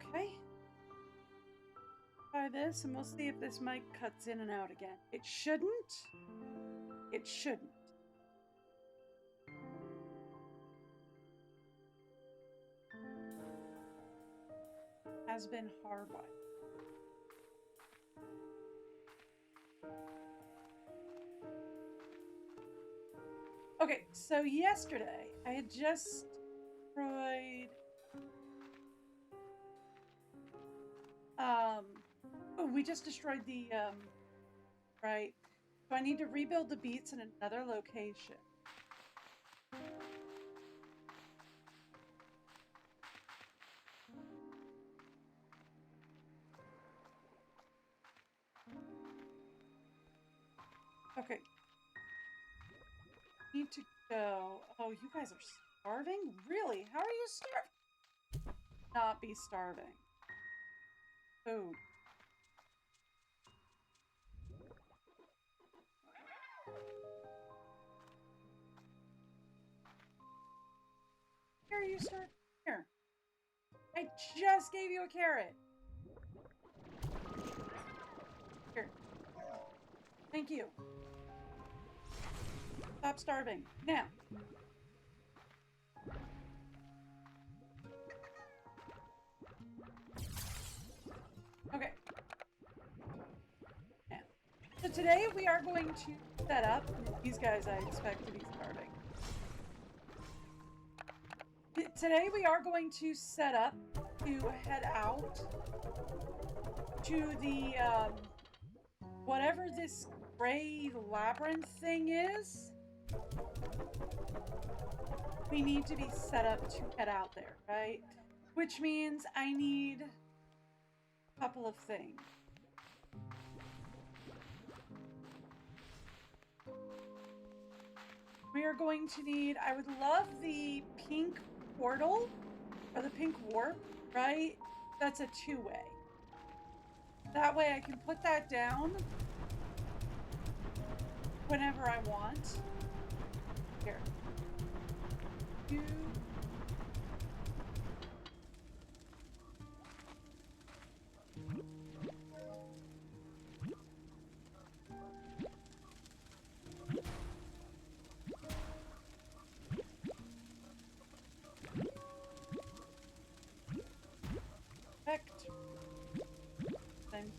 Okay. Try this and we'll see if this mic cuts in and out again. It shouldn't. It shouldn't. Has been hardwired. Okay, so yesterday I had just destroyed we just destroyed the right. So I need to rebuild the beats in another location. Okay. Need to go. Oh, you guys are starving? Really? How are you starving? Not be starving. Food. Here, you start. Here. I just gave you a carrot. Here. Thank you. Stop starving. Now. Okay. Now. So today we are going to set up. These guys I expect to be starving. Today we are going to set up to head out to the whatever this gray labyrinth thing is. We need to be set up to head out there, right? Which means I need a couple of things. We are going to need, I would love the pink portal or the pink warp, right? That's a 2-way. That way I can put that down whenever I want. Here. Perfect. Thank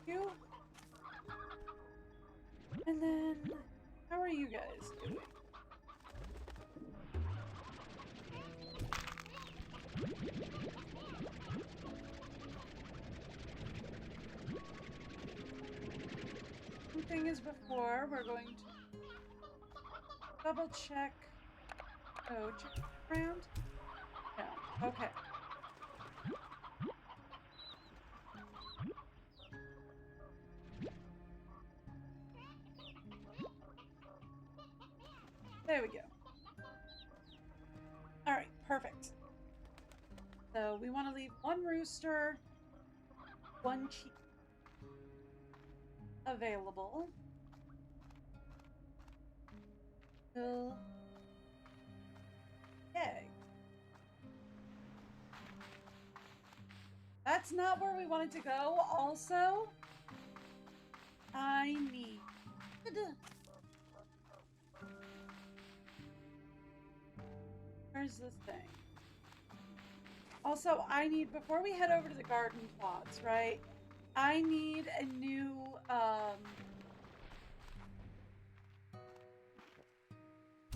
you. And then, how are you guys doing? Same thing as before, we're going to double check. Oh, check around? No, okay. There we go. All right, perfect. So we want to leave one rooster, one chicken available. Till egg. That's not where we wanted to go. Also, I need. Where's this thing? Also, I need, before we head over to the garden plots, right? I need a new, well,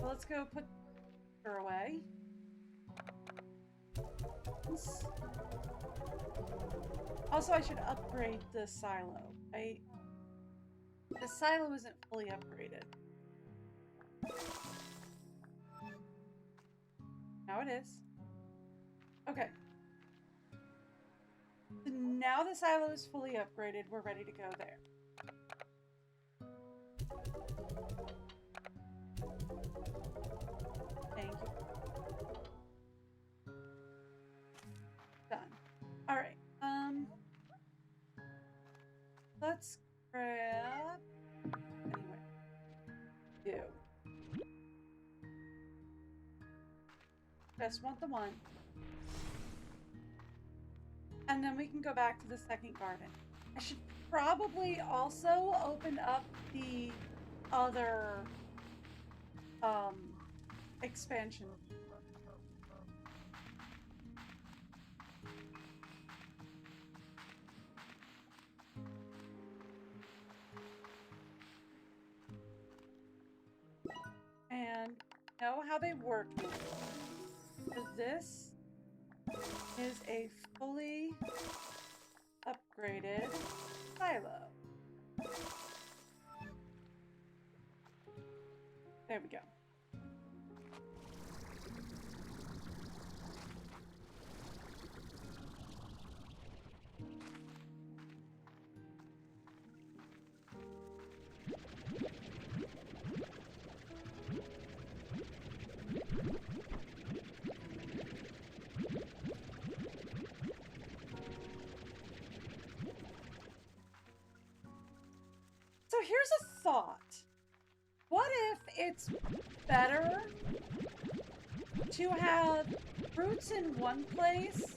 let's go put her away. Also, I should upgrade the silo, right? The silo isn't fully upgraded. Now it is. Okay. So now the silo is fully upgraded. We're ready to go there. Thank you. Done. All right. Let's grab. Anyway. Do. Just want the one. And then we can go back to the second garden. I should probably also open up the other expansion. And know how they work. So this is a fully upgraded silo. There we go. So here's a thought. What if it's better to have fruits in one place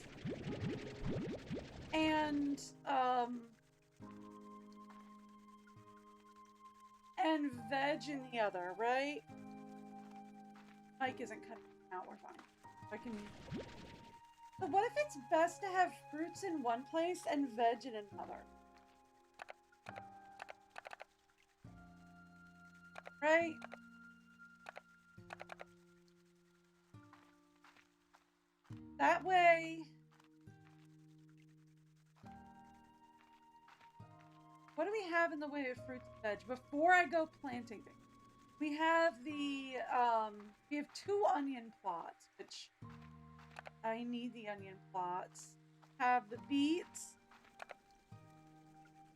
and veg in the other, right? Mike isn't cutting out, we're fine. I can. So what if it's best to have fruits in one place and veg in another? Right? That way... What do we have in the way of fruits and veg before I go planting things? We have the, we have 2 onion plots, which I need the onion plots. Have the beets,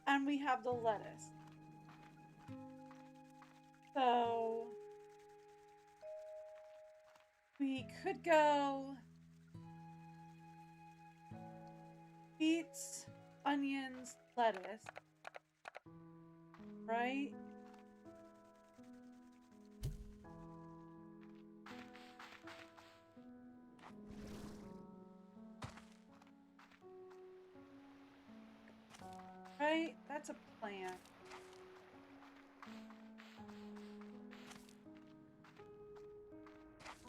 and we have the lettuce. So we could go beets, onions, lettuce, right? Right? That's a plan.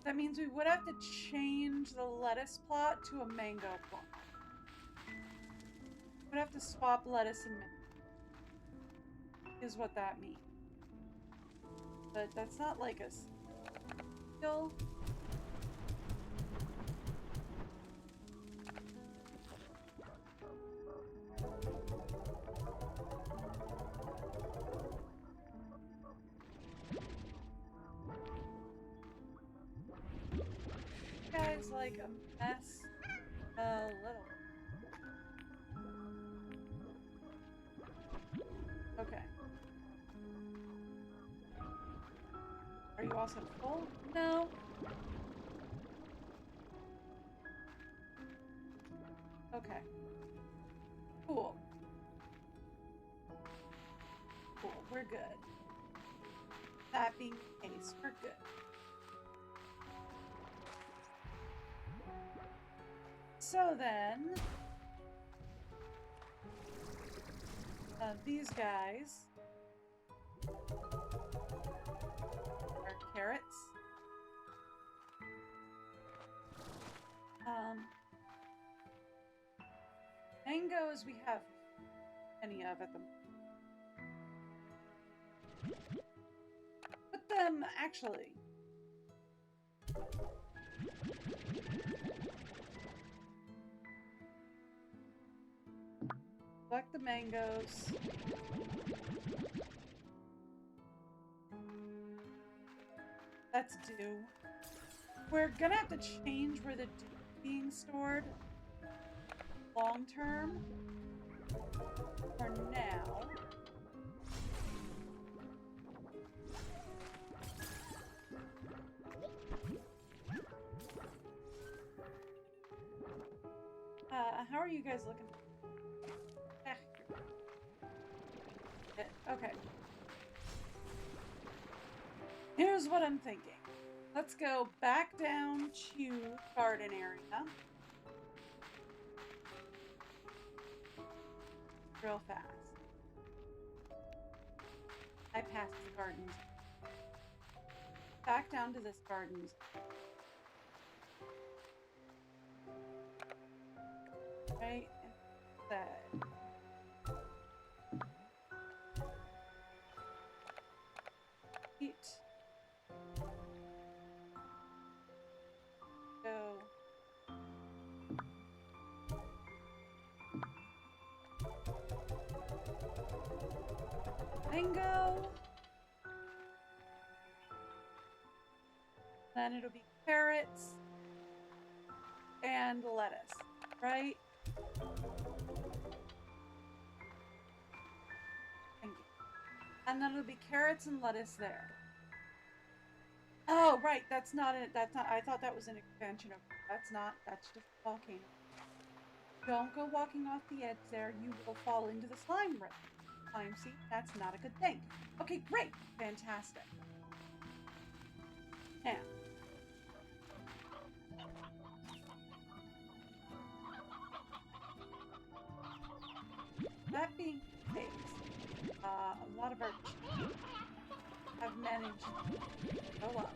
That means we would have to change the lettuce plot to a mango plot. We'd have to swap lettuce and mango. Is what that means. But that's not like a skill. Guys, like a mess. A little. Okay. Are you also full? No. Okay. Cool. Cool. We're good. That being the case, we're good. So then, these guys are carrots. Mangoes we have any of at the moment. Put them, actually. Collect the mangoes. That's due. We're gonna have to change where the dew is being stored long term. For now. How are you guys looking? Okay. Here's what I'm thinking. Let's go back down to garden area. Real fast. I passed the gardens. Back down to this gardens. Right instead. Eat. Go. Mango. Then it'll be carrots and lettuce, right? Thank you. And then it'll be carrots and lettuce there. Oh, right. That's not it. That's not. I thought that was an expansion of. That's not. That's just a volcano. Don't go walking off the edge there. You will fall into the slime rift. Slime seed. That's not a good thing. Okay, great. Fantastic. Now. That being the case, a lot of our have managed to go up.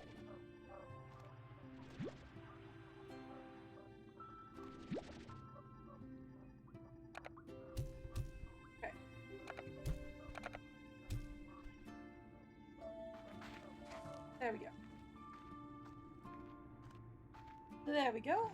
Okay. There we go. There we go.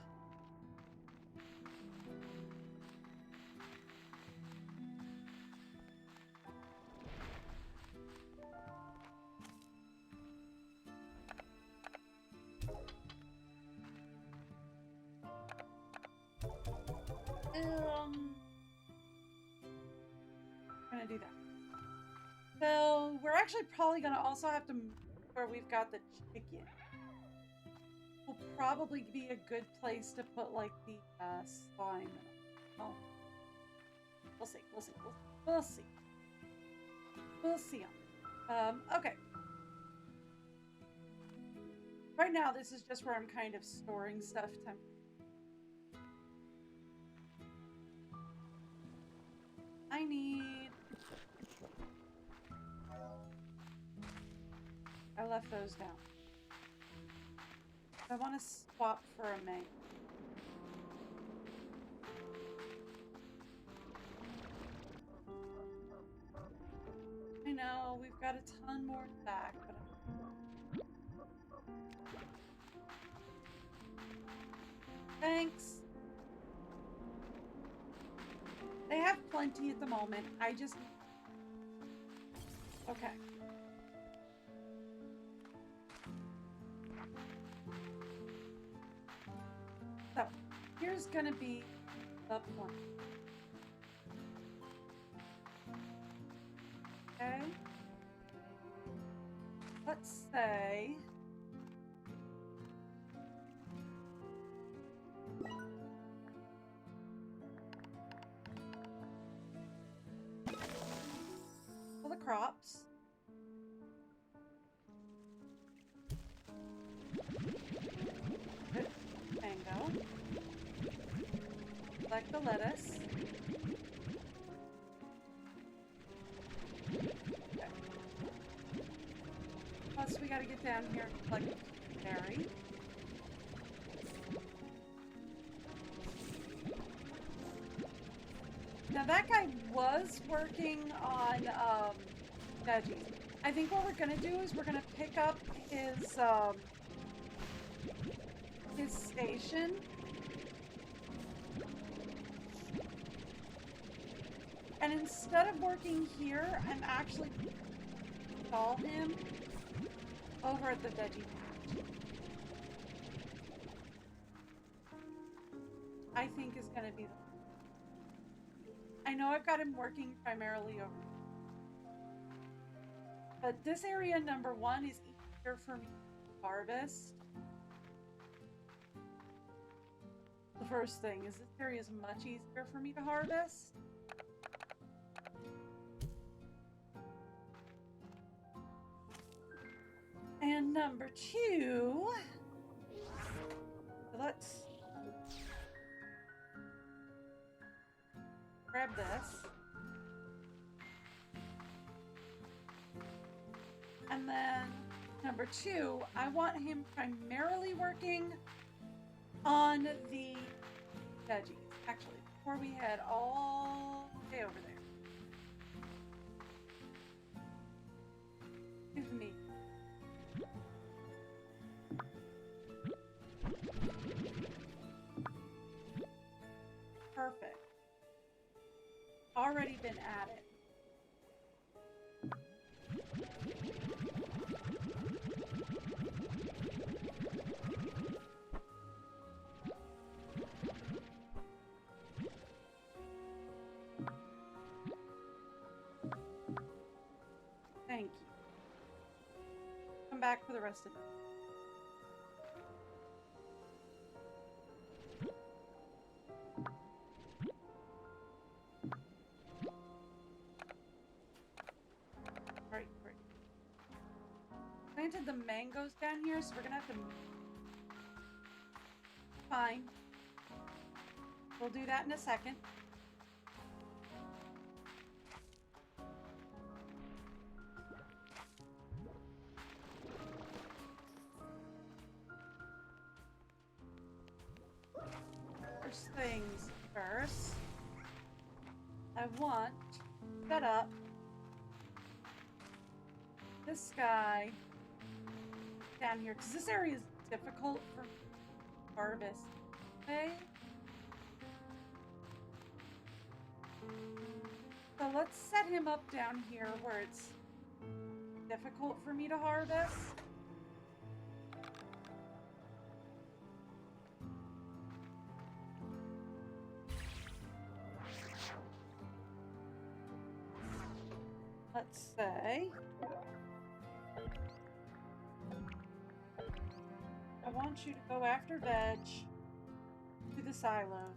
We're gonna do that. So we're actually probably gonna also have to move where we've got the chicken. Will probably be a good place to put like the slime. Oh, we'll see. We'll see. We'll see. We'll see. Okay. Right now, this is just where I'm kind of storing stuff. I need. I left those down. I want to swap for a mango. I know, we've got a ton more back, but thanks. They have plenty at the moment. I just... Okay. So, here's gonna be the plan. Okay. Let's say... for the crops. Good. Mango. Select the lettuce. Okay. Plus, we gotta get down here and collect the berry. Now that guy was working on veggies. I think what we're gonna do is we're gonna pick up his station. And instead of working here, I'm actually gonna install him over at the veggie patch. I think is gonna be the... I know I've got him working primarily over, but this area number 1 is easier for me to harvest. The first thing is this area is much easier for me to harvest. And number 2. So let's grab this. And then number 2, I want him primarily working on the veggies. Actually, before we head all the way over there. Excuse me. Perfect. Already been added. Thank you. Come back for the rest of it. Great. Planted the mangoes down here, so we're gonna have to. Fine. We'll do that in a second. First things first, I want to set up this guy down here, because this area is difficult for harvest. Okay? So let's set him up down here where it's difficult for me to harvest. Let's say I want you to go after veg to the silo.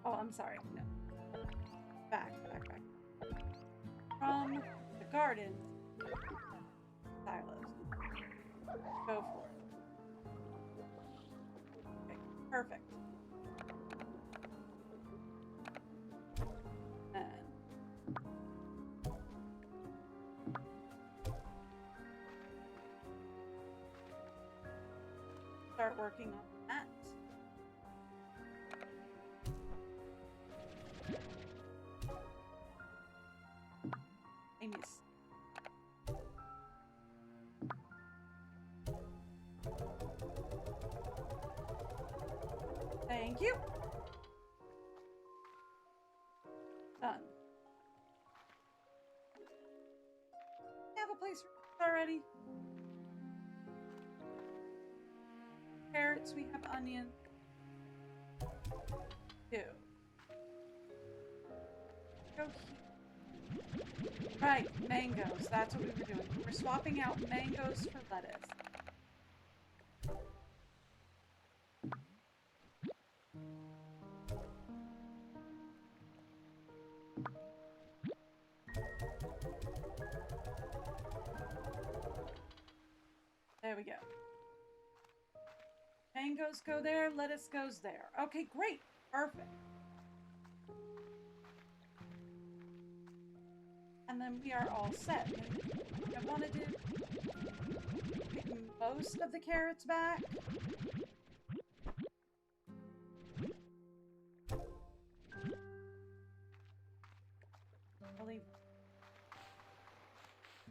Oh, I'm sorry. No. Back. From the garden silos. Go for it. Okay, perfect. And start working on that. Amy's. Thank you. Done. Have a place already. Carrots, we have onion. 2. Go here. Right, mangoes. That's what we were doing. We're swapping out mangoes for lettuce. There we go. Mangoes go there, lettuce goes there. Okay, great. Perfect. And then we are all set. I wanted to pick most of the carrots back. I'll leave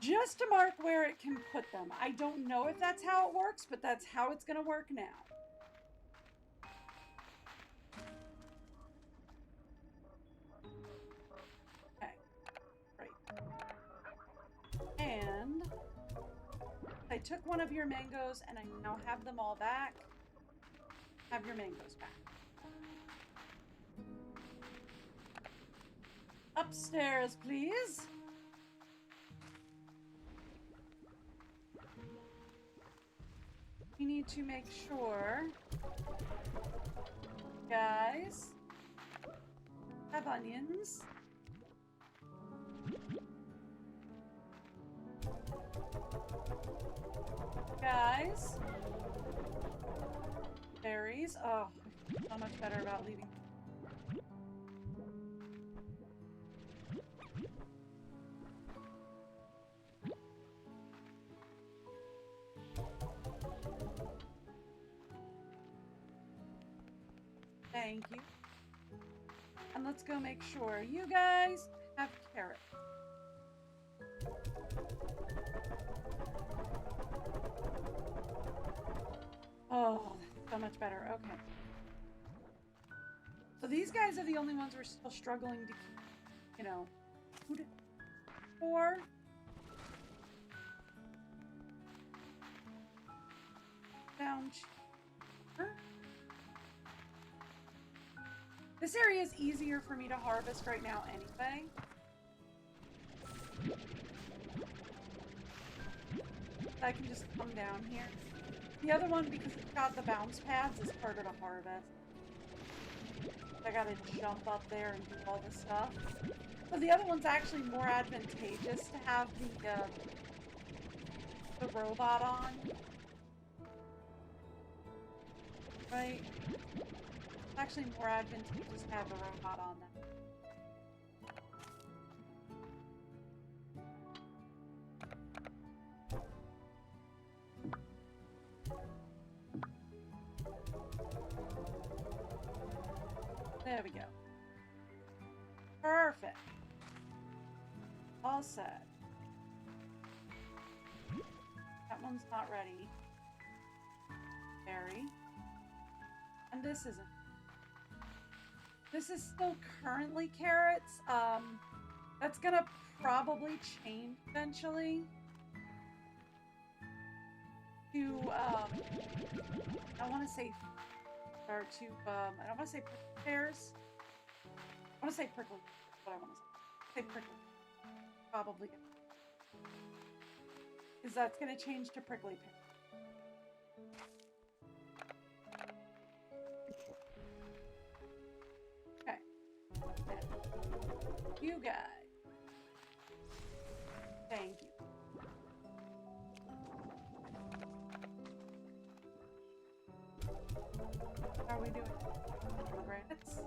just to mark where it can put them. I don't know if that's how it works, but that's how it's going to work now. Okay, great. And I took one of your mangoes and I now have them all back. Have your mangoes back. Upstairs, please. We need to make sure, guys, have onions. guys. Berries. Oh, so much better about leaving. Thank you. And let's go make sure you guys have carrots. Oh, that's so much better. Okay. So these guys are the only ones we're still struggling to keep, you know, food for. Down cheaper. This area is easier for me to harvest right now anyway. I can just come down here. The other one, because it's got the bounce pads, is harder to harvest. I gotta jump up there and do all this stuff. So the other one's actually more advantageous to have the robot on. Right? It's actually more advantageous to have the robot on them. There we go. Perfect. All set. That one's not ready. Berry. And this isn't. This is still currently carrots. That's gonna probably change eventually to, I want to say, or to, I don't want to say pears. I want to say prickly. That's what I want to say. Say prickly. Probably. Because that's going to change to prickly pear. You guys. Thank you. How are we doing? Pomegranates?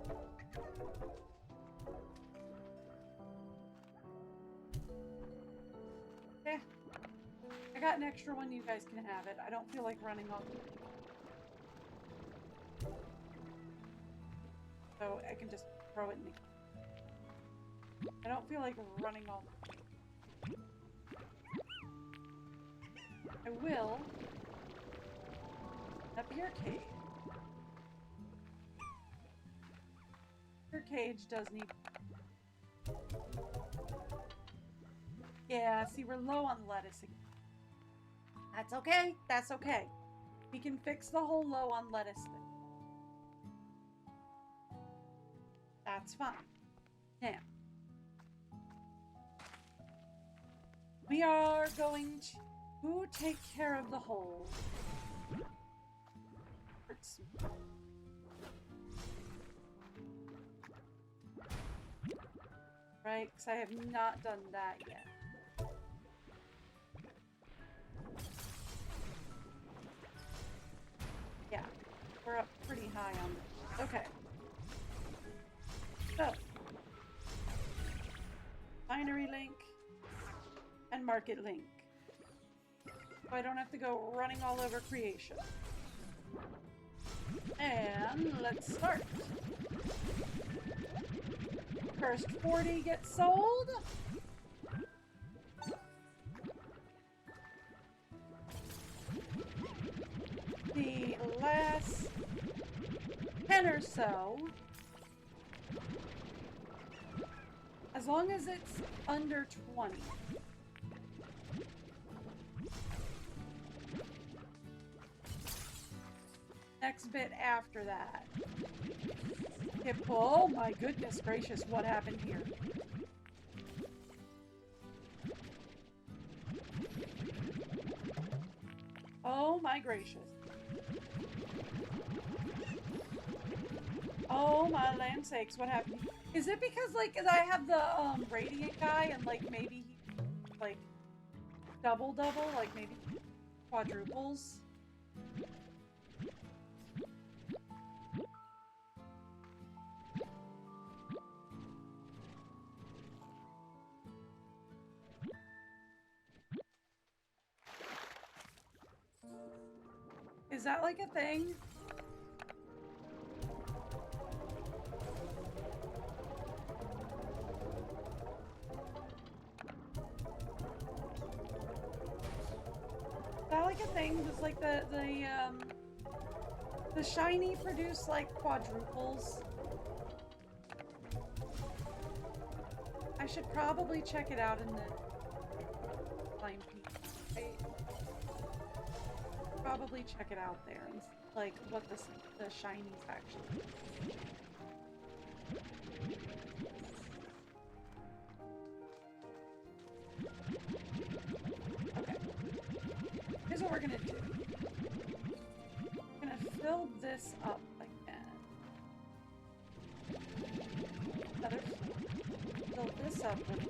Yeah. I got an extra one, you guys can have it. I don't feel like running off. So I can just throw it in the... I don't feel like running all. I will up your cage. Your cage does need. Yeah, see, we're low on lettuce again. That's okay. That's okay. We can fix the whole low on lettuce thing. That's fine. Now. We are going to take care of the hole. Right? Because I have not done that yet. Yeah, we're up pretty high on this. Okay. So, binary link. And market link. So I don't have to go running all over creation. And let's start. First 40 get sold. The last 10 or so, as long as it's under 20. Next bit after that. Oh my goodness gracious, what happened here? Oh my gracious. Oh my land sakes, what happened? Is it because, like, I have the radiant guy and, like, maybe he, like, double, like, maybe quadruples. Is that like a thing? Is that like a thing? Does like the shiny produce like quadruples? I should probably check it out in the line peak. Probably check it out there and like what the shinies actually. Okay. Here's what we're gonna do. We're gonna fill this up again. Fill this up with.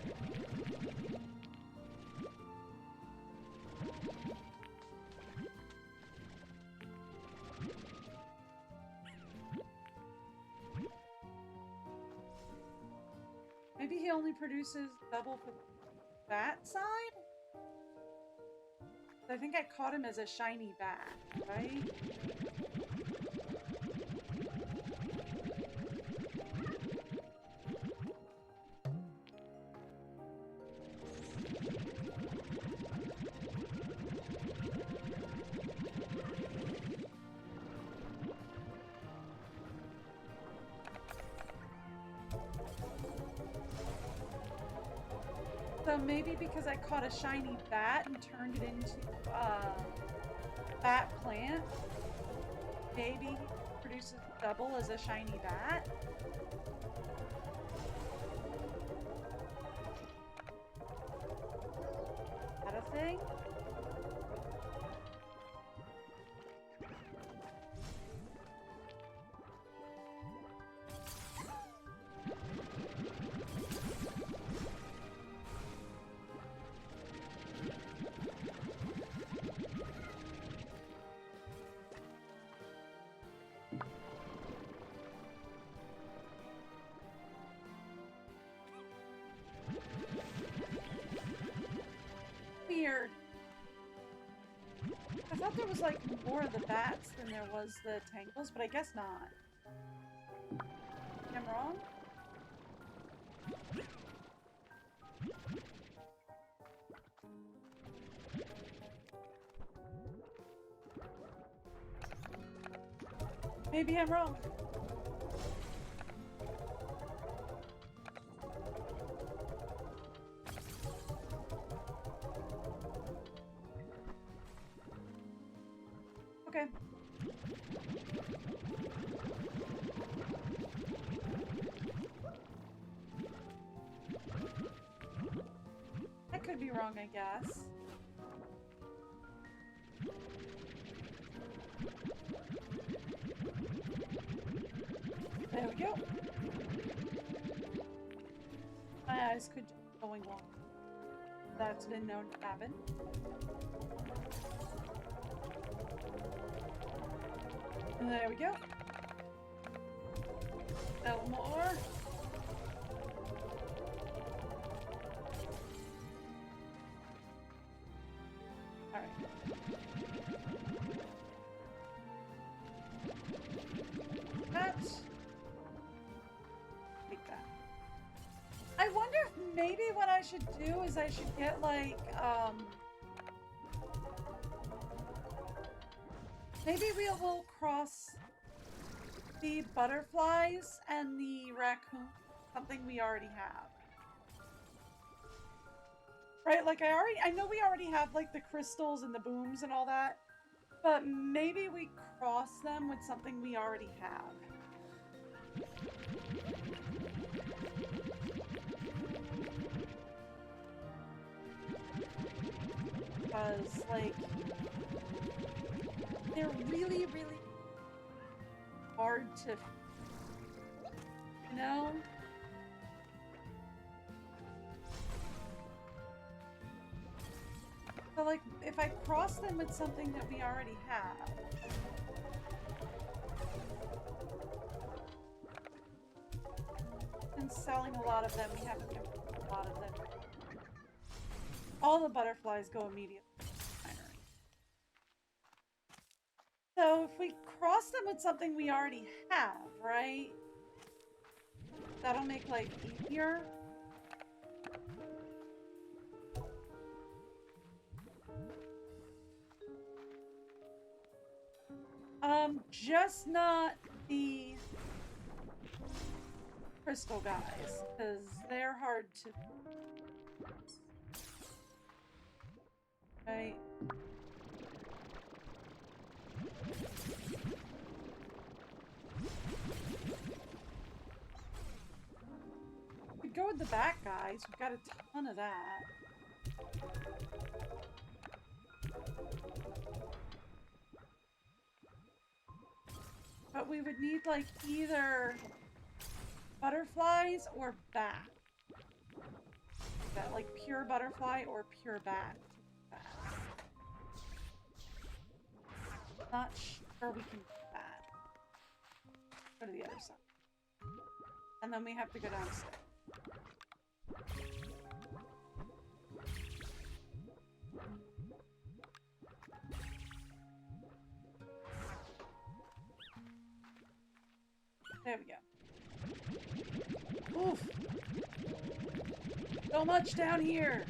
Maybe he only produces double for that side? I think I caught him as a shiny bat, right? So maybe because I caught a shiny bat and turned it into bat plant, maybe he produces double as a shiny bat. Is that a thing? Weird. I thought there was like more of the bats than there was the tangles, but I guess not. I'm wrong? Maybe I'm wrong. Okay. I could be wrong, I guess. There we go. My eyes could just be going long. That's been known to happen. And there we go. No more. Alright. Take that. I wonder if maybe what I should do is I should get like, maybe we'll cross the butterflies and the raccoon, something we already have. Right, like I know we already have like the crystals and the booms and all that, but maybe we cross them with something we already have. Because, like, they're really, really hard to, you know? So, So, like, if I cross them with something that we already have... And selling a lot of them, we have to do a lot of them. All the butterflies go immediately. So if we cross them with something we already have, right? That'll make life easier. Just not the crystal guys, because they're hard to... Right? We go with the bat guys. We've got a ton of that. But we would need, like, either butterflies or bat. That, like, pure butterfly or pure bat. Not sure we can do that. Go to the other side. And then we have to go downstairs. There we go. Oof! So much down here!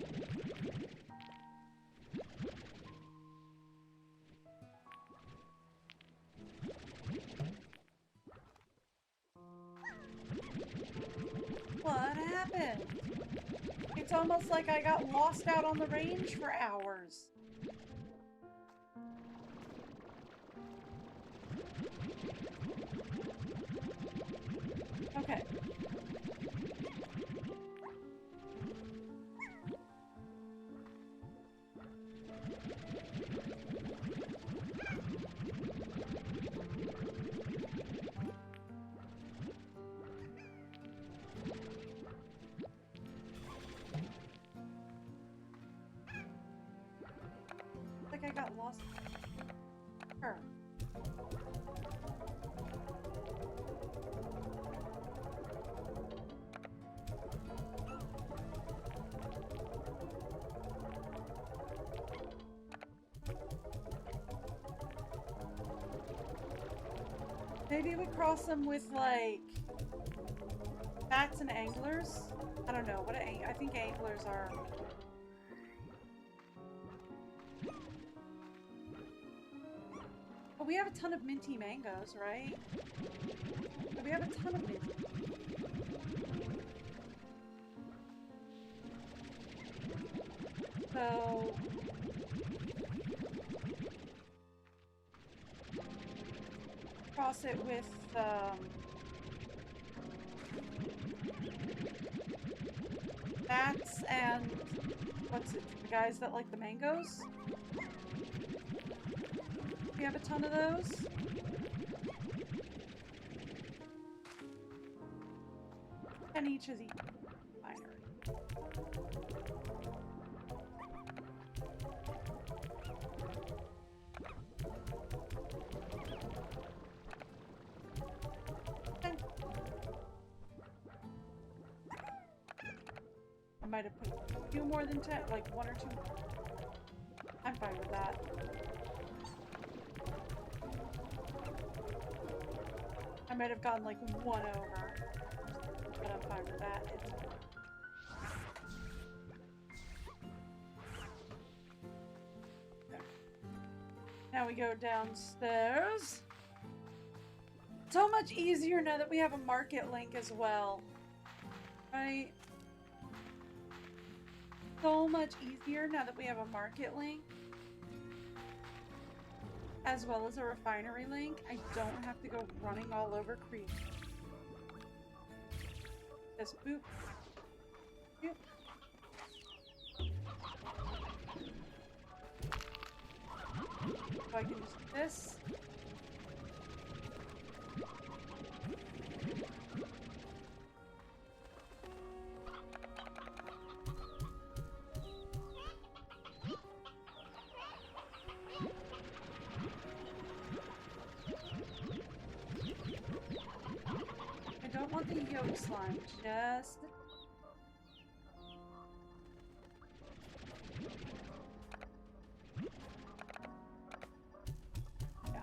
What happened? It's almost like I got lost out on the range for hours. Okay. I got lost. Sure. Maybe we cross them with, like, bats and anglers? I don't know. I think anglers are... But we have a ton of minty mangoes, right? But we have a ton of minty. So... cross it with, bats and... what's it? The guys that like the mangoes? We have a ton of those. And each is equal. Binary. Okay. I might have put a few more than 10, like 1 or 2. I'm fine with that. I might have gone like 1 over, but I'm fine with that. Okay. Now we go downstairs. So much easier now that we have a market link as well. Right? So much easier now that we have a market link. As well as a refinery link. I don't have to go running all over Creek. Just boop. Boop. So I can just do this. blue slime. Just... yeah.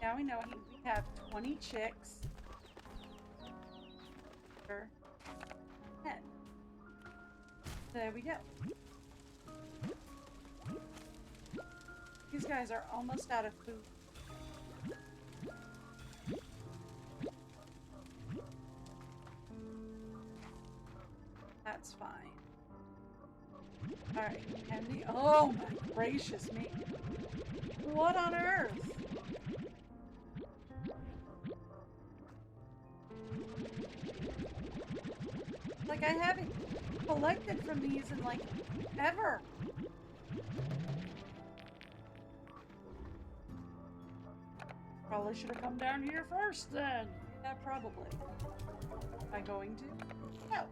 Now we know we have 20 chicks. 10. There we go. These guys are almost out of food. That's fine. Alright, and the... oh my gracious me. What on earth? Like, I haven't collected from these in, like, ever. Probably should have come down here first, then. Yeah, probably. Am I going to? No.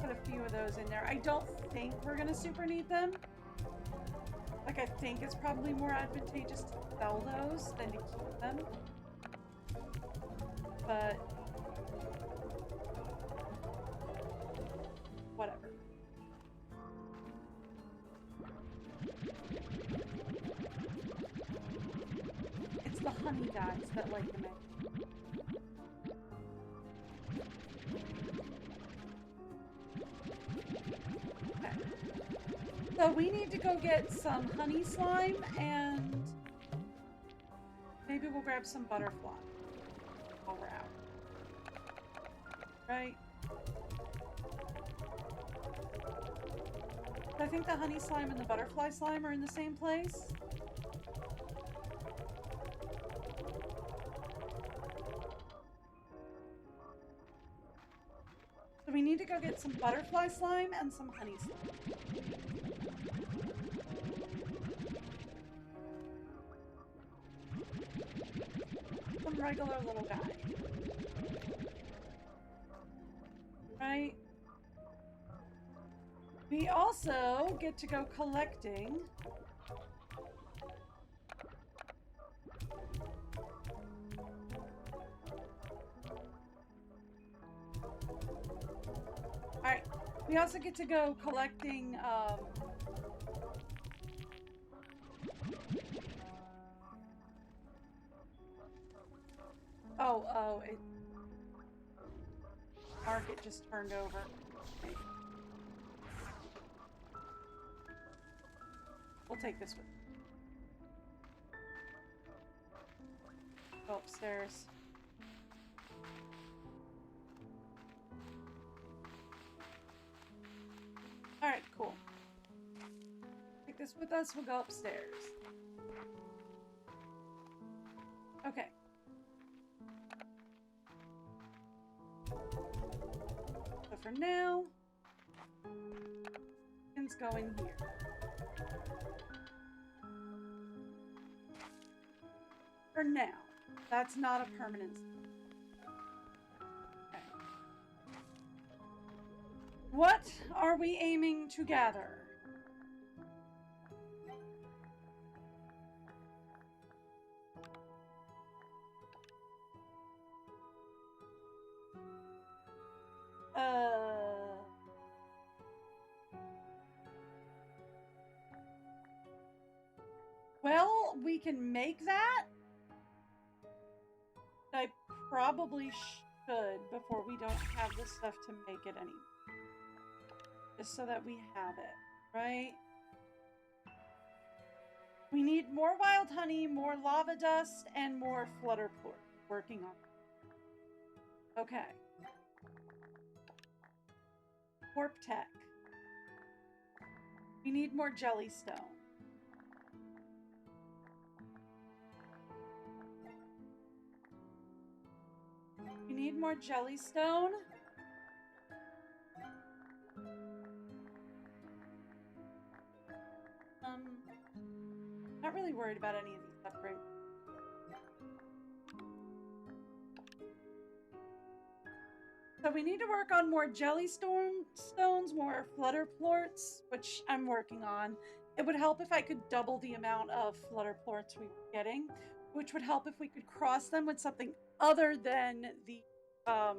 Put a few of those in there. I don't think we're gonna super need them. Like, I think it's probably more advantageous to sell those than to keep them. But... whatever. It's the honey guys that like them. Okay. So we need to go get some honey slime and maybe we'll grab some butterfly while we're out. Right? I think the honey slime and the butterfly slime are in the same place. So we need to go get some butterfly slime and some honey slime. Some regular little guy. Right? We also get to go collecting alright, we also get to go collecting it market just turned over. We'll take this one. Go upstairs. Alright, cool. Take this with us, we'll go upstairs. Okay. So for now, it's going here. For now. That's not a permanent. Okay. What are we aiming to gather? Well, we can make that. I probably should before we don't have the stuff to make it anymore. Just so that we have it, right? We need more wild honey, more lava dust, and more flutter port. Working on it. Okay. Warp tech. We need more jellystone. We need more jellystone. Not really worried about any of these upgrades. So we need to work on more stones, more flutter plorts, which I'm working on. It would help if I could double the amount of flutter plorts we were getting. which would help if we could cross them with something other than the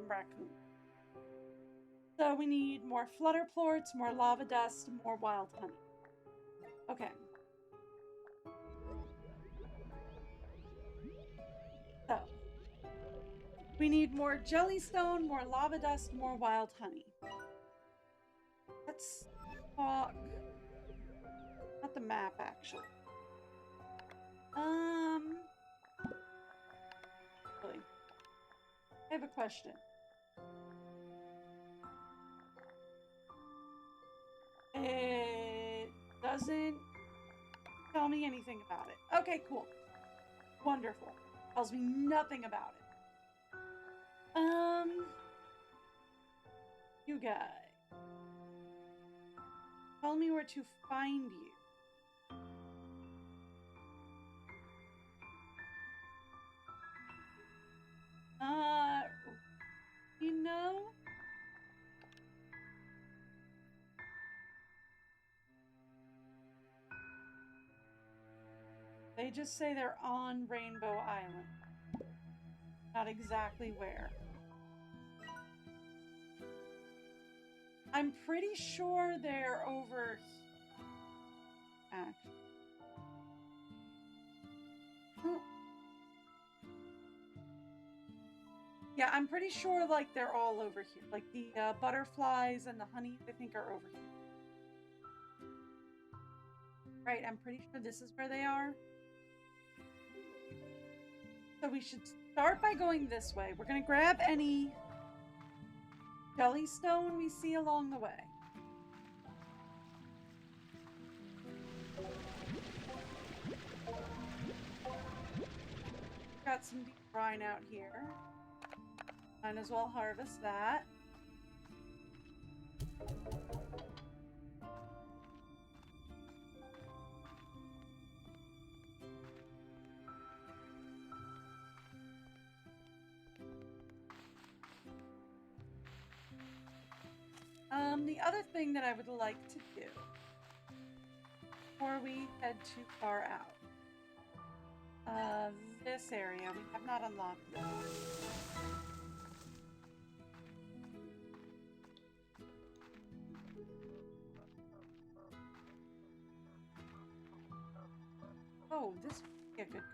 raccoon. So we need more flutter plorts, more lava dust, more wild honey. Okay. So we need more jellystone, more lava dust, more wild honey. Let's talk. Not the map, actually. Really. I have a question. It doesn't tell me anything about it. Okay, cool. Wonderful. Tells me nothing about it. You guys. Tell me where to find you. You know? They just say they're on Rainbow Island. Not exactly where. I'm pretty sure they're over here. Actually. Oh. Yeah, I'm pretty sure like they're all over here. Like the butterflies and the honey, I think are over here. Right, I'm pretty sure this is where they are. So we should start by going this way. We're gonna grab any jellystone we see along the way. Got some deep brine out here. Might as well harvest that. The other thing that I would like to do before we head too far out, this area, we have not unlocked this. Oh, this would be a good garden.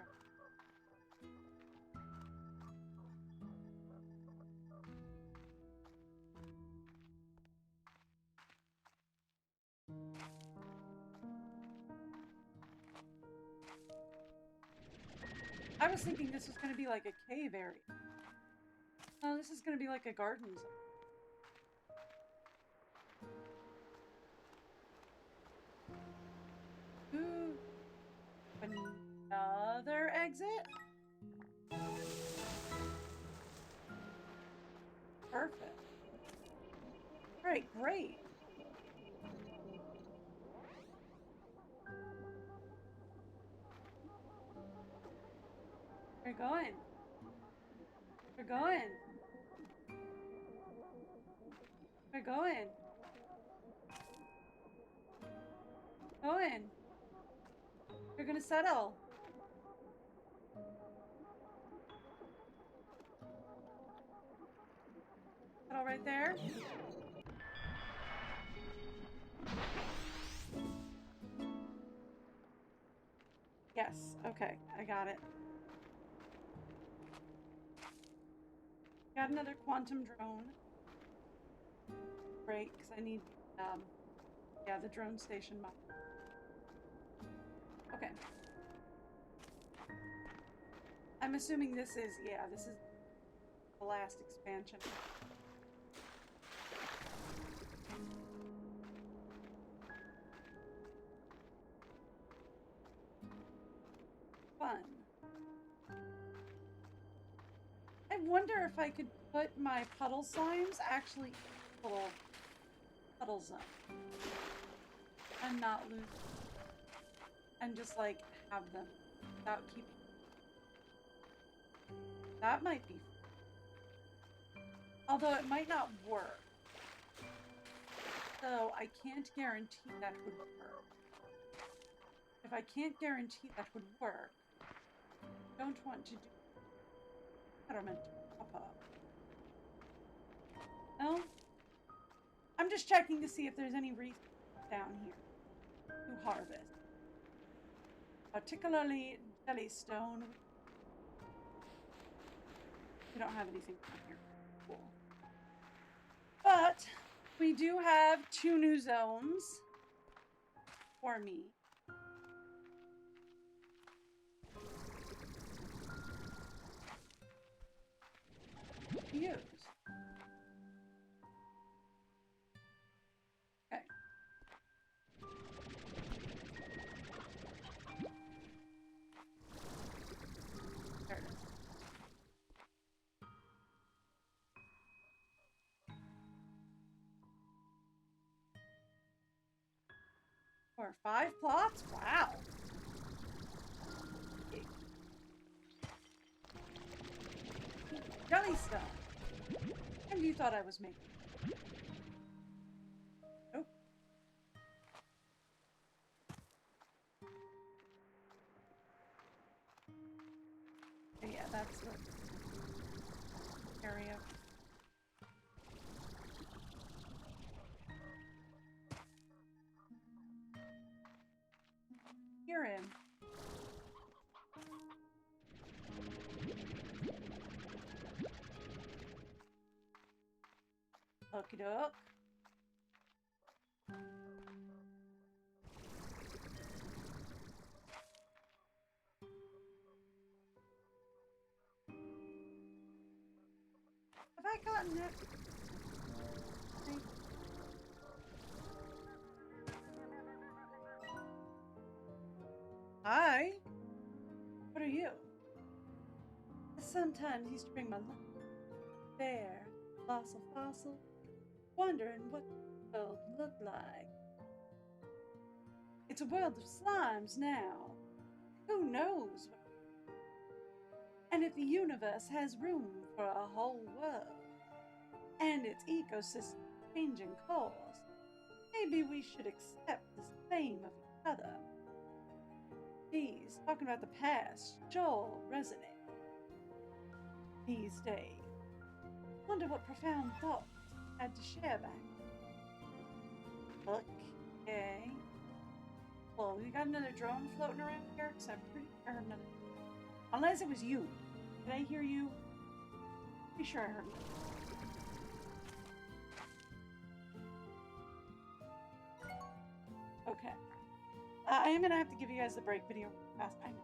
I was thinking this was going to be like a cave area. No, this is going to be like a garden zone. Ooh. Another exit? Perfect. Alright, great. We're going. We're going. We're going. Going. You're gonna settle. Settle right there. Yes, okay, I got it. Got another quantum drone. Great, because I need, yeah, the drone station. Okay. I'm assuming this is, yeah, this is the last expansion. Fun. I wonder if I could put my puddle slimes actually in a little puddle zone and not lose them. And just like have them without keeping. That might be fun. Although it might not work. So I can't guarantee that would work. If I can't guarantee that would work, don't want to do settlement pop up. No? I'm just checking to see if there's any reef down here to harvest. Particularly jellystone. We don't have anything down here. Cool. But we do have 2 new zones for me. Use. Okay. There it is. Or 5 plots? Wow. Jellystone. And you thought I was making. Nope. Yeah, that's the area. Hear him. Look it up. Have I gotten it? Hi. What are you? Sometimes used to bring my luck. There, fossil, wondering what the world looked like. It's a world of slimes now. Who knows? And if the universe has room for a whole world, and its ecosystem changing course, maybe we should accept the same of each other. Geez, talking about the past sure resonate these days. Wonder what profound thoughts I had to share back. Okay. Well, we got another drone floating around here, because I'm pretty sure I heard another. Unless it was you. Did I hear you? Pretty sure I heard another. Okay. I am going to have to give you guys the break video fast. I know.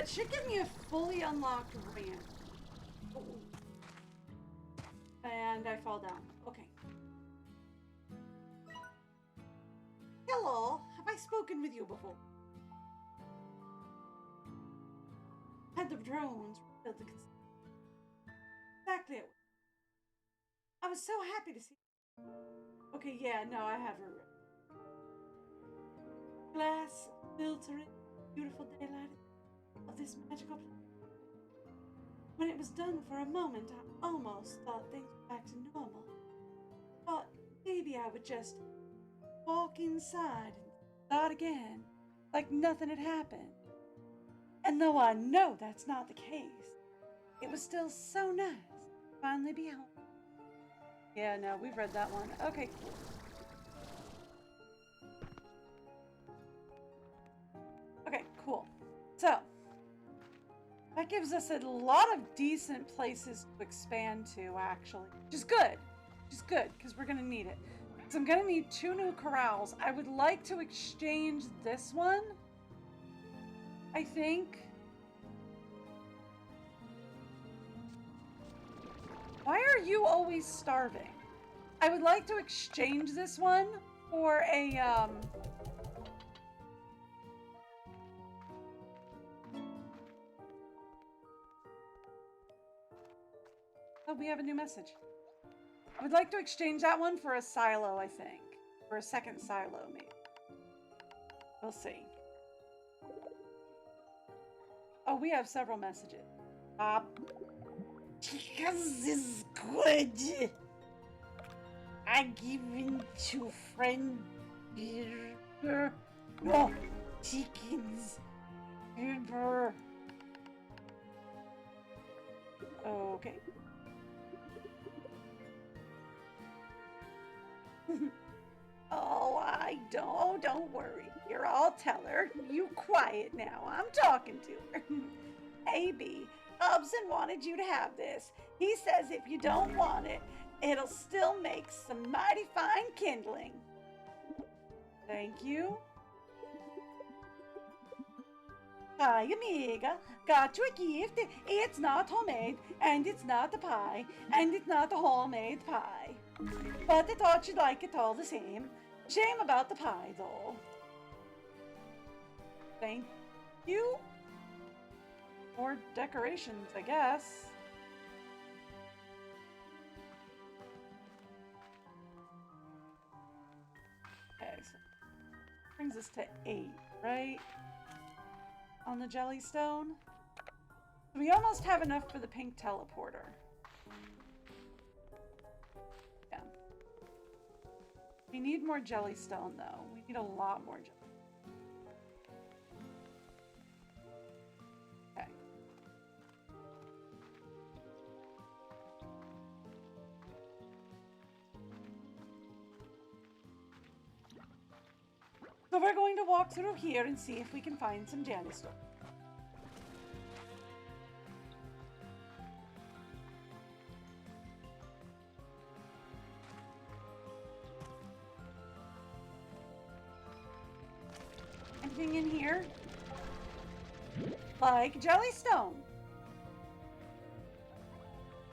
it should give me a fully unlocked ramp. Oh. And I fall down. Okay. Hello, have I spoken with you before? Had the drones built the exactly. I was so happy to see. Okay, yeah, no, I have her. Glass filtering beautiful daylight of this magical place. When it was done for a moment, I almost thought things were back to normal. Thought maybe I would just walk inside and start again, like nothing had happened. And though I know that's not the case, it was still so nice to finally be home. Yeah, no, we've read that one. Okay, cool. Okay, cool. So, that gives us a lot of decent places to expand to, actually. Which is good. Which is good, because we're going to need it. So I'm going to need 2 new corrals. I would like to exchange this one, I think. Why are you always starving? I would like to exchange this one for a, Oh, we have a new message. I would like to exchange that one for a silo, I think. For a second silo, maybe. We'll see. Oh, we have several messages. Because is good. I given to friend. No, chickens. Okay. Oh, don't worry. Here, I'll tell her. You quiet now. I'm talking to her. AB, Hobson wanted you to have this. He says if you don't want it, it'll still make some mighty fine kindling. Thank you. Hi, amiga. Got you a gift. It's not homemade, and it's not a pie, and it's not a homemade pie. But I thought you'd like it all the same. Shame about the pie, though. Thank you. More decorations, I guess. Okay, so brings us to 8, right? On the Jellystone. We almost have enough for the pink teleporter. Yeah. We need more Jellystone, though. We need a lot more Jellystone. Okay. So we're going to walk through here and see if we can find some Jellystone. Anything in here? Like Jellystone.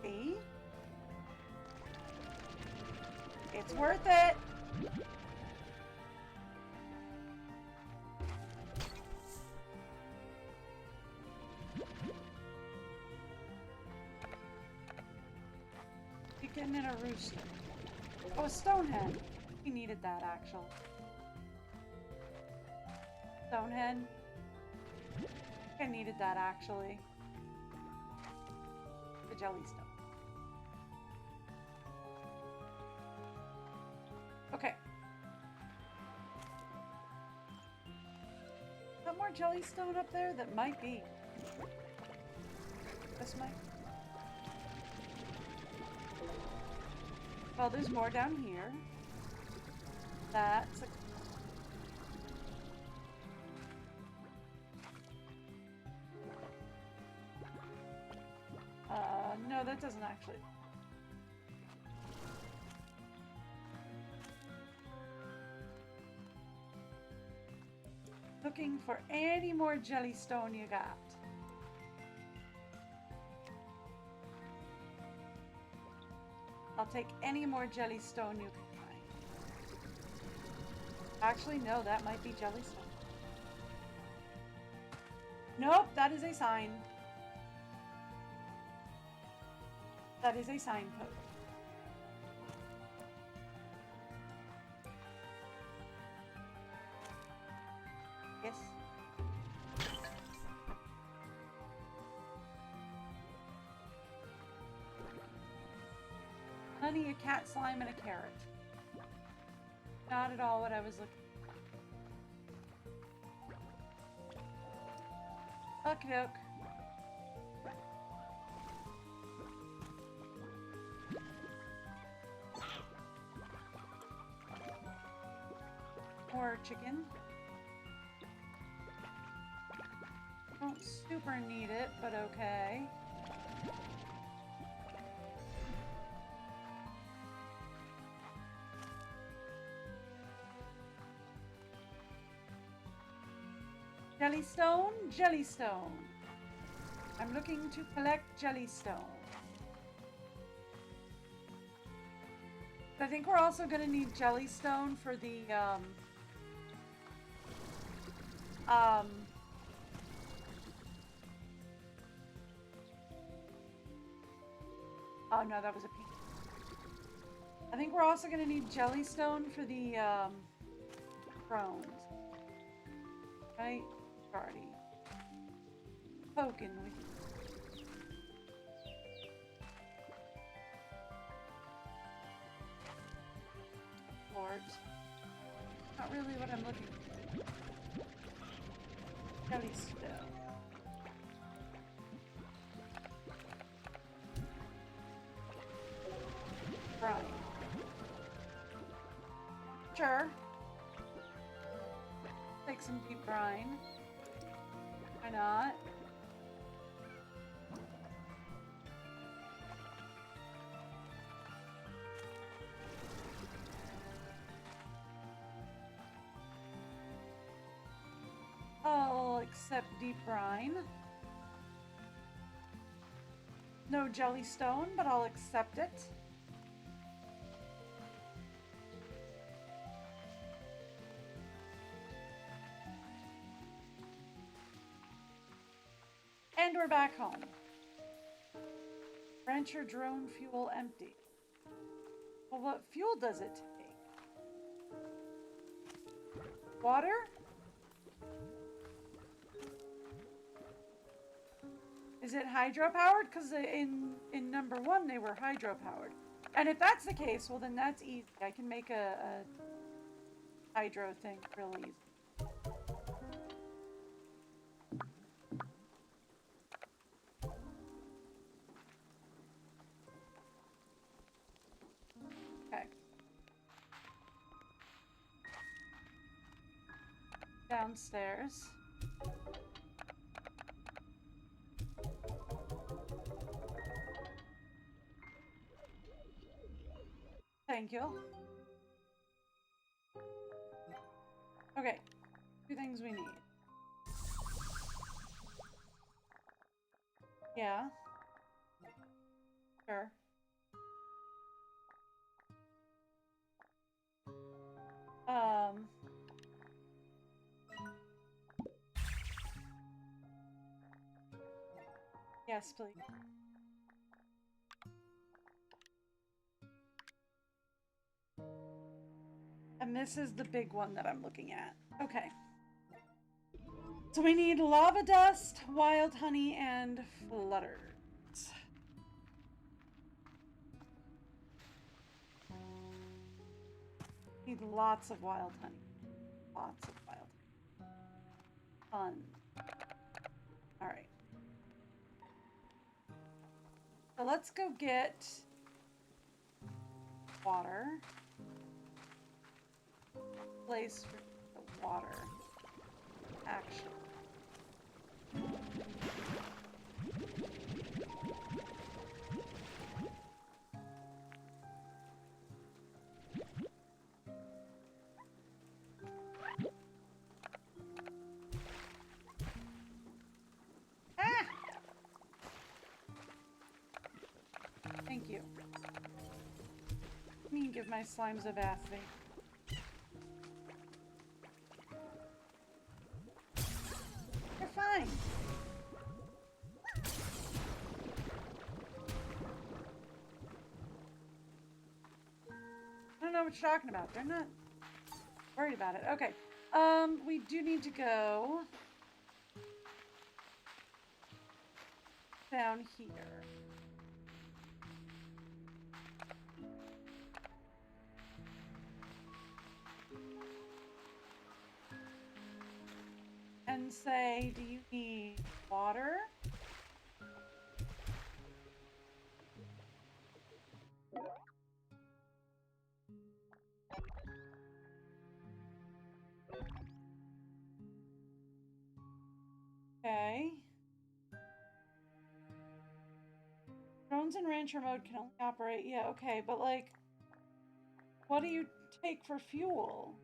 See? It's worth it. Chicken and a rooster. Oh, a stone hen. We needed that, actually. Stone hen. I needed that, actually. The Jellystone. Okay. Got more Jellystone up there? That might be. This might. Well, there's more down here. That's a... no, that doesn't actually. Looking for any more Jellystone you got. take any more jellystone you can find. Actually, no, that might be jellystone. Nope, that is a sign. That is a signpost. Yes. Honey, a cat, slime, and a carrot. Not at all what I was looking for. Okie doke. More chicken. Don't super need it, but okay. Jellystone, jellystone. I'm looking to collect jellystone. I think we're also going to need jellystone for the oh no, that was a pink. I think we're also going to need jellystone for the drones. Right? Already poking with you. Lords. Not really what I'm looking for. Jellystone. Brine. Sure. Take some deep brine. Why not? I'll accept deep brine. No jellystone, but I'll accept it. And we're back home. Rancher drone fuel empty. Well, what fuel does it take? Water? Is it hydro-powered? Because in number 1, they were hydro-powered. And if that's the case, well, then that's easy. I can make a hydro thing real easy. Okay. Downstairs. Thank you. Okay, 2 things we need. Yeah. Sure. Yes, please. And this is the big one that I'm looking at. Okay. So we need lava dust, wild honey, and flutters. Need lots of wild honey. Lots of wild honey. Fun. Alright. So let's go get water. Place for the water. Action. Ah! Thank you. my slime's vivacity. They're fine. I don't know what you're talking about. They're not worried about it. Okay. We do need to go down here. And say, do you need water? Okay. Drones in rancher mode can only operate. Yeah, okay, but like, what do you take for fuel?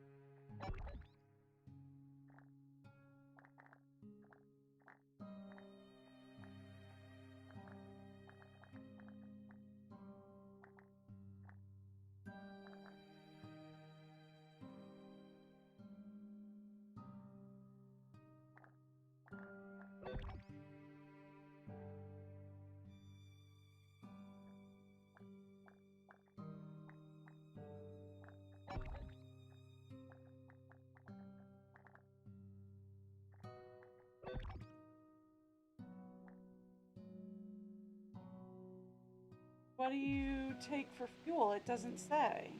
What do you take for fuel? It doesn't say.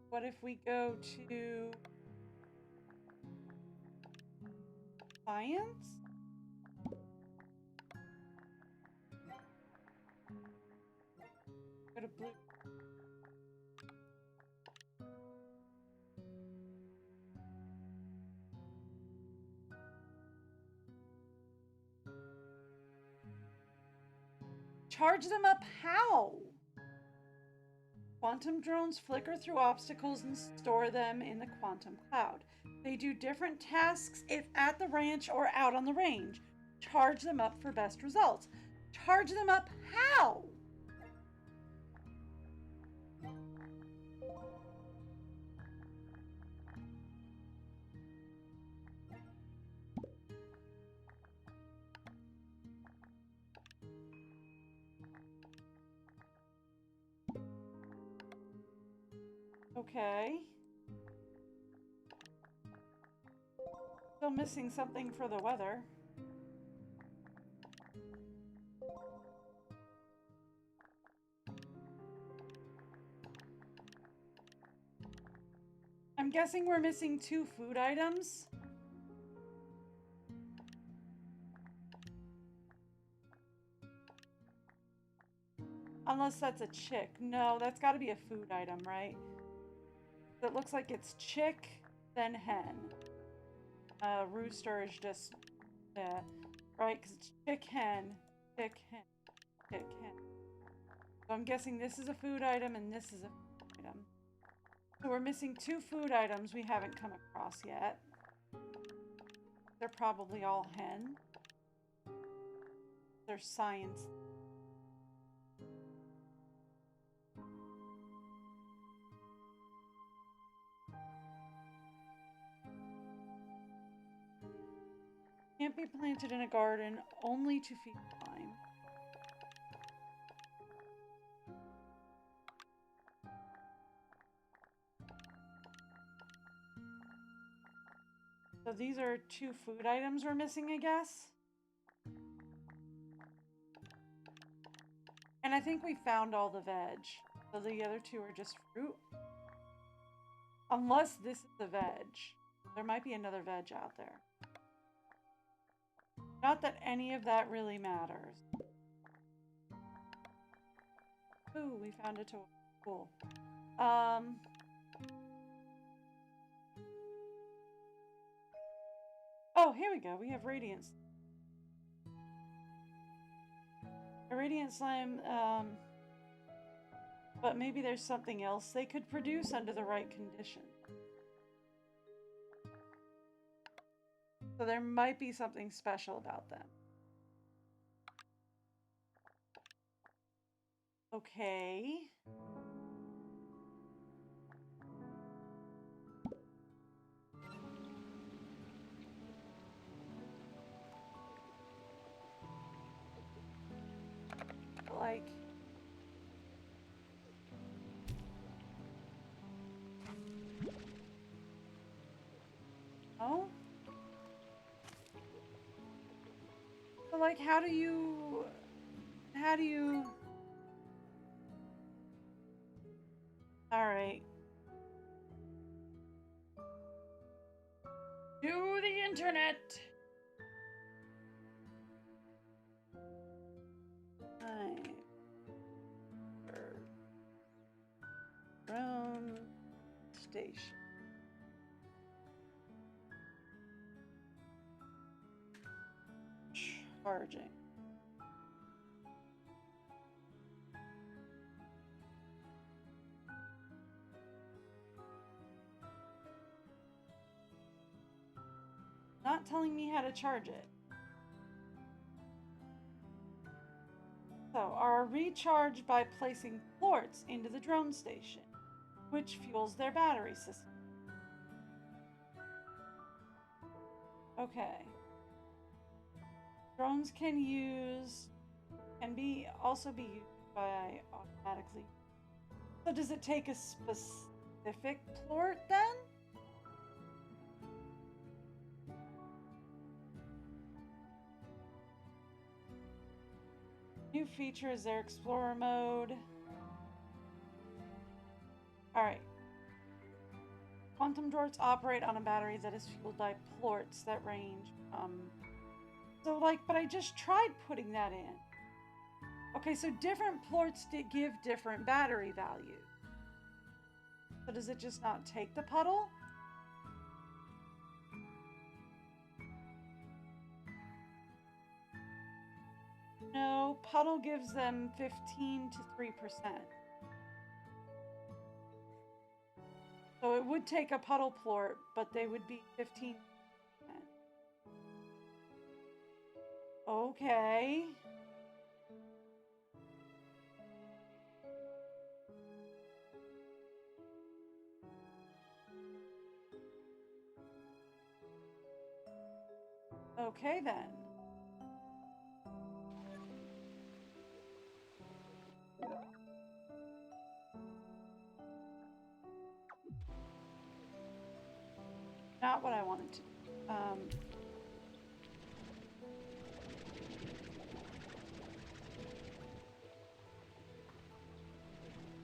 What if we go to science? Go to blue. Charge them up how? Quantum drones flicker through obstacles and store them in the quantum cloud. They do different tasks if at the ranch or out on the range. Charge them up for best results. Charge them up how? Okay. Still missing something for the weather. I'm guessing we're missing 2 food items. Unless that's a chick. No, that's got to be a food item, right? It looks like it's chick, then hen. Rooster is just, right? Because it's chick, hen, chick, hen, chick, hen. So I'm guessing this is a food item and this is a food item. So we're missing 2 food items we haven't come across yet. They're probably all hen. They're science. Can't be planted in a garden, only to feed slime. So these are 2 food items we're missing, I guess. And I think we found all the veg. So the other 2 are just fruit. Unless this is the veg. There might be another veg out there. Not that any of that really matters. Ooh, we found a tool. Cool. Oh, here we go. We have radiance. A radiant slime, but maybe there's something else they could produce under the right condition. So there might be something special about them. Okay. Like... Oh? So, like, how do you... How do you... Alright. To the internet! Drone station. Charging. Not telling me how to charge it. So, are recharged by placing plorts into the drone station, which fuels their battery system. Okay. Drones can also be used by automatically. So does it take a specific plort then? New feature is their Explorer mode. Alright. Quantum droids operate on a battery that is fueled by plorts that range so like, but I just tried putting that in. Okay, so different plorts give different battery value. So does it just not take the puddle? No, puddle gives them 15 to 3%. So it would take a puddle plort, but they would be 15%. Okay. Okay then. Not what I wanted to.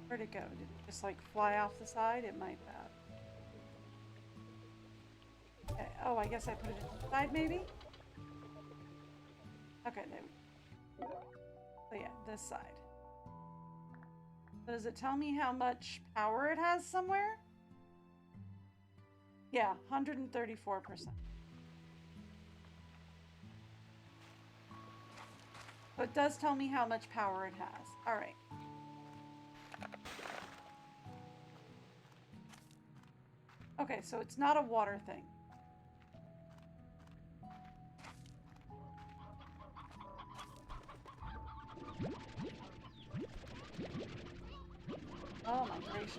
Where'd it go? Did it just like fly off the side? It might have. Okay. Oh, I guess I put it to the side maybe? Okay, there we go. So yeah, this side. Does it tell me how much power it has somewhere? Yeah, 134%. So it does tell me how much power it has. All right. Okay, so it's not a water thing. Oh my gracious.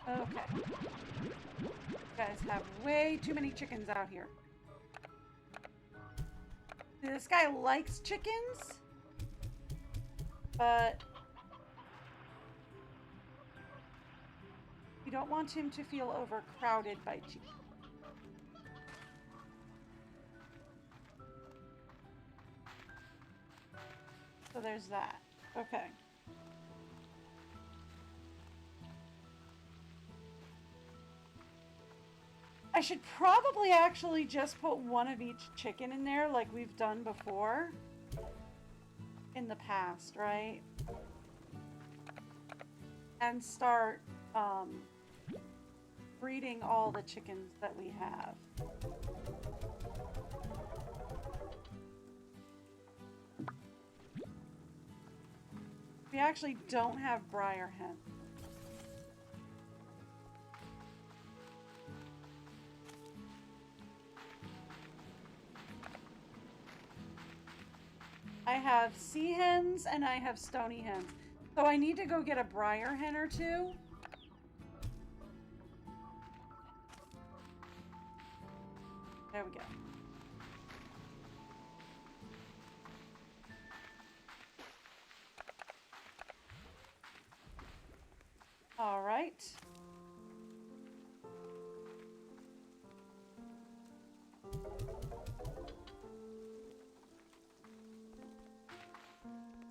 Okay. You guys have way too many chickens out here. This guy likes chickens, but you don't want him to feel overcrowded by chickens. So there's that. Okay. I should probably actually just put one of each chicken in there like we've done before in the past, right? And start breeding all the chickens that we have. We actually don't have briar hen. I have sea hens and I have stony hens. So I need to go get a briar hen or two. There we go. All right.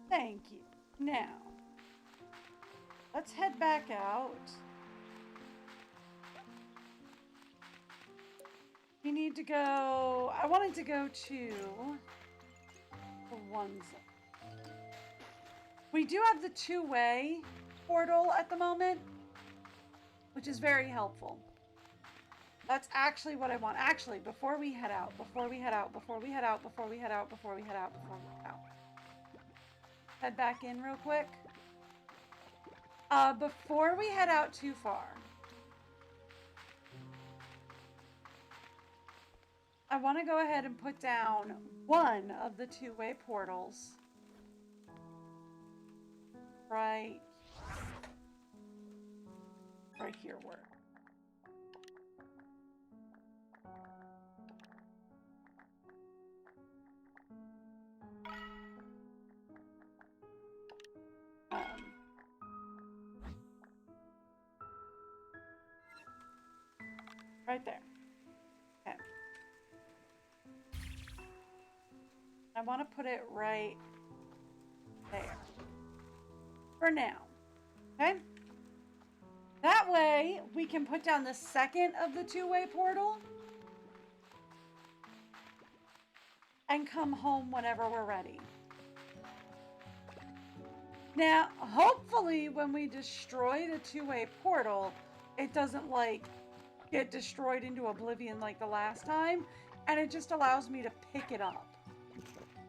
Thank you. Now, let's head back out. We need to go... I wanted to go to the ones... We do have the two-way portal at the moment, which is very helpful. That's actually what I want. Actually, before we head out, head back in real quick. Before we head out too far, I want to go ahead and put down one of the two-way portals. Right here where. Right there. Okay. I want to put it right there. For now. Okay? That way, we can put down the second of the two-way portal and come home whenever we're ready. Now, hopefully, when we destroy the two-way portal, it doesn't, like, get destroyed into oblivion like the last time, and it just allows me to pick it up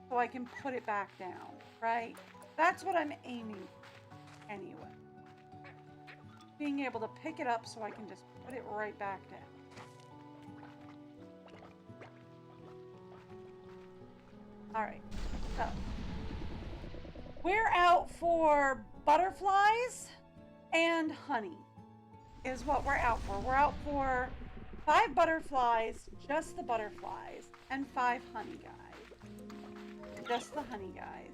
so I can put it back down, right? That's what I'm aiming for, anyway. Being able to pick it up so I can just put it right back down. Alright, so we're out for butterflies and honey is what we're out for. We're out for 5 butterflies, just the butterflies, and 5 honey guys. Just the honey guys.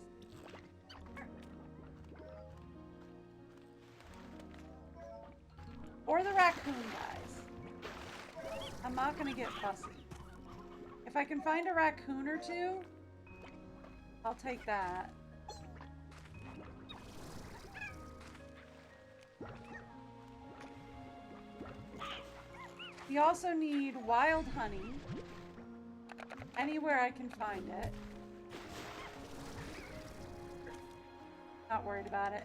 Or the raccoon guys. I'm not gonna get fussy. If I can find a raccoon or two, I'll take that. We also need wild honey. Anywhere I can find it. Not worried about it.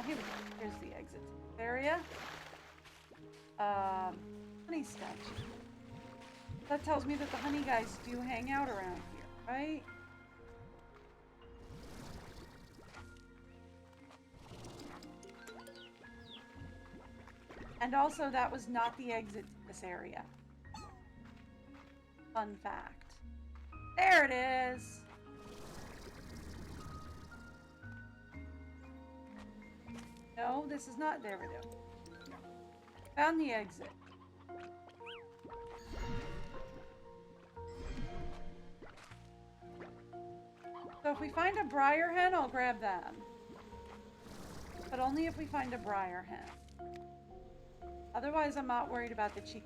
Here we go. Here's the exit area. Honey statue. That tells me that the honey guys do hang out around here, right? And also, that was not the exit to this area. Fun fact. There it is! No, this is not. There we go. Found the exit. So if we find a briar hen, I'll grab them. But only if we find a briar hen. Otherwise, I'm not worried about the cheek.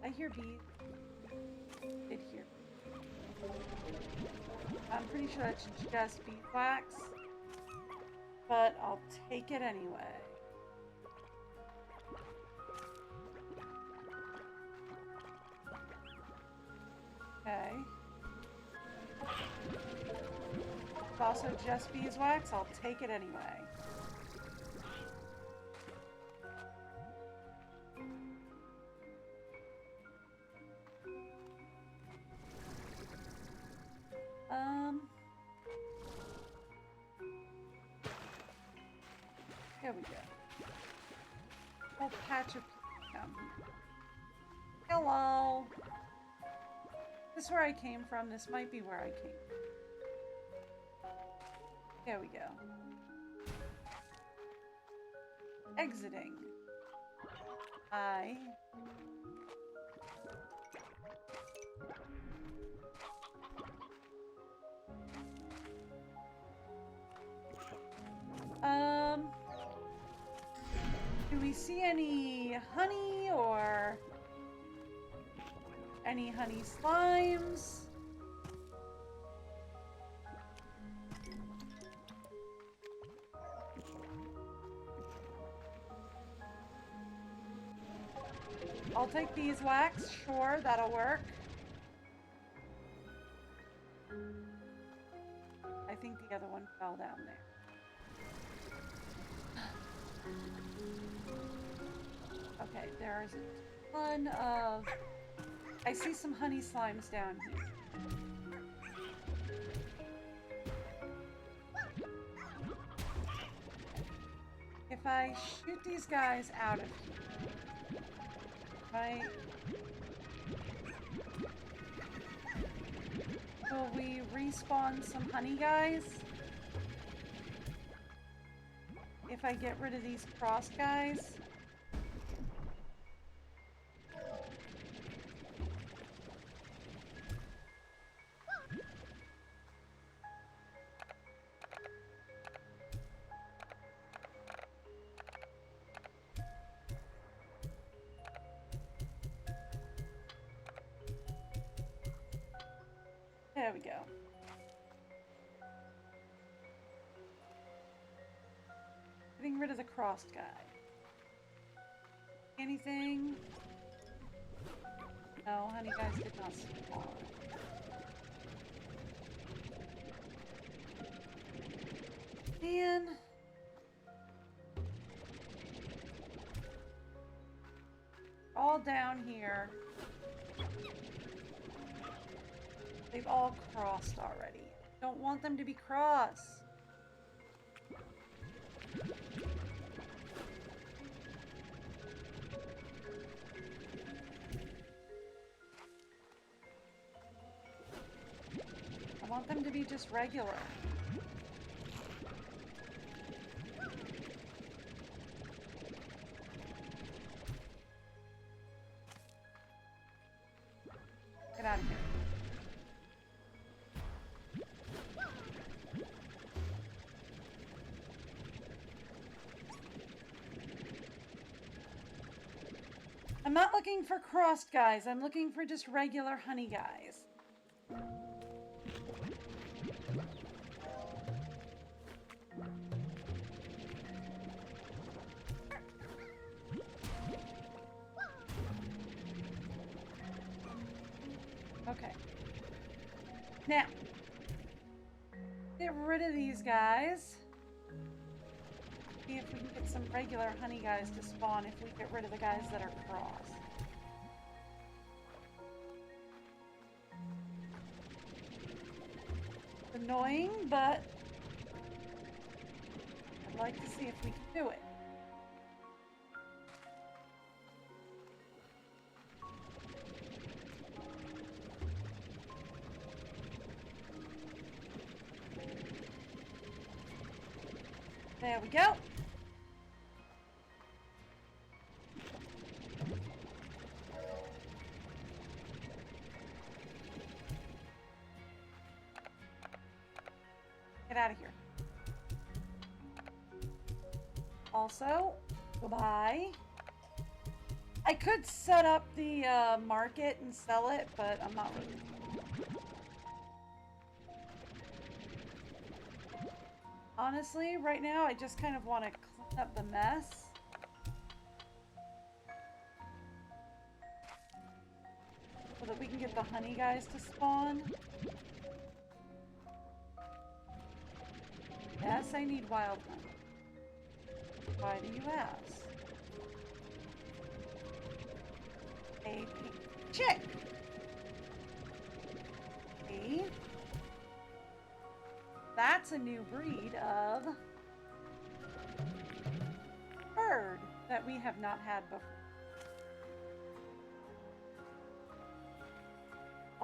I hear bees. Did hear. I'm pretty sure that's just beeswax. But I'll take it anyway. Okay. It's also just beeswax. I'll take it anyway. Here we go. Whole patch of down here. Hello. This is where I came from. This might be where I came. There we go. Exiting. Do we see any honey or any honey slimes? I'll take beeswax, sure, that'll work. I think the other one fell down there. Okay, there's a ton of... I see some honey slimes down here. If I shoot these guys out of here, right? Will we respawn some honey guys? If I get rid of these cross guys? There we go. Getting rid of the crossed guy. Anything? No, honey guys did not spawn. Man. All down here. They've all crossed already. Don't want them to be cross. I want them to be just regular. Get out of here. I'm not looking for crossed guys. I'm looking for just regular honey guys. Okay. Now, get rid of these guys. See if we can get some regular honey guys to spawn if we get rid of the guys that are cross. It's annoying, but I'd like to see if we can do it. There we go. Get out of here. Also, goodbye. I could set up the market and sell it, but I'm not really. Honestly, right now, I just kind of want to clean up the mess. So that we can get the honey guys to spawn. Yes, I need wild honey. Why do you ask? A pink chick. See? That's a new breed of bird that we have not had before.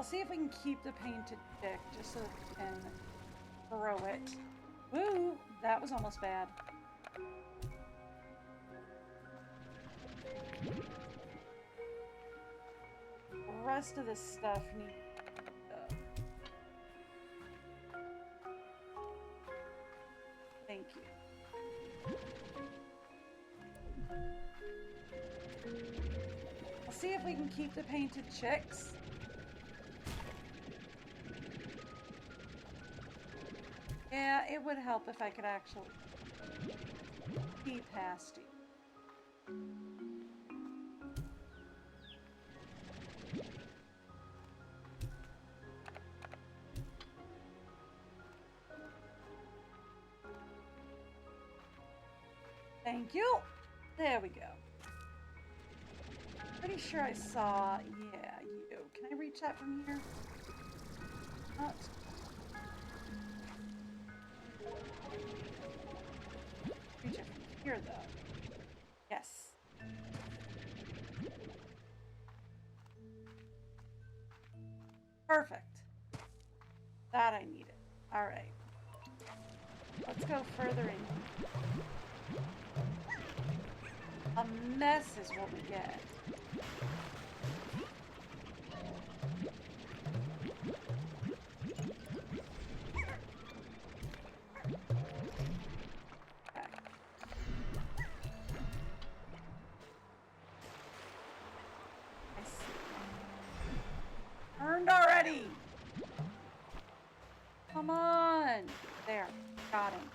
I'll see if we can keep the painted chick just so that we can throw it. Woo! That was almost bad. The rest of this stuff needs. Thank you. I'll see if we can keep the painted chicks. Yeah, it would help if I could actually see past you. Thank you. There we go. Pretty sure I saw, yeah, you. Can I reach that from here? Not. Reach it from here, though. Yes. Perfect. That I needed. All right. Let's go further in. A mess is what we get. Already! Come on! There. Got him.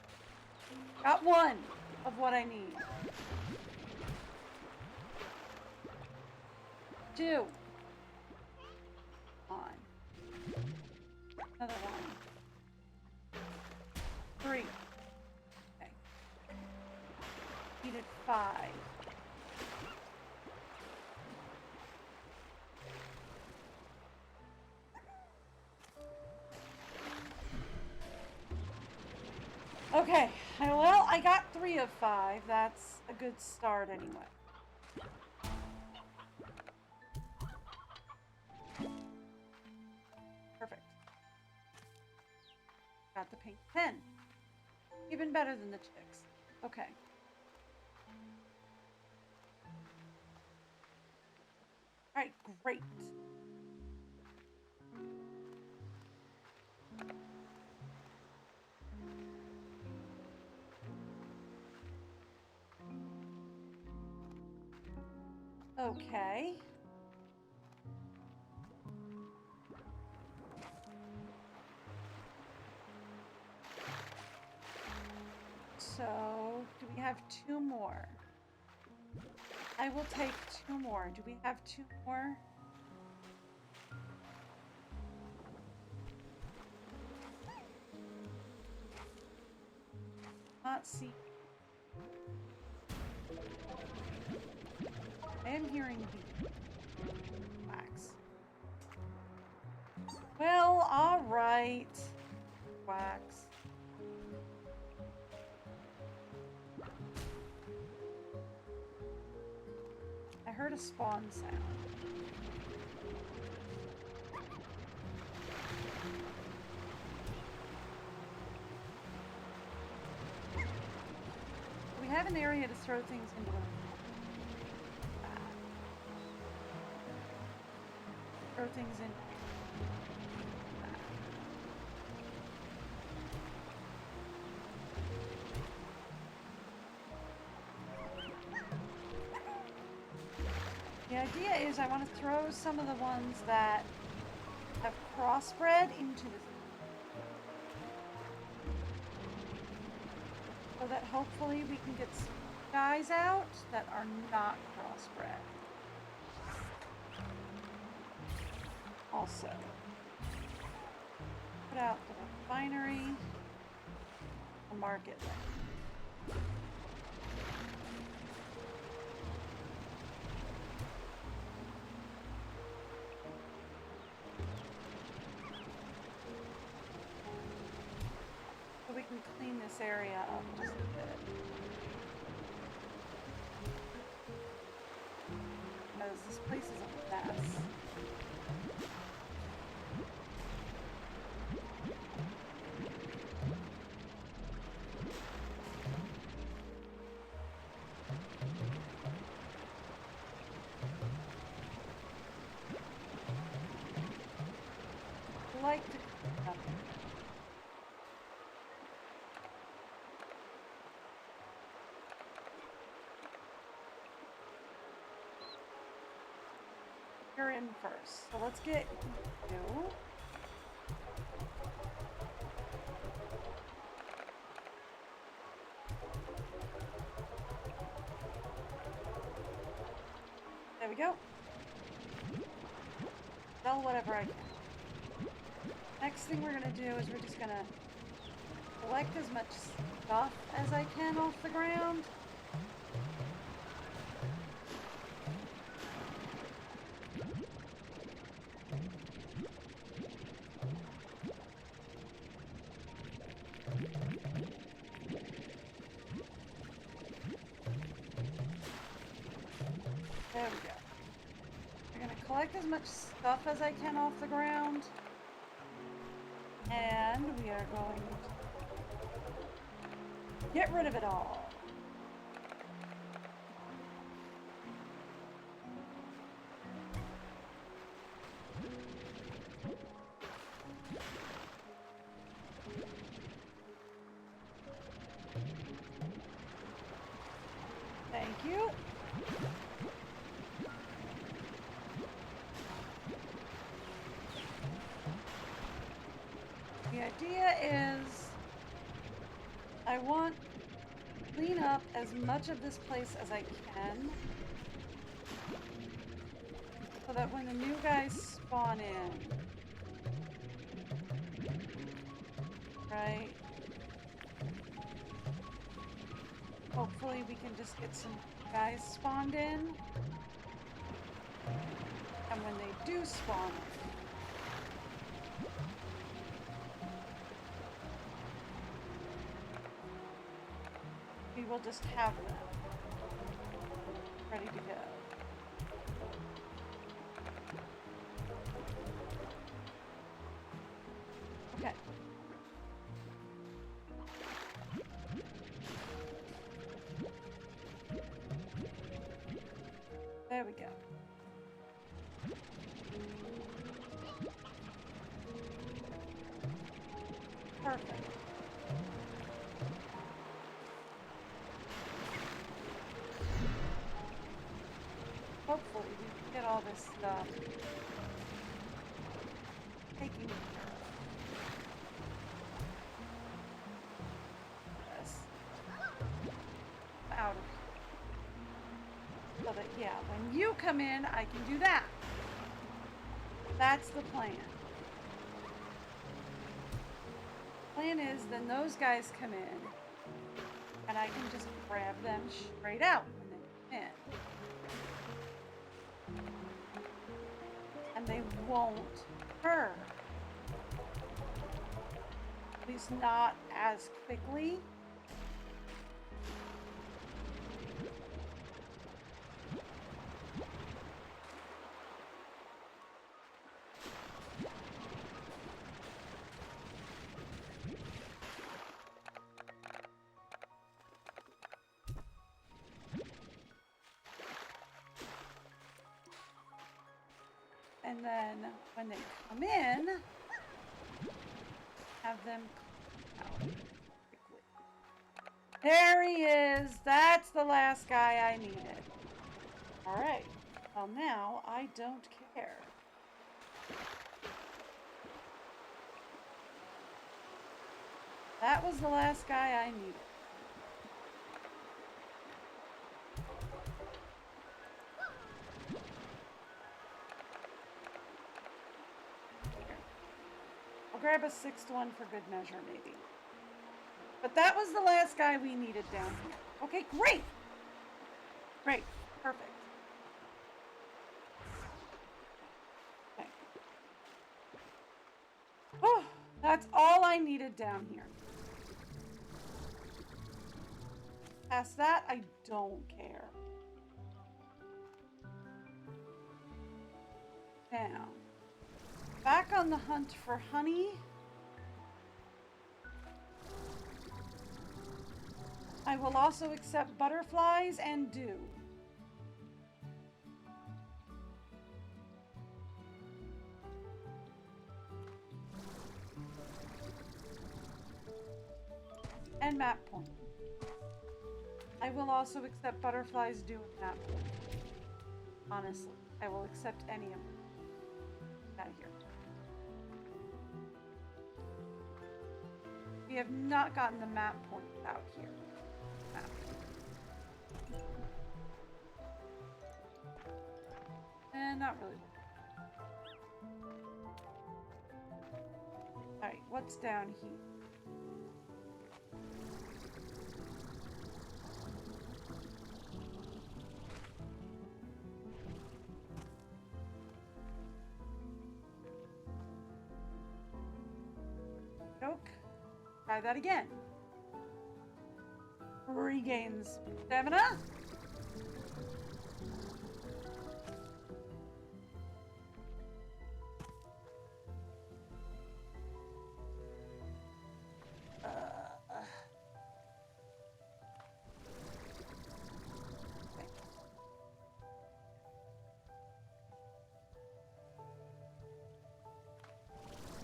Got one of what I need. Two. On. Another one. Three. Okay. Needed 5. Okay, well, I got 3 of 5. That's a good start anyway. Perfect. Got the pink pen. Even better than the chicks. Okay. Alright, great. Okay. So, do we have 2 more? I will take 2 more. Do we have 2 more? Not see. I am hearing the wax. Well, all right. Wax. I heard a spawn sound. We have an area to throw things into. Throw things in. The idea is I want to throw some of the ones that have crossbred into the so that hopefully we can get some guys out that are not crossbred. Also, put out the refinery, the market. So we can clean this area up just a bit. Because this place is a mess. like to... You're in first. So let's get you. There we go. Sell whatever I can. Next thing we're gonna do is we're just gonna collect as much stuff as I can off the ground. There we go. We're gonna collect as much stuff as I can off the ground. And we are going to get rid of it all. Thank you. The idea is I want to clean up as much of this place as I can so that when the new guys spawn in, right? Hopefully we can just get some guys spawned in. And when they do spawn in, we will just have them ready to go. Okay. There we go. Perfect. Hopefully we can get all this stuff taken care of. This out of here. So that, yeah, when you come in, I can do that. That's the plan. Plan is then those guys come in and I can just grab them straight out when they come in. And they won't hurt. At least not as quickly. And then when they come in, have them come out quickly. There he is. That's the last guy I needed. All right. Well, now I don't care. That was the last guy I needed. Grab a sixth one for good measure, maybe. But that was the last guy we needed down here. Okay, great. Great. Perfect. Okay. Oh, that's all I needed down here. Past that, I don't care. Now, back on the hunt for honey. I will also accept butterflies and dew. fine map point. I will also accept butterflies doing map point. Honestly, I will accept any of them. Out of here. We have not gotten the map point out here. Map. Not really. Alright, what's down here? Nope. Try that again. Regains stamina.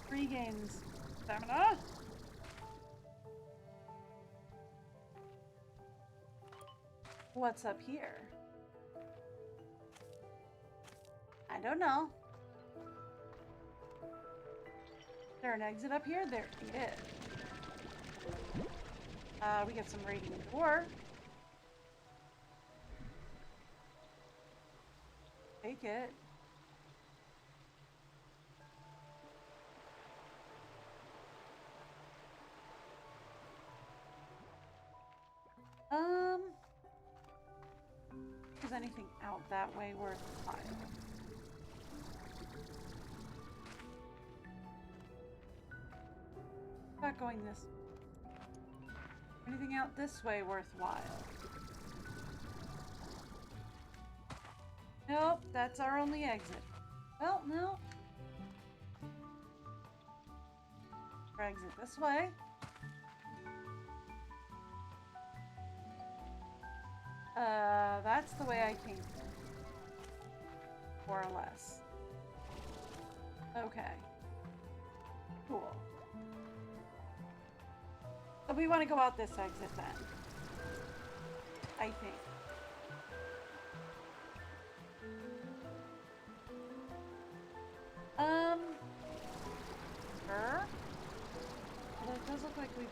Regains stamina. What's up here? I don't know. Is there an exit up here? There it is. We got some radiant ore. Take it. Is anything out that way worthwhile? Not going this way. Anything out this way worthwhile? Nope, that's our only exit. Well, no. Our exit this way. That's the way I came. More or less. Okay. Cool. So we want to go out this exit then. I think. Sure. Although it does look like we.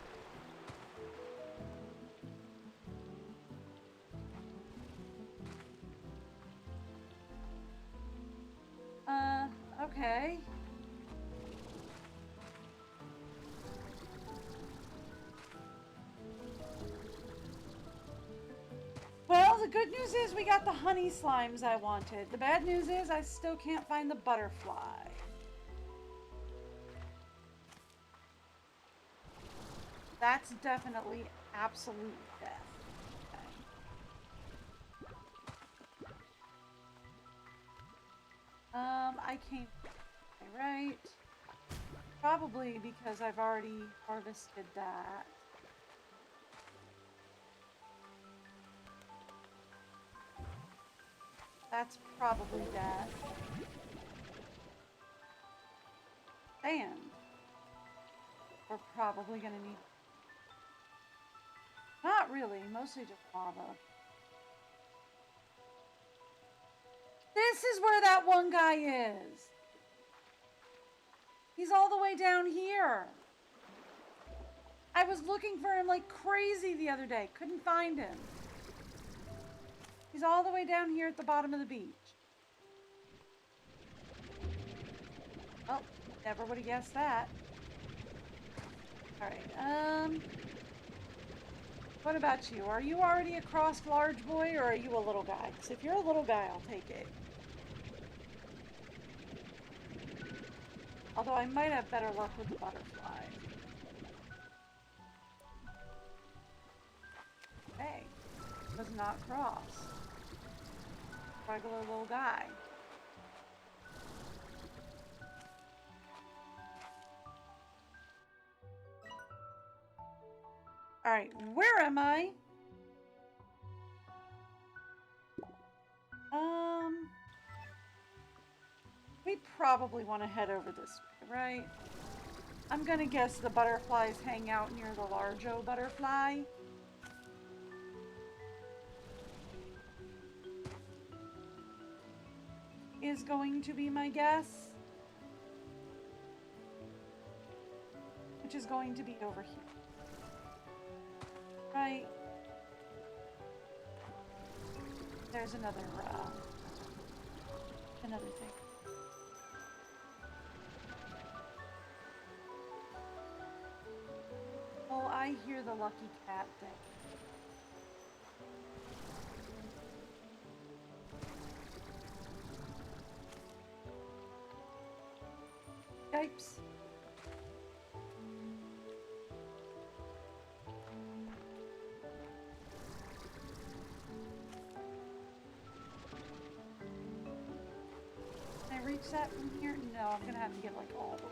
Okay. Well, the good news is we got the honey slimes I wanted. The bad news is I still can't find the butterfly. That's definitely absolute death. I came right. Probably because I've already harvested that. That's probably death. Sand. We're probably gonna need. Not really, mostly just lava. This is where that one guy is. He's all the way down here. I was looking for him like crazy the other day. Couldn't find him. He's all the way down here at the bottom of the beach. Oh, never would have guessed that. Alright, what about you? Are you already a crossed large boy, or are you a little guy? Because if you're a little guy, I'll take it. Although I might have better luck with the butterfly. Hey, was not crossed. Regular little guy. Alright, where am I? We probably want to head over this way, right? I'm gonna guess the butterflies hang out near the larjo butterfly. Is going to be my guess. Which is going to be over here. Right? There's another thing. Oh, I hear the lucky cat thing. Yipes. Can I reach that from here? No, I'm gonna have to get like all the way.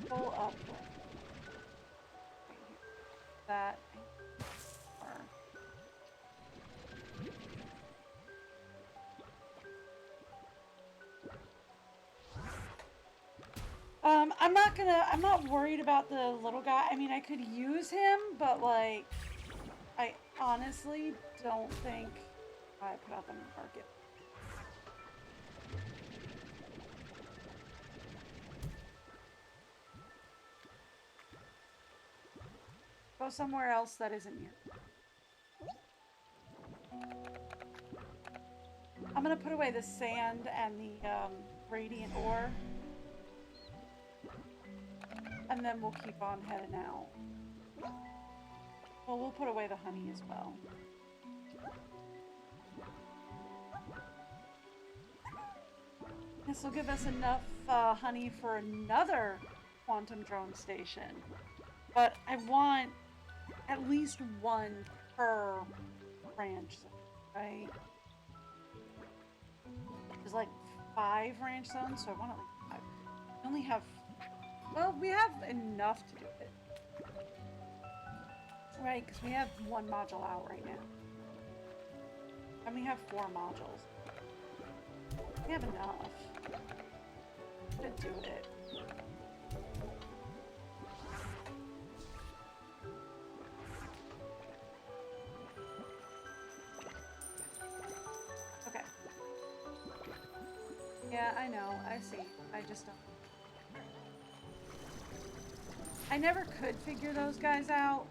Pull up right here. That or I'm not worried about the little guy. I mean, I could use him, but like I honestly don't think I put out the market. Go somewhere else that isn't here. I'm gonna put away the sand and the radiant ore. And then we'll keep on heading out. Well, we'll put away the honey as well. This will give us enough honey for another quantum drone station. But I want at least one per ranch, right? There's like 5 ranch zones, so I want like 5. We only have, well, we have enough to do it. Right, because we have 1 module out right now. And we have 4 modules. We have enough to do it. Okay. Yeah, I know. I see. I just don't. I never could figure those guys out.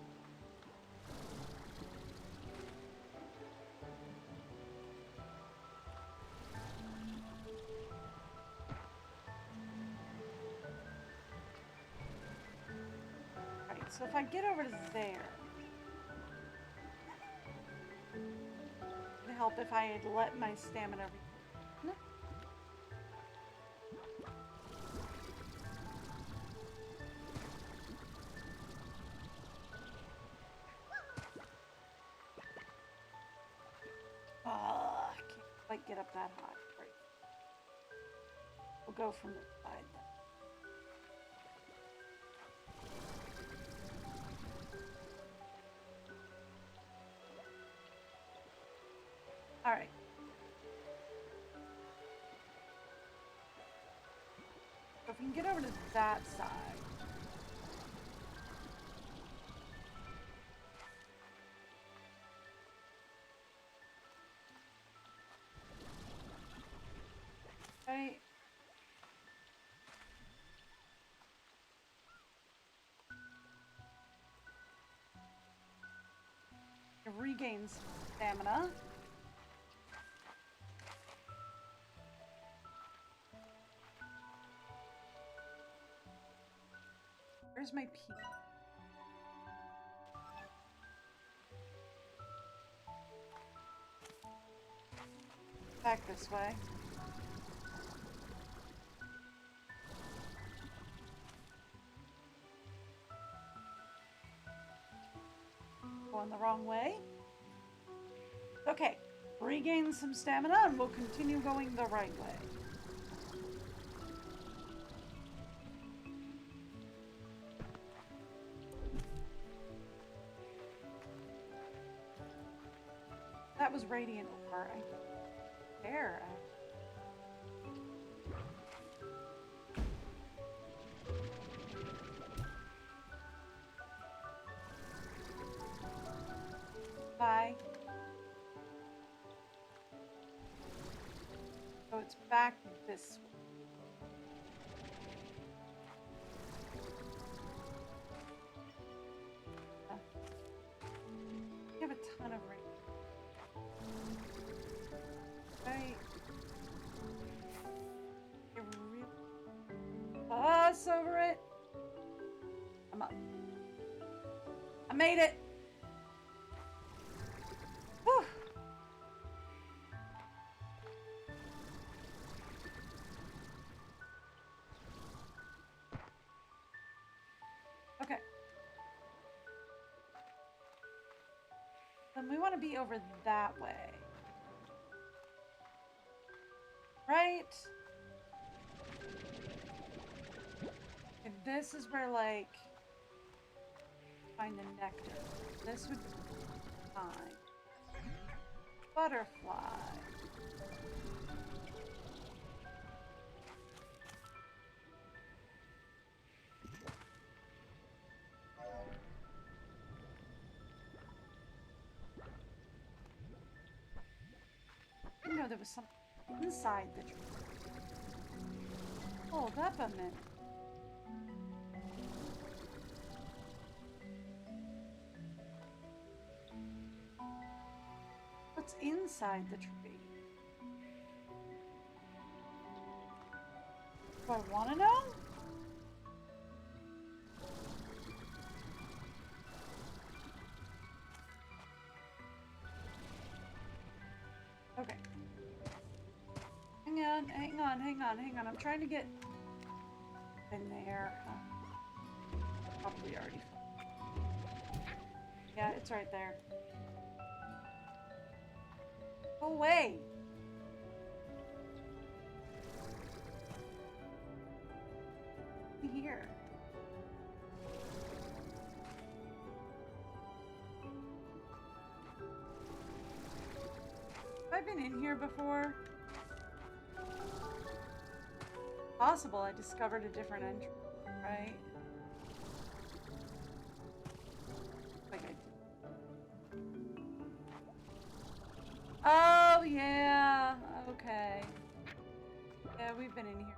So if I get over to there, it would help if I had let my stamina. No. I can't quite get up that high. Right. We'll go from the side then. All right. So if we can get over to that side. Right. It regains stamina. Where's my pea? Back this way. Going the wrong way. Okay, regain some stamina and we'll continue going the right way. was radiant ore. There. Bye. So it's back this way. We have a ton of rain. Right. It really fuss over it. I'm up. I made it. Whew. Okay. Then we want to be over that way. Right? And this is where, like, find the nectar. This would be fine. Butterfly. You know, there was something inside the tree. Hold up a minute. What's inside the tree? Do I want to know? Okay. Hang on. I'm trying to get in there. Probably already. Yeah, it's right there. Go away. Here. Have I been in here before? Possible I discovered a different entry, right? Like I did. Oh, yeah. Okay. Yeah, we've been in here.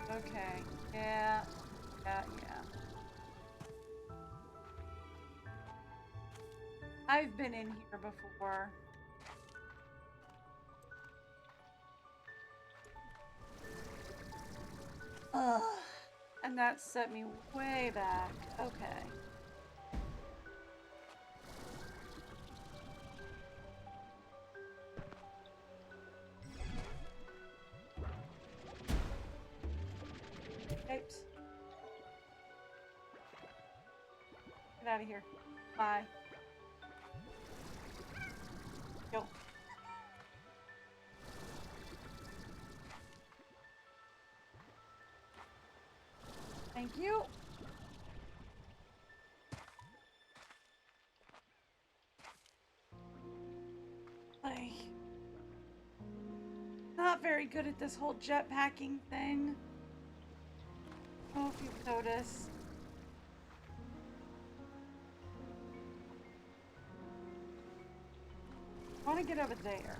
Okay. Yeah. I've been in here before. Ugh. And that set me way back. Okay. Oops. Get out of here. Bye. Go. Thank you. Not very good at this whole jetpacking thing. I don't know if you've noticed. I want to get over there.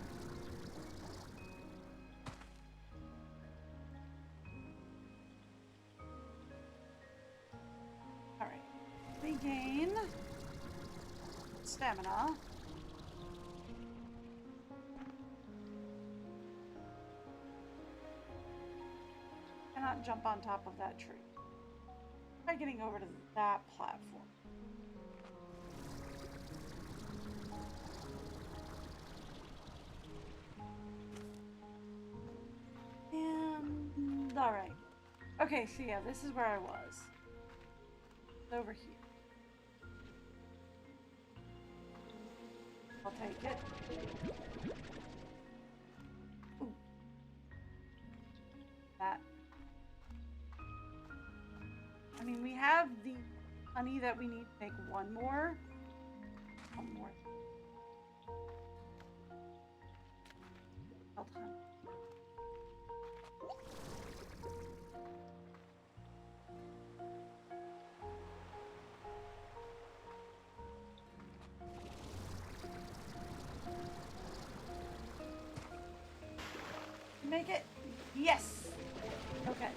Alright. Regain stamina. Cannot jump on top of that tree. Try getting over to that platform. And alright. Okay, so yeah, this is where I was. Over here. I'll take it. that. I mean, we have the honey that we need to make one more. One more. Held honey. Make it. Yes. Okay.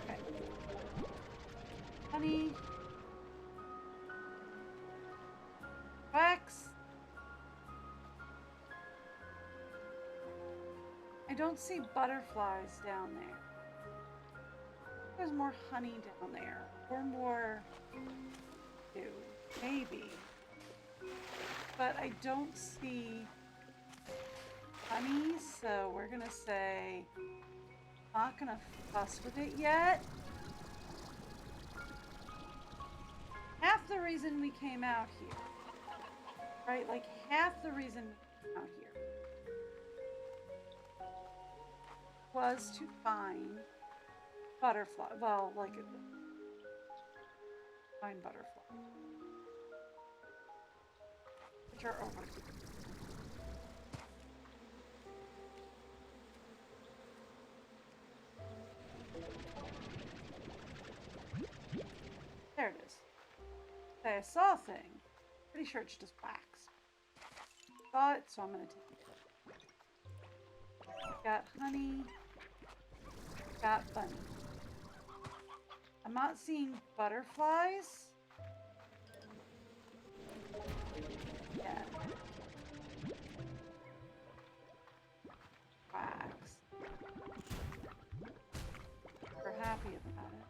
Okay. Honey. Wax. I don't see butterflies down there. There's more honey down there. Or more. Maybe. But I don't see honey, so we're gonna say not gonna fuss with it yet. Half the reason we came out here, right? Like half the reason we came out here was to find butterfly. Well, like find butterfly. Which are over here. There it is. Okay, I saw a thing. Pretty sure it's just wax. Saw it, so I'm gonna take it. Got honey. Got bunny. I'm not seeing butterflies. Yeah. Wax. We're happy about it.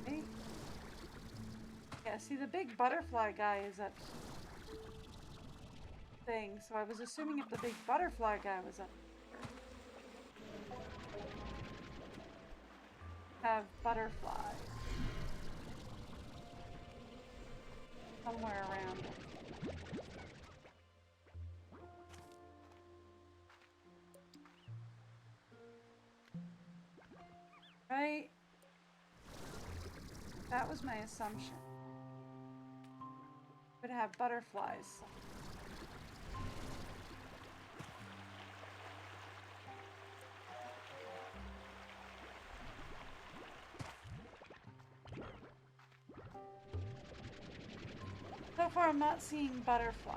Okay. Yeah, see the big butterfly guy is up thing, so I was assuming if the big butterfly guy was up have butterflies somewhere around it. Right? That was my assumption. Would have butterflies. So far, I'm not seeing butterfly.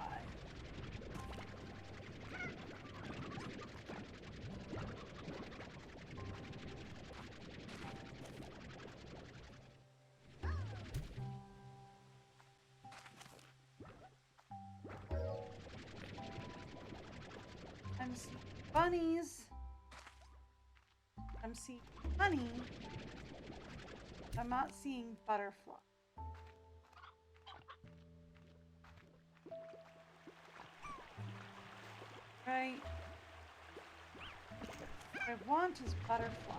I'm seeing bunnies. I'm seeing honey. I'm not seeing butterfly. Right? What I want is butterfly.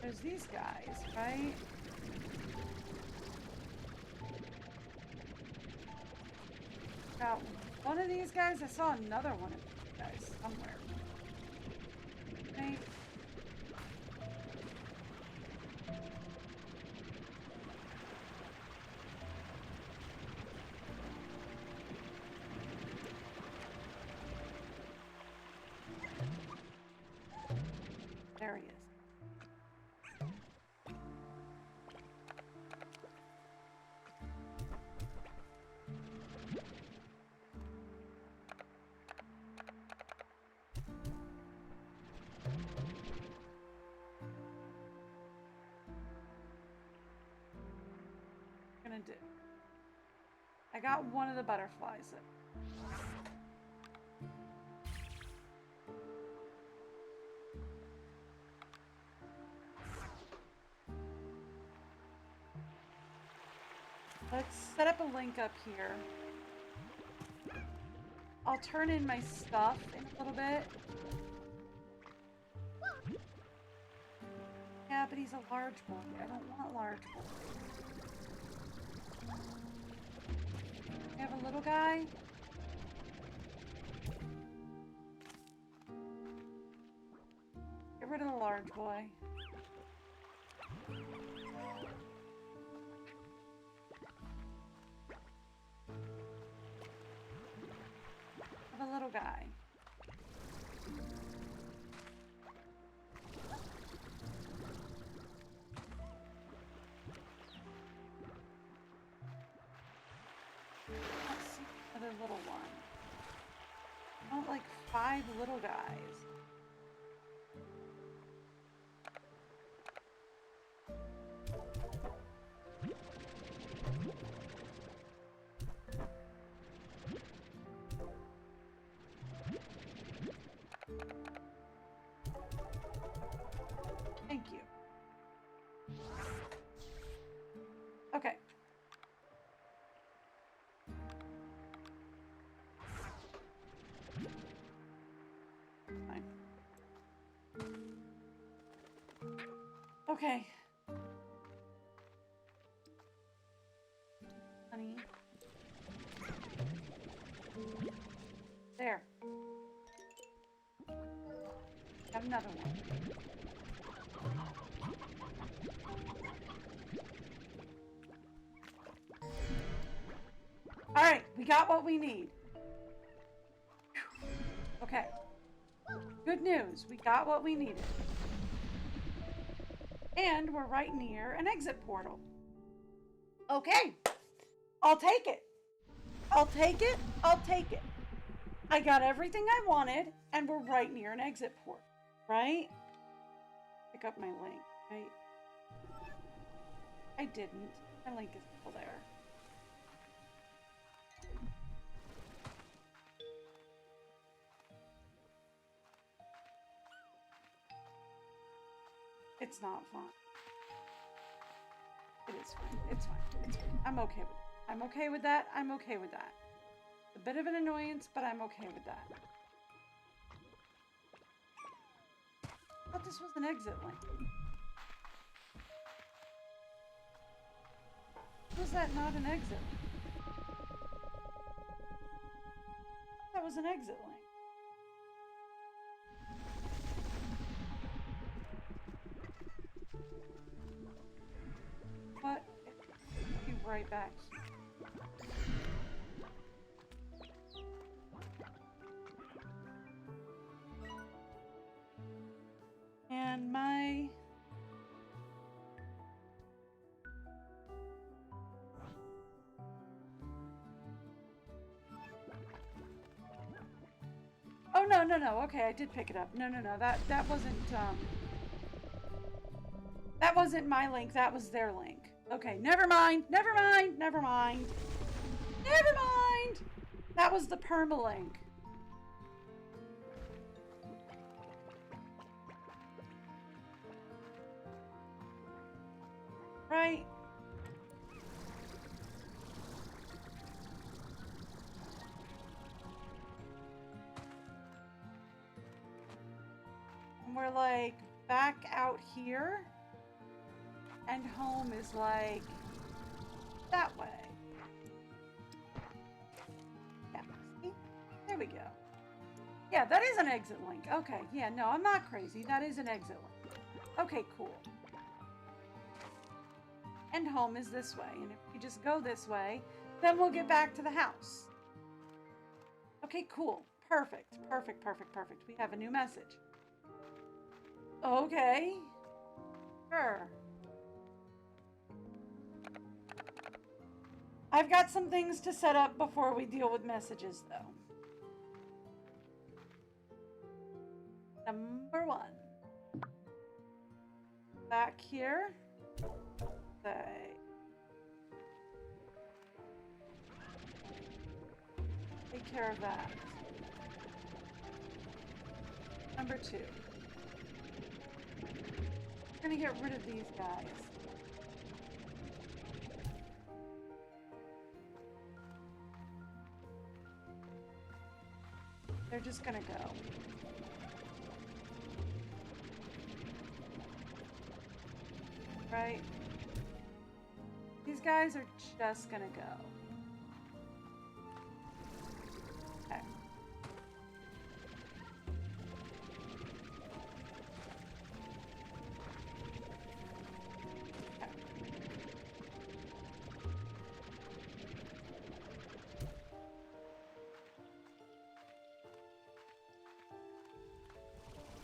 There's these guys, right? Got one of these guys. I saw another one of these guys somewhere. Right? There he is. Gonna do. I got one of the butterflies. Let's set up a link up here. I'll turn in my stuff in a little bit. Yeah, but he's a large boy. I don't want large boys. We have a little guy. Get rid of the large boy. Have a little guy. Let's see another little one. I want like 5 little guys. Thank you. Okay. Fine. Okay. Honey. There. Got another one. All right, we got what we need. Okay. Good news, we got what we needed. And we're right near an exit portal. Okay. I'll take it. I'll take it. I'll take it. I got everything I wanted, and we're right near an exit port, right? Pick up my link, right? I didn't. My link is still there. It's not fun. It is fine. It's fine. It's fine. I'm okay with it. I'm okay with that. I'm okay with that. A bit of an annoyance, but I'm okay with that. I thought this was an exit link. Was that not an exit link? That was an exit link. What? Be right back. And my... Oh, no, no, no. Okay, I did pick it up. No, no, no. That wasn't my link. That was their link. Okay, never mind. Never mind. Never mind. Never mind. That was the permalink. Right? And we're like back out here. And home is like that way. Yeah, see? There we go. Yeah, that is an exit link. Okay, yeah, no, I'm not crazy. That is an exit link. Okay, cool. And home is this way. And if you just go this way, then we'll get back to the house. Okay, cool. Perfect, perfect, perfect, perfect. We have a new message. Okay. Sure. I've got some things to set up before we deal with messages, though. Number 1. Back here. Say. Take care of that. Number 2. We're gonna get rid of these guys. They're just gonna go. Right? These guys are just gonna go. Okay.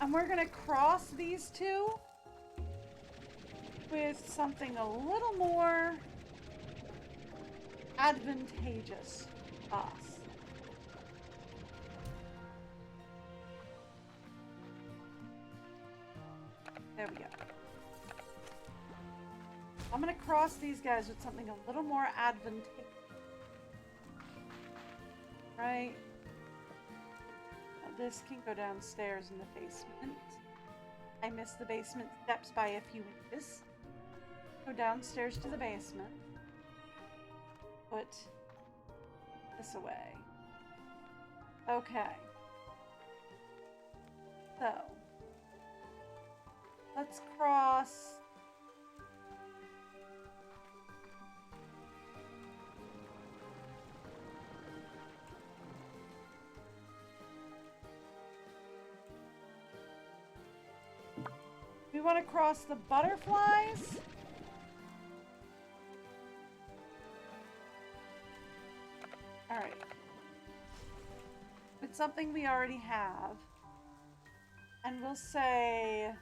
And we're gonna cross these two with something a little more advantageous to us. There we go. I'm gonna cross these guys with something a little more advantageous. Right? Now this can go downstairs in the basement. I missed the basement steps by a few inches. Go downstairs to the basement. Put this away. Okay. So, let's cross. We want to cross the butterflies. All right. It's something we already have. And we'll say...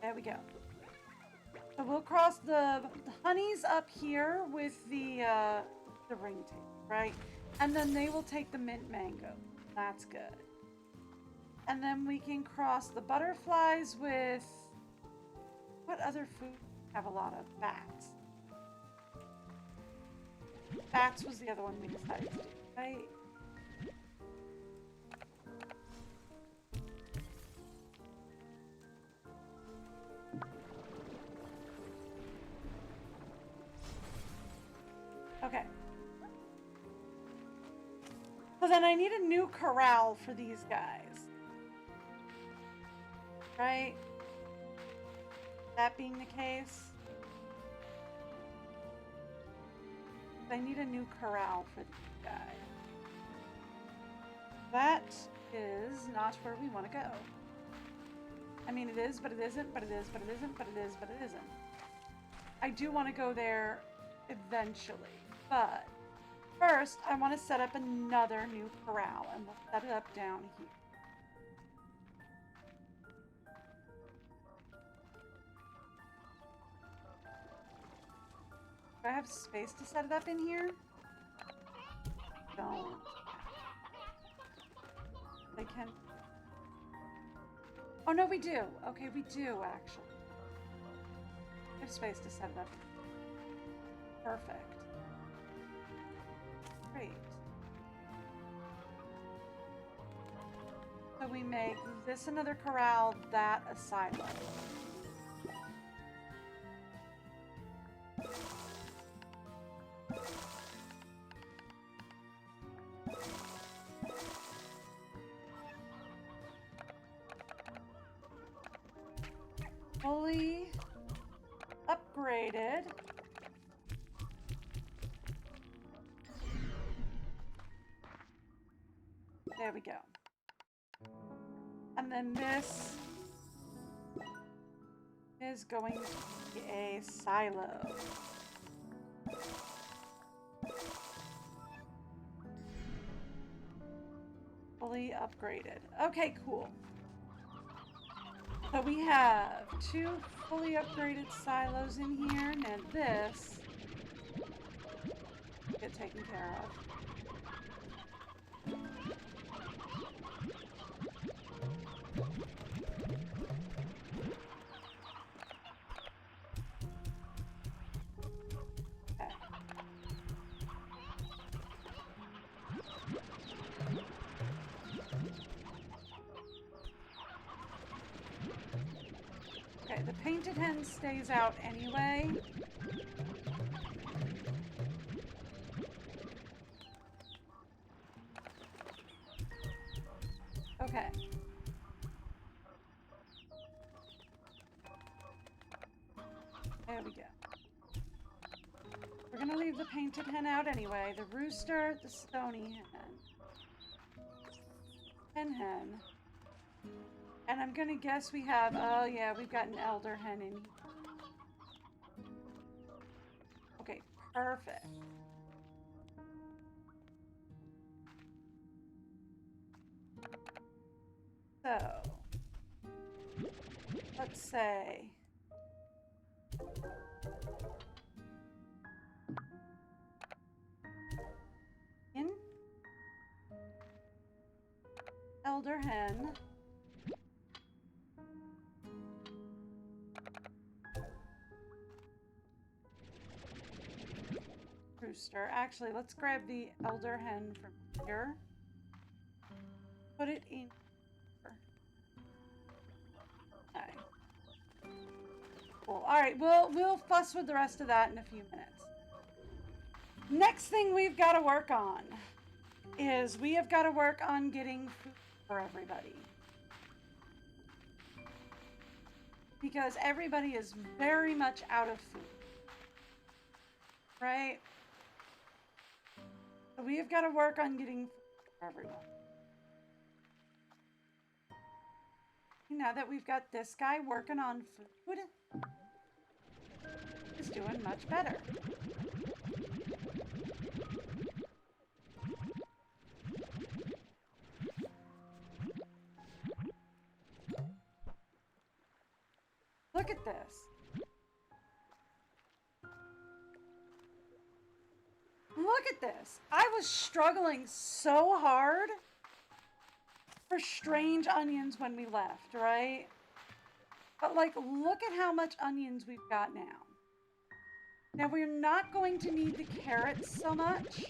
There we go. So we'll cross the honeys up here with the ring tape, right? And then they will take the mint mango. That's good. And then we can cross the butterflies with... What other food have a lot of? Bats. Bats was the other one we decided to do, right? Okay. So then I need a new corral for these guys. Right? That being the case, I need a new corral for these guys. That is not where we want to go. I mean, it is, but it isn't, but it is, but it isn't, but it is, but it isn't. I do want to go there eventually, but first I want to set up another new corral, and we'll set it up down here. Do I have space to set it up in here? Don't. I can. Oh no, we do. Okay, we do actually. We have space to set it up. Perfect. Great. So we make this another corral, that a silo. Fully upgraded. There we go. And then this is going to be a silo. Fully upgraded. Okay, cool. So we have 2 fully upgraded silos in here, and then this get taken care of. Okay. painted hen stays out anyway. Okay. There we go. We're gonna leave the painted hen out anyway. The rooster, the stony hen. And I'm gonna guess we have, oh yeah, we've got an elder hen in here. Okay, perfect. So, let's say in elder hen, rooster. Actually, let's grab the elder hen from here. Put it in here. Okay. Cool. All right, we'll fuss with the rest of that in a few minutes. Next thing we've got to work on is we have got to work on getting food for everybody. Because everybody is very much out of food. Right? So we have got to work on getting food for everyone. Now that we've got this guy working on food, he's doing much better. Look at this. Look at this. I was struggling so hard for strange onions when we left, right? But like, look at how much onions we've got now. Now we're not going to need the carrots so much,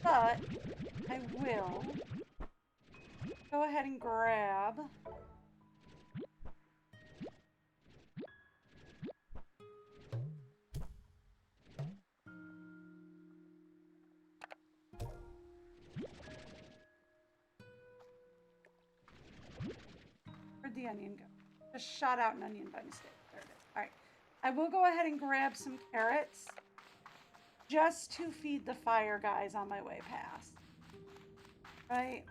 but I will go ahead and grab where'd the onion go? Just shot out an onion by mistake. There it is. All right. I will go ahead and grab some carrots just to feed the fire guys on my way past. Right?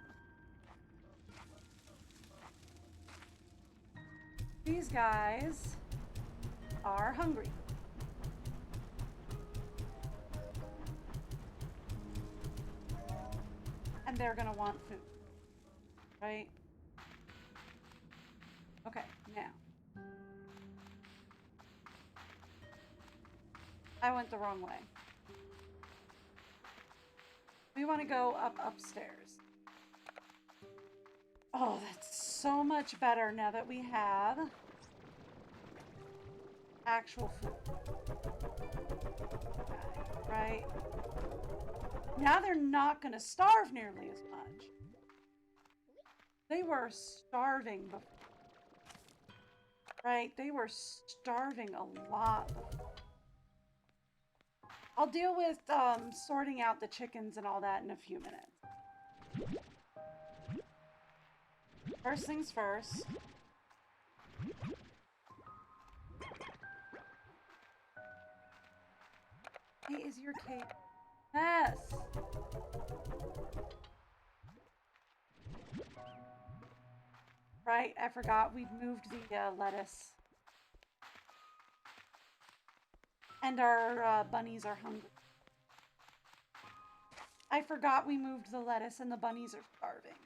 These guys are hungry. And they're gonna want food. Right? Okay, now. I went the wrong way. We want to go upstairs. Oh, that's so much better now that we have actual food. Okay, right? Now they're not going to starve nearly as much. They were starving before. Right? They were starving a lot before. I'll deal with sorting out the chickens and all that in a few minutes. First things first. Hey, is your cake? Yes! Right, I forgot we've moved the lettuce. And our bunnies are hungry. I forgot we moved the lettuce and the bunnies are starving.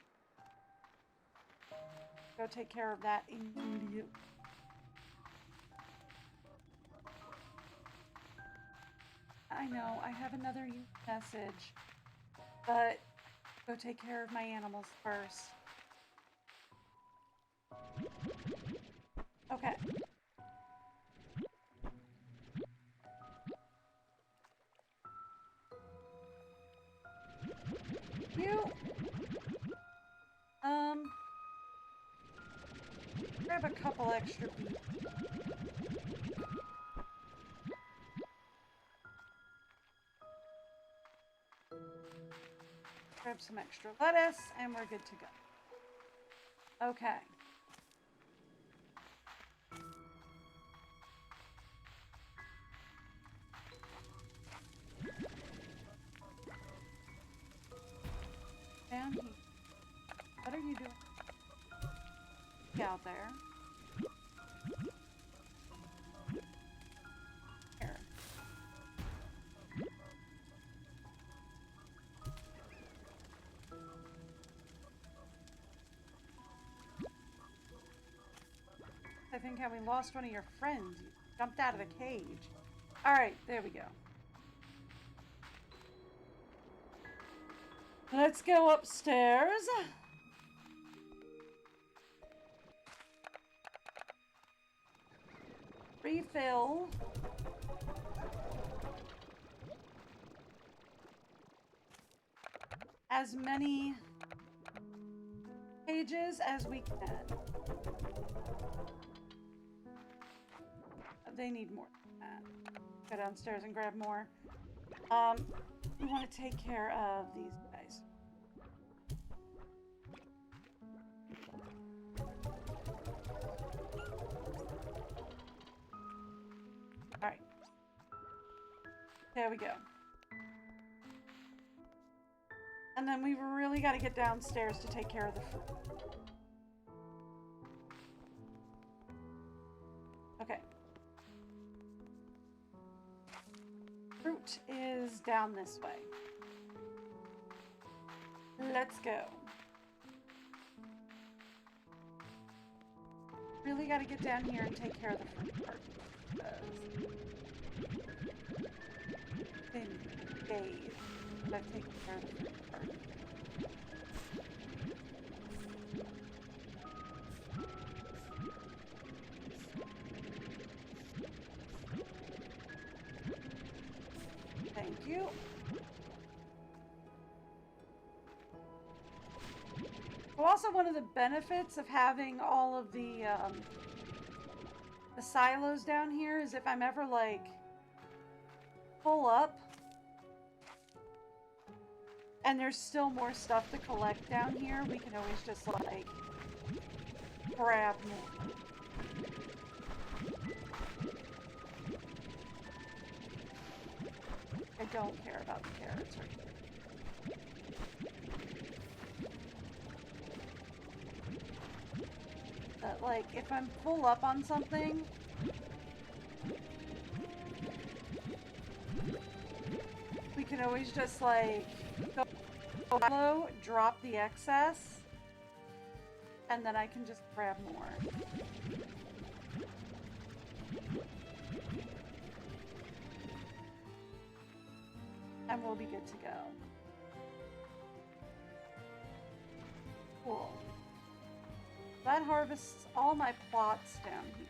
Go take care of that immediately. I know, I have another message. But go take care of my animals first. Okay. grab a couple extra beets. Grab some extra lettuce, and we're good to go. Okay. Down here. What are you doing? Get out there. Here. I think how we lost one of your friends. You jumped out of the cage. Alright, there we go. Let's go upstairs. Refill. As many pages as we can. They need more than that. Go downstairs and grab more. We want to take care of these guys. Alright. There we go. And then we've really got to get downstairs to take care of the fruit. Okay. Fruit is down this way. Let's go. Really got to get down here and take care of the fruit part. Days. I've taken care of the fruit part. Thank you. So also one of the benefits of having all of the silos down here is if I'm ever like full up and there's still more stuff to collect down here, we can always just like grab more. I don't care about the carrots right here. But like, if I'm full up on something, we can always just like go low, drop the excess, and then I can just grab more. And we'll be good to go. Cool. That harvests all my plots down here.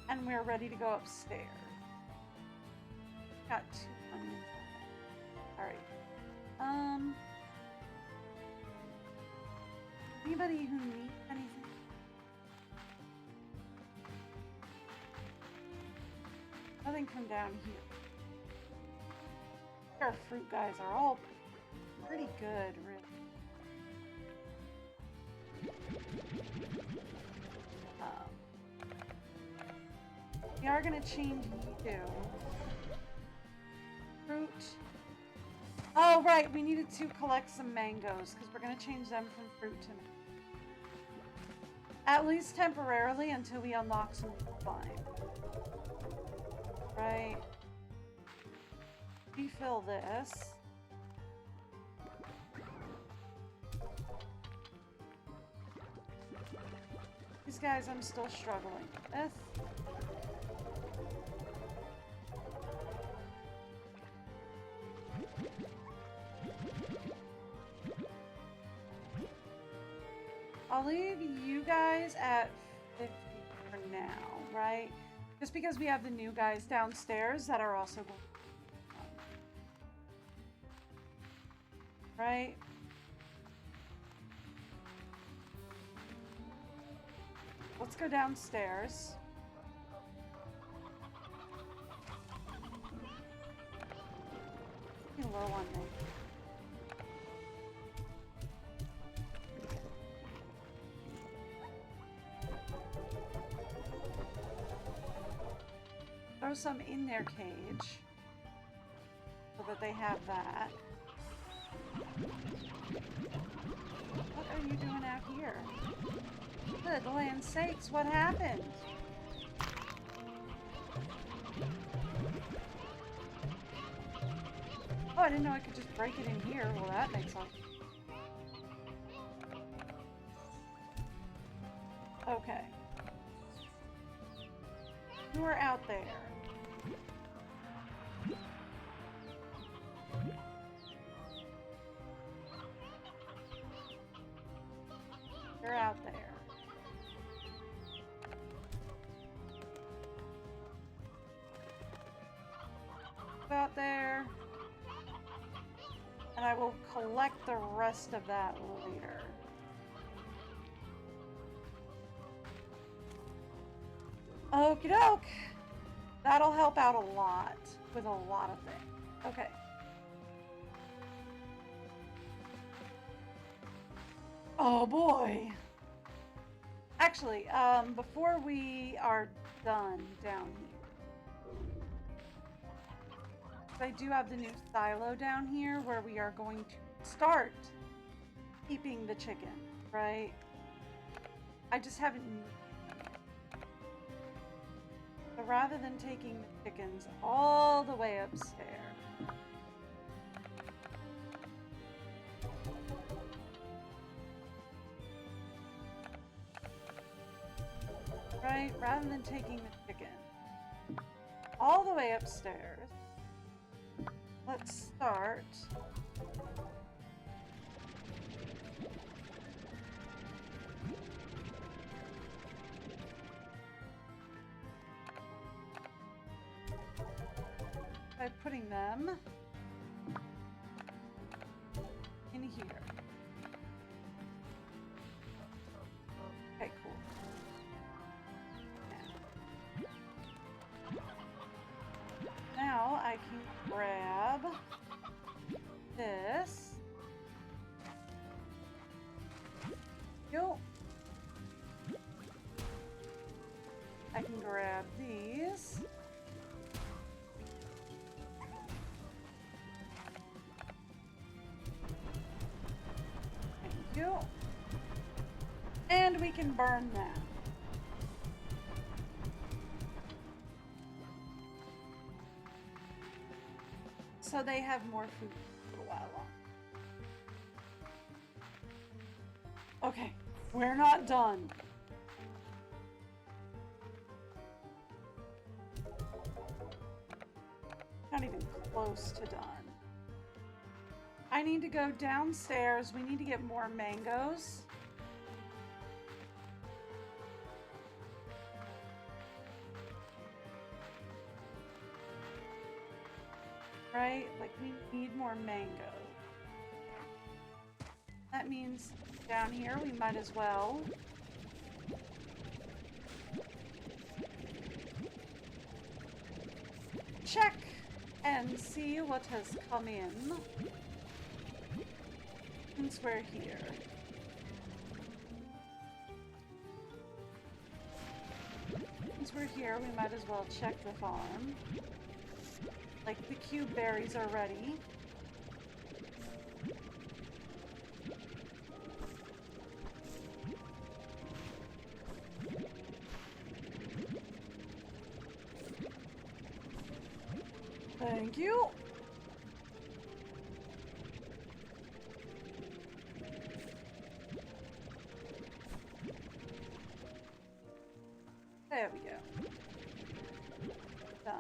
And we're ready to go upstairs. Got 2 onions. Alright. Anybody who needs anything? Nothing from down here. Our fruit guys are all pretty good, really. We are going to change you. Fruit. Oh, right. We needed to collect some mangoes because we're going to change them from fruit to mango. At least temporarily until we unlock some slime. Right. Refill this. These guys I'm still struggling with. I'll leave you guys at 50 for now, right? Just because we have the new guys downstairs that are also going to... Right? let's go downstairs. You're low on me. Throw some in their cage so that they have that. What are you doing out here? Good land sakes, what happened? Oh, I didn't know I could just break it in here. Well, that makes sense. Okay. You are out there. You're out there. Out there. And I will collect the rest of that later. Okie doke. That'll help out a lot with a lot of things. Okay. Oh boy. Actually, before we are done down here, I do have the new silo down here where we are going to start keeping the chicken, right? I just haven't. So rather than taking the chickens all the way upstairs, right? Rather than taking the chicken all the way upstairs, let's start by putting them in here. Okay, cool. Now I can grab this. Yo. I can grab these. Thank you. And we can burn that. So they have more food for a while longer. Okay, we're not done. Not even close to done. I need to go downstairs. We need to get more mangoes. Right? Like, we need more mango. That means down here we might as well check and see what has come in since we're here. Since we're here, we might as well check the farm. Like, the cube berries are ready. Thank you. There we go. Done.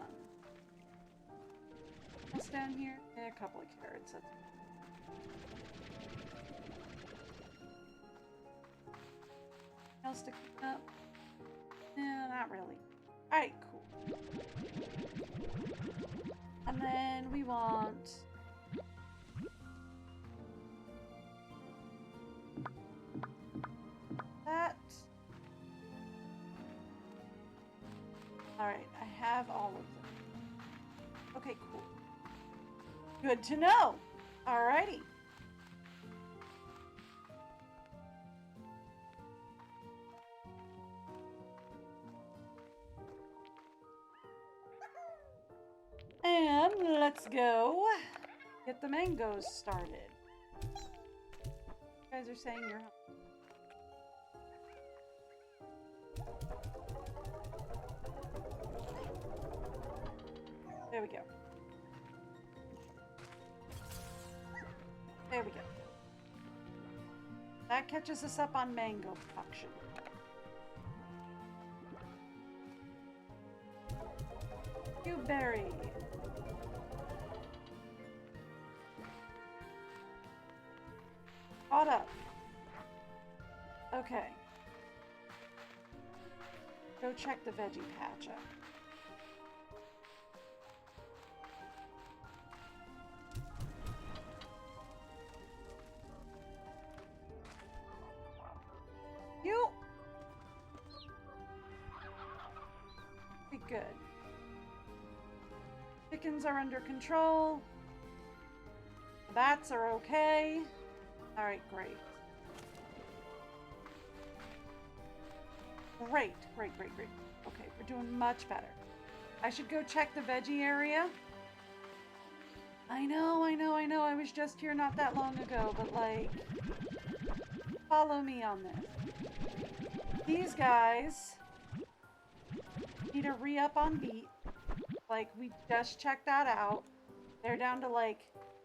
What's down here? Yeah, a couple of carrots. Else to clean up? Yeah, not really. Alright, cool. And then we want that. Alright, I have all of them. Okay, cool. Good to know. Alrighty. And let's go get the mangoes started. You guys are saying you're hungry. There we go. There we go. That catches us up on mango production. Berry. Caught up. Okay. Go check the veggie patch up. You. Be good. Chickens are under control. Bats are okay. Alright, great. Great. Okay, we're doing much better. I should go check the veggie area. I know. I was just here not that long ago, but like, follow me on this. These guys need to re-up on beat. Like, we just checked that out. They're down to like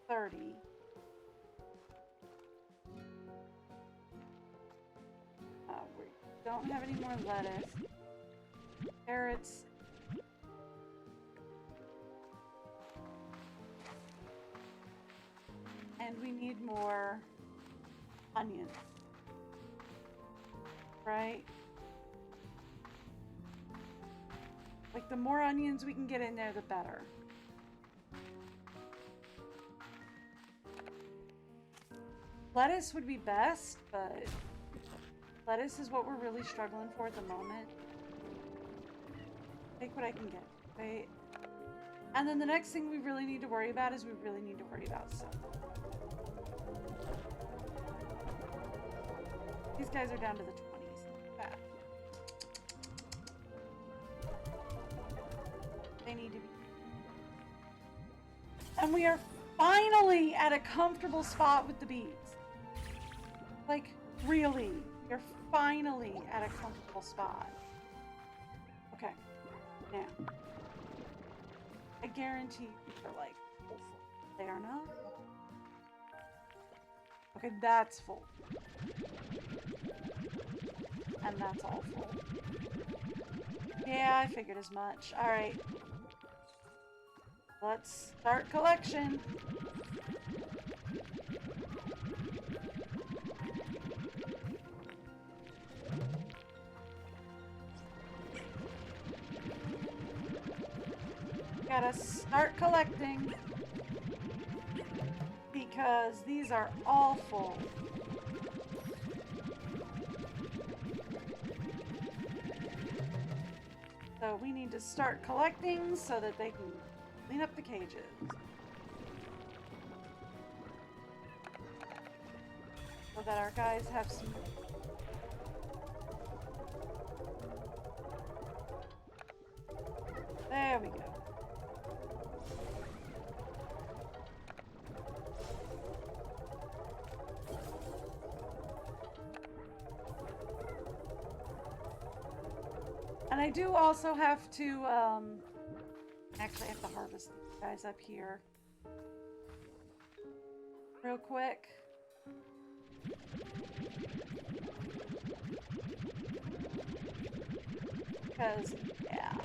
30. We don't have any more lettuce. Carrots. And we need more onions. Right? Like, the more onions we can get in there, the better. Lettuce would be best, but lettuce is what we're really struggling for at the moment. Take what I can get, right? And then the next thing we really need to worry about is we really need to worry about sun. These guys are down to the 20s. Bad. They need to be. And we are finally at a comfortable spot with the bees. Like, really. You're finally at a comfortable spot. Okay. Now. I guarantee they're like full. They are not? Okay, that's full. And that's all full. Yeah, I figured as much. Alright. Let's start collection. Gotta start collecting. Because these are all full. So we need to start collecting so that they can clean up the cages. So that our guys have some... There we go. And I do also have to, actually I have to harvest these guys up here. Real quick. Because, yeah.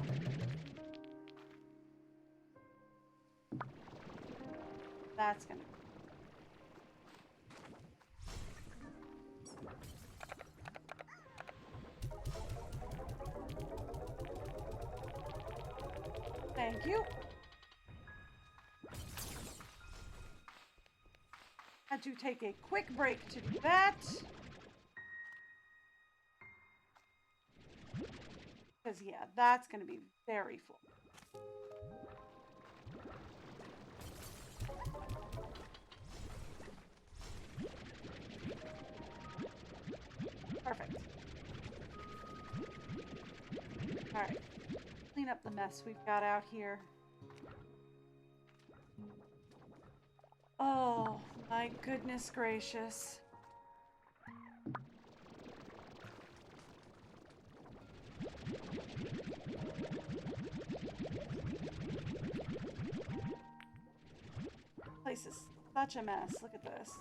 That's gonna... Thank you. Had to take a quick break to do that. Because, yeah, that's going to be very full. Perfect. Alright. Clean up the mess we've got out here. Oh, my goodness gracious. This place is such a mess. Look at this.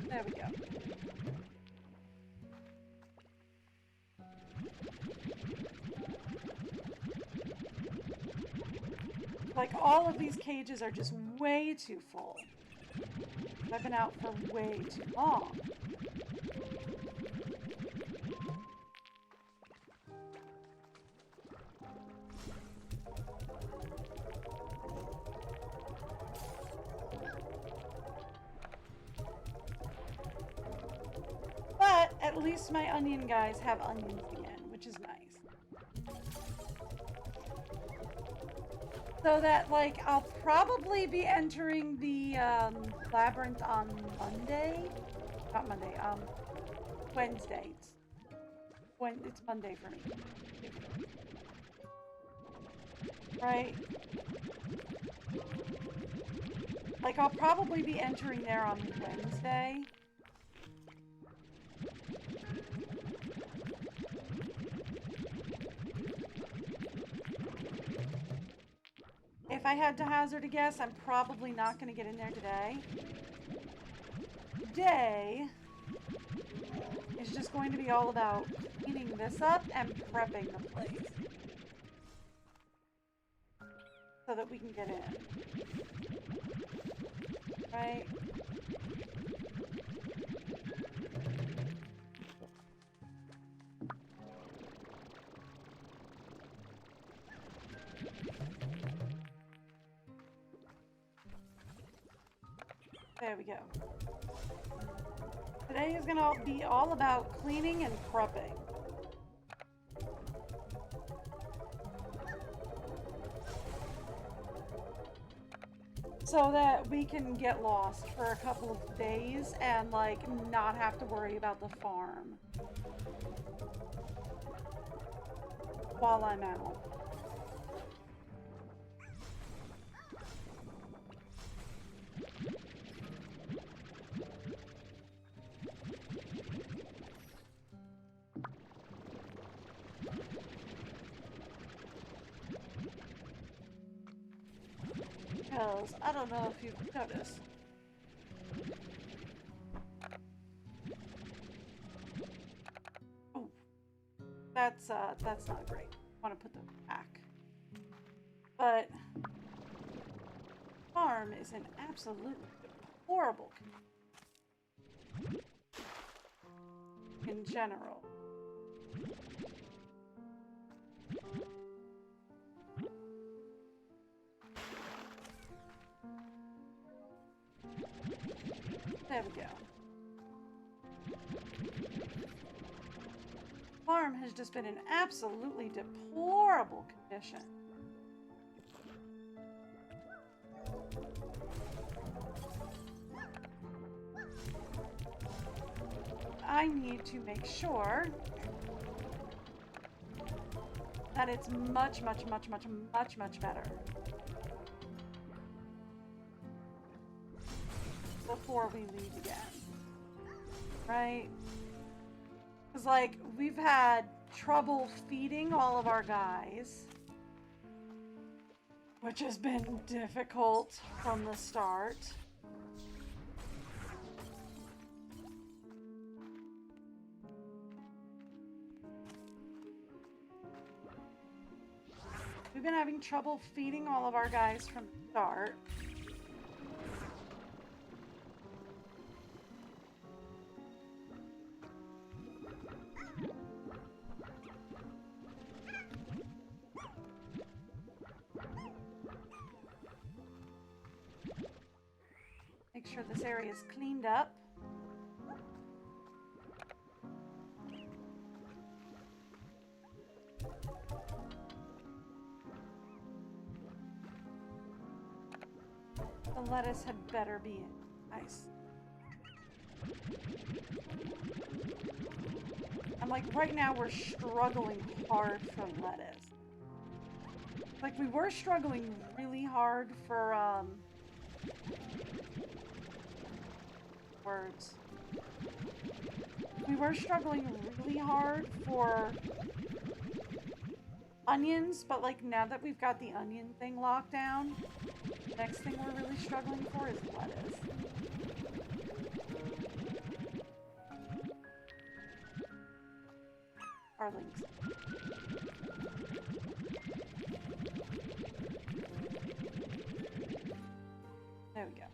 There we go. Like, all of these cages are just way too full. I've been out for way too long. But at least my onion guys have onions again, which is nice. So that, like, I'll probably be entering the labyrinth on Monday. Not Monday, Wednesday. It's Monday for me. Right? Like, I'll probably be entering there on Wednesday. If I had to hazard a guess, I'm probably not going to get in there today. Today is just going to be all about cleaning this up and prepping the place so that we can get in. Right? There we go. Today is going to be all about cleaning and prepping. So that we can get lost for a couple of days and, like, not have to worry about the farm while I'm out. Because I don't know if you've noticed. Oh, that's not great. I want to put them back. But farm is an absolute horrible in general. There we go. Farm has just been in absolutely deplorable condition. I need to make sure that it's much better before we leave again. Right? Because, like, we've had trouble feeding all of our guys, which has been difficult from the start. We've been having trouble feeding all of our guys from the start. Make sure this area is cleaned up. The lettuce had better be in. Nice. I'm like, right now we're struggling hard for lettuce. Like, we were struggling really hard for, words. We were struggling really hard for onions, but, like, now that we've got the onion thing locked down, the next thing we're really struggling for is lettuce. Our links. There we go.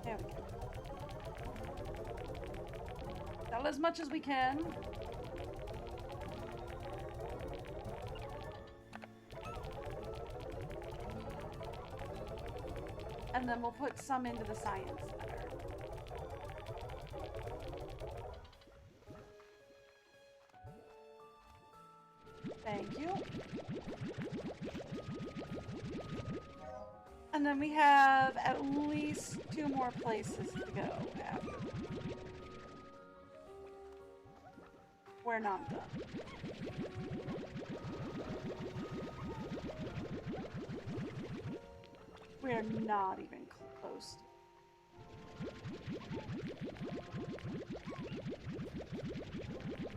There we go. Sell as much as we can. And then we'll put some into the science center. Thank you. And then we have at least 2 more places to go after. We're not done. We're not even close.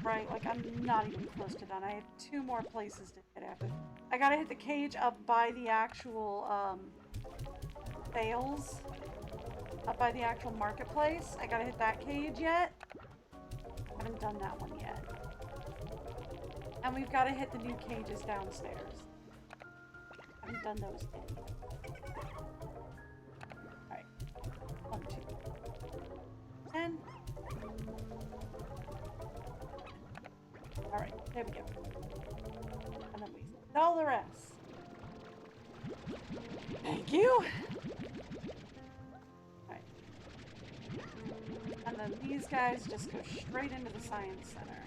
Right, like I'm not even close to done. I have 2 more places to hit after. I gotta hit the cage up by the actual sales. Up by the actual marketplace. I gotta hit that cage yet. I haven't done that one yet. And we've gotta hit the new cages downstairs. I haven't done those yet. Alright. 1, 2, 10. Alright, there we go. And then we sell the rest. Thank you! Alright. And then these guys just go straight into the science center.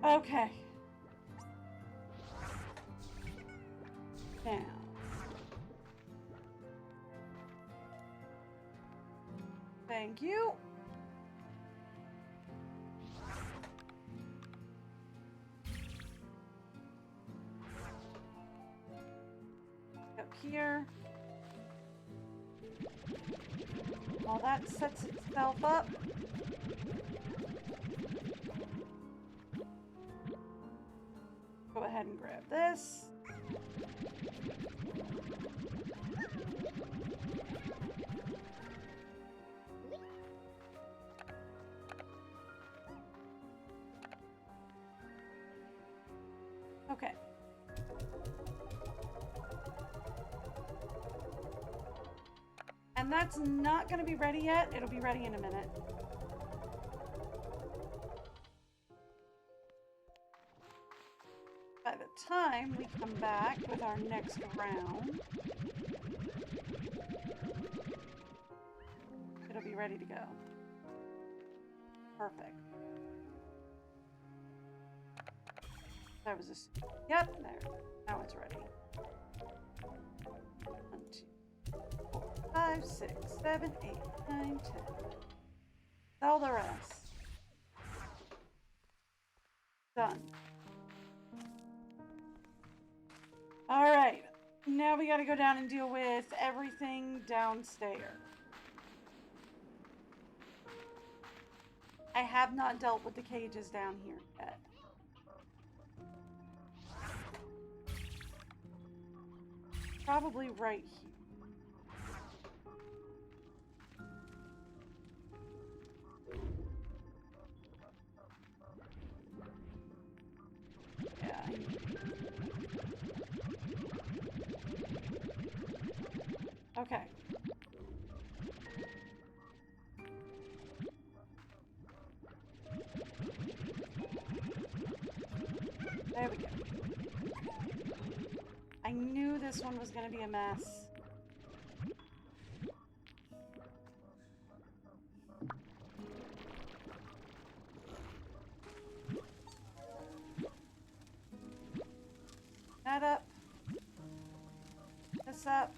Okay. Now. Thank you. Up here. While that sets itself up. Go ahead and grab this. Okay. And that's not going to be ready yet. It'll be ready in a minute. By the time we come back with our next round, it'll be ready to go. Perfect. That was just, yep, there. Now it's ready. 1, 2, 4, 5, 6, 7, 8, 9, 10. Sell the rest. Done. Alright. Now we gotta go down and deal with everything downstairs. I have not dealt with the cages down here yet. Probably right here. Yeah. Okay. this one was gonna be a mess. That up. This up.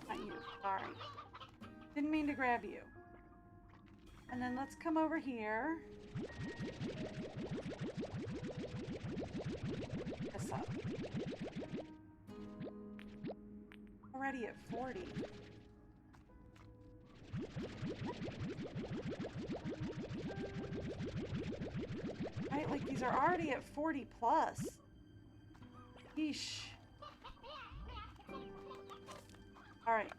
Not you. Sorry. Didn't mean to grab you. And then let's come over here. This up. Already at 40. Right, like these are already at 40 plus. Yeesh. Alright.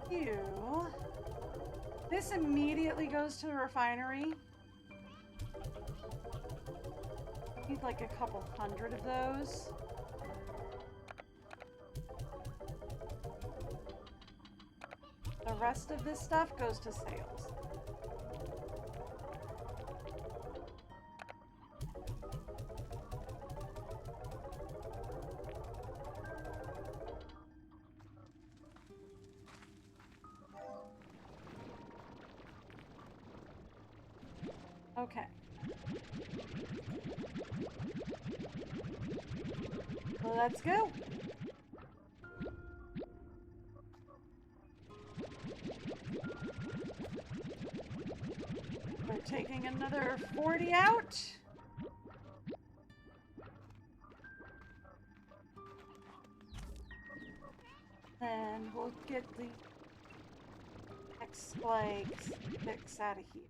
You. This immediately goes to the refinery. Need like a couple hundred of those. The rest of this stuff goes to sales. Okay. Well, let's go. We're taking another 40 out. Then we'll get the X-Flakes out of here.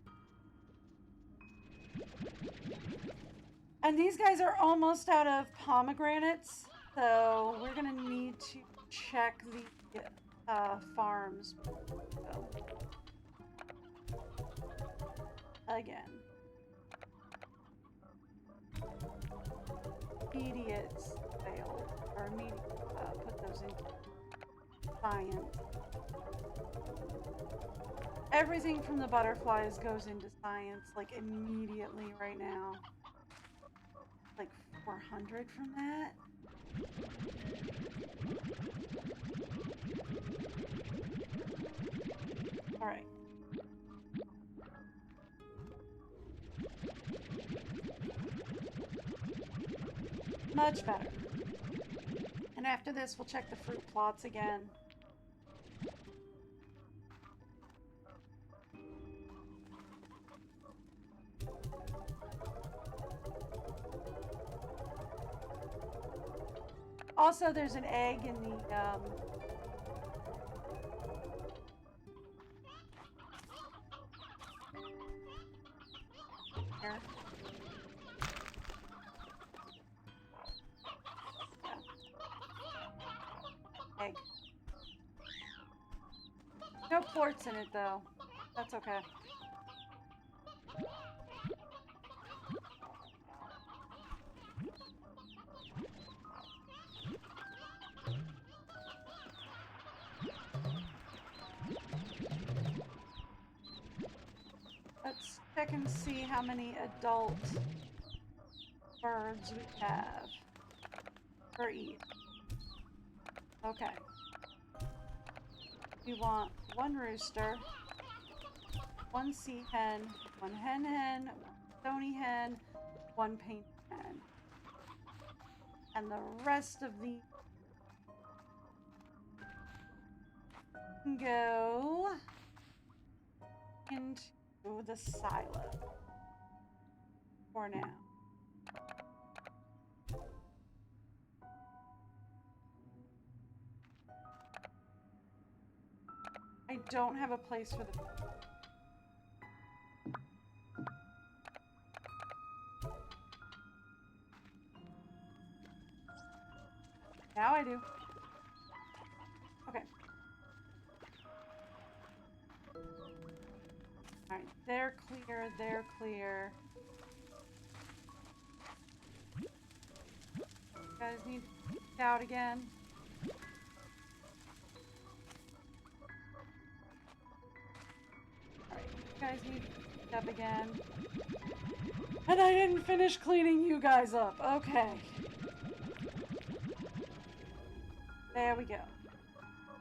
And these guys are almost out of pomegranates, so we're gonna need to check the farms. So, again. Idiots failed. Or put those in science. Everything from the butterflies goes into science, like, immediately right now. Like 400 from that. All right. Much better. And after this, we'll check the fruit plots again. Also, there's an egg in the, here. Yeah. Egg. No plorts in it, though. That's okay. Let's check and see how many adult birds we have for each. Okay. We want one rooster, one sea hen, one hen hen, one stony hen, one painted hen. And the rest of the can go into the silo for now. I don't have a place for the... Now I do. Okay. Alright, they're clear, they're clear. You guys need to out again. guys need cleaned up again. And I didn't finish cleaning you guys up. Okay. There we go.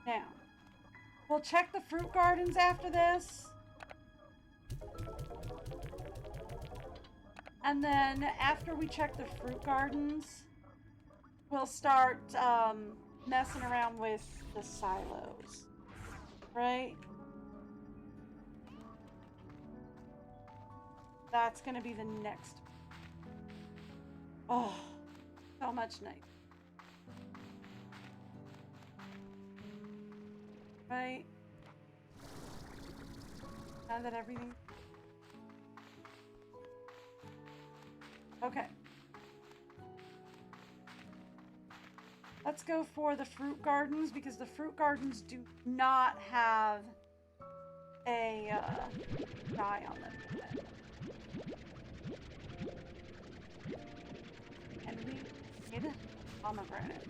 Now, we'll check the fruit gardens after this. And then after we check the fruit gardens, we'll start messing around with the silos. Right? That's gonna be the next. Oh, so much night. Right? Now that everything... Okay. Let's go for the fruit gardens, because the fruit gardens do not have a dye on them yet. And we need pomegranate.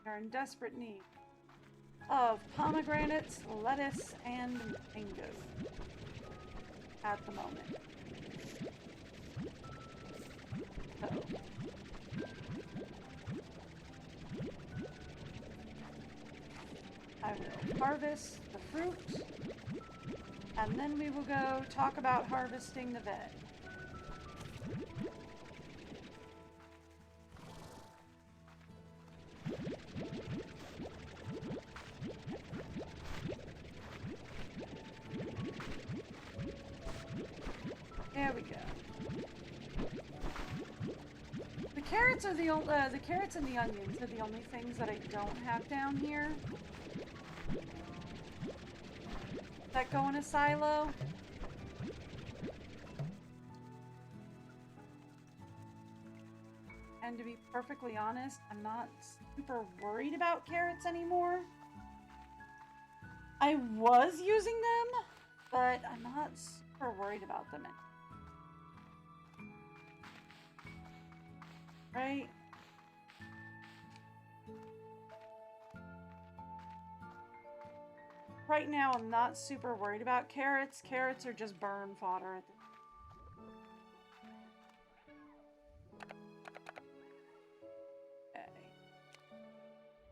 We're in desperate need of pomegranates, lettuce, and mangoes at the moment. So, I will harvest the fruit, and then we will go talk about harvesting the veg. There we go. The carrots are the carrots and the onions are the only things that I don't have down here that go in a silo. And to be perfectly honest, I'm not super worried about carrots anymore. I was using them, but I'm not super worried about them anymore. Right? Right now, I'm not super worried about carrots. Carrots are just burn fodder at the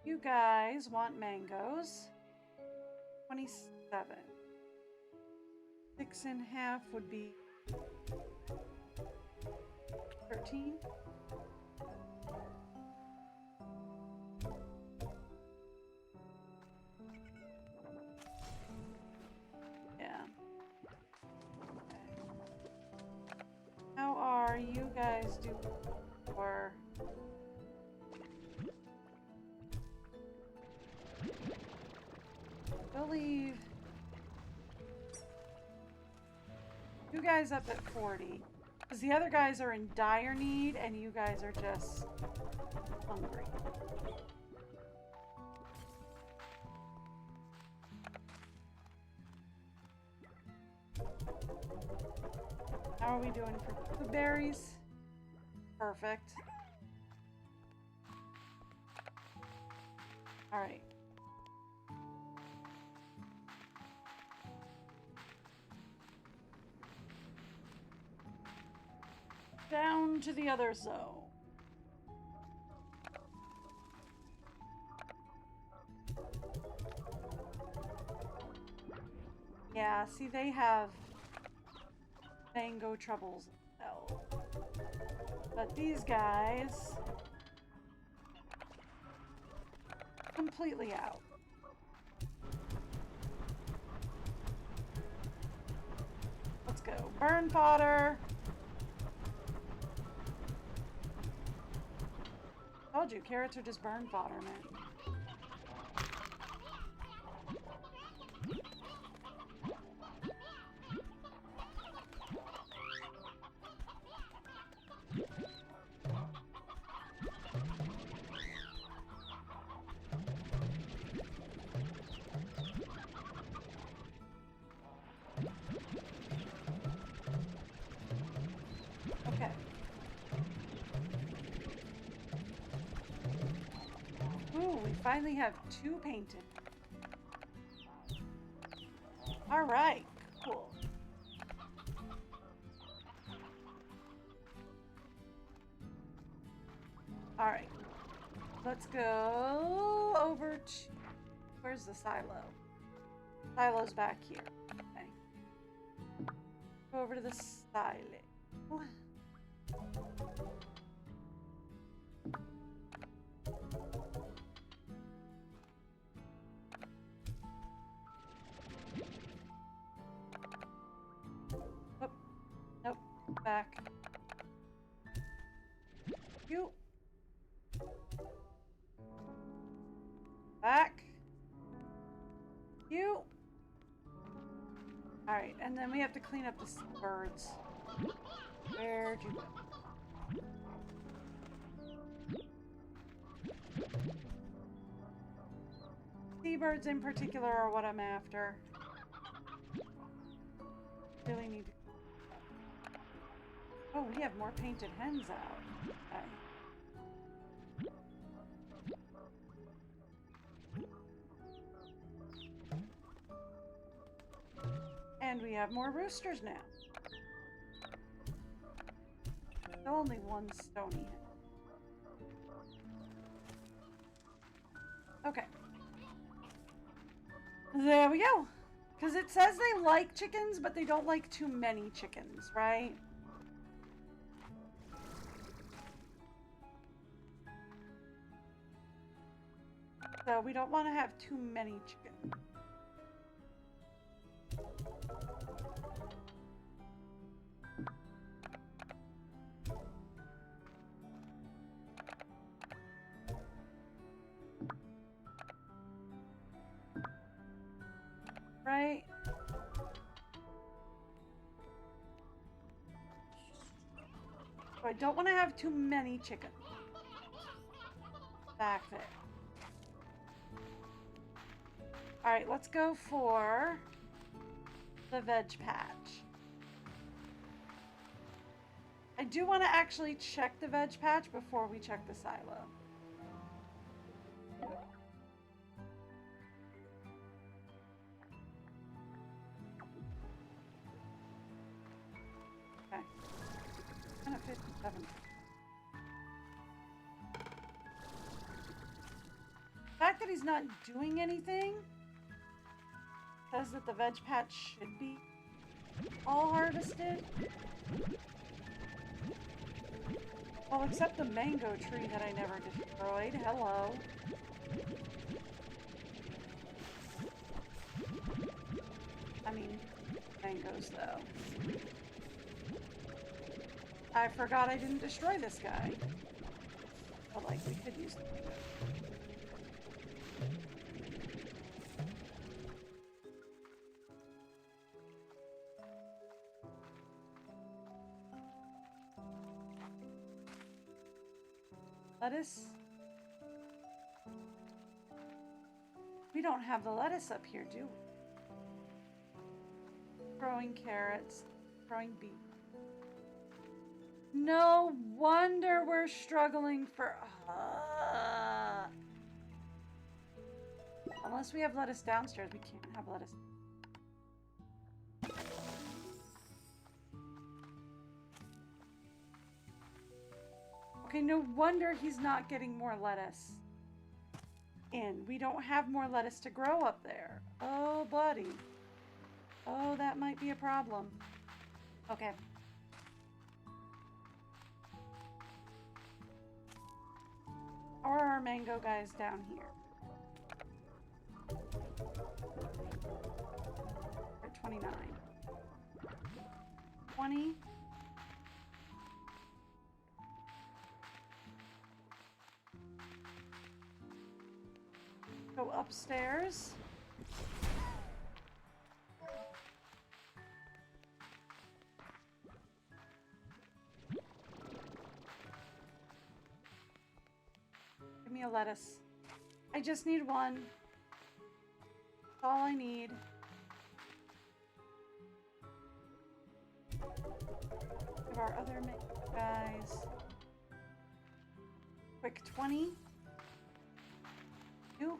You guys want mangoes. 27. 6.5 would be 13. Yeah. Okay. How are you guys doing for... We'll leave you guys up at 40. Because the other guys are in dire need and you guys are just hungry. How are we doing for blueberries? Perfect. Alright. Down to the other zone. Yeah, see, they have mango troubles as well. But these guys completely out. Let's go. Burn fodder. Told you, carrots are just burn fodder, man. Okay. finally have 2 painted. All right, cool. All right, let's go over to, where's the silo? Silo's back here. Okay. Go over to the silo. Oh, nope, back. You. Back. You. Alright, and then we have to clean up the birds. Where'd you go? Seabirds in particular are what I'm after. Really need to... Oh, we have more painted hens out. Okay. And we have more roosters now. Still only one stony hen. Okay. There we go. Because it says they like chickens, but they don't like too many chickens, right? So we don't want to have too many chickens. Right? So I don't want to have too many chickens back there. Alright, let's go for the veg patch. I do want to actually check the veg patch before we check the silo. Okay. 57. The fact that he's not doing anything says that the veg patch should be all harvested. Well, except the mango tree that I never destroyed. Hello. I mean, mangoes, though. I forgot I didn't destroy this guy. But, like, we could use the mango. Lettuce. We don't have the lettuce up here, do we? Growing carrots, growing beets. No wonder we're struggling for... Unless we have lettuce downstairs, we can't have lettuce. Okay, no wonder he's not getting more lettuce in. We don't have more lettuce to grow up there. Oh, buddy. Oh, that might be a problem. Okay. Or are our mango guys down here? Or 29. 20. Go upstairs. Give me a lettuce. I just need one. That's all I need. Give our other guys. Quick 20. You.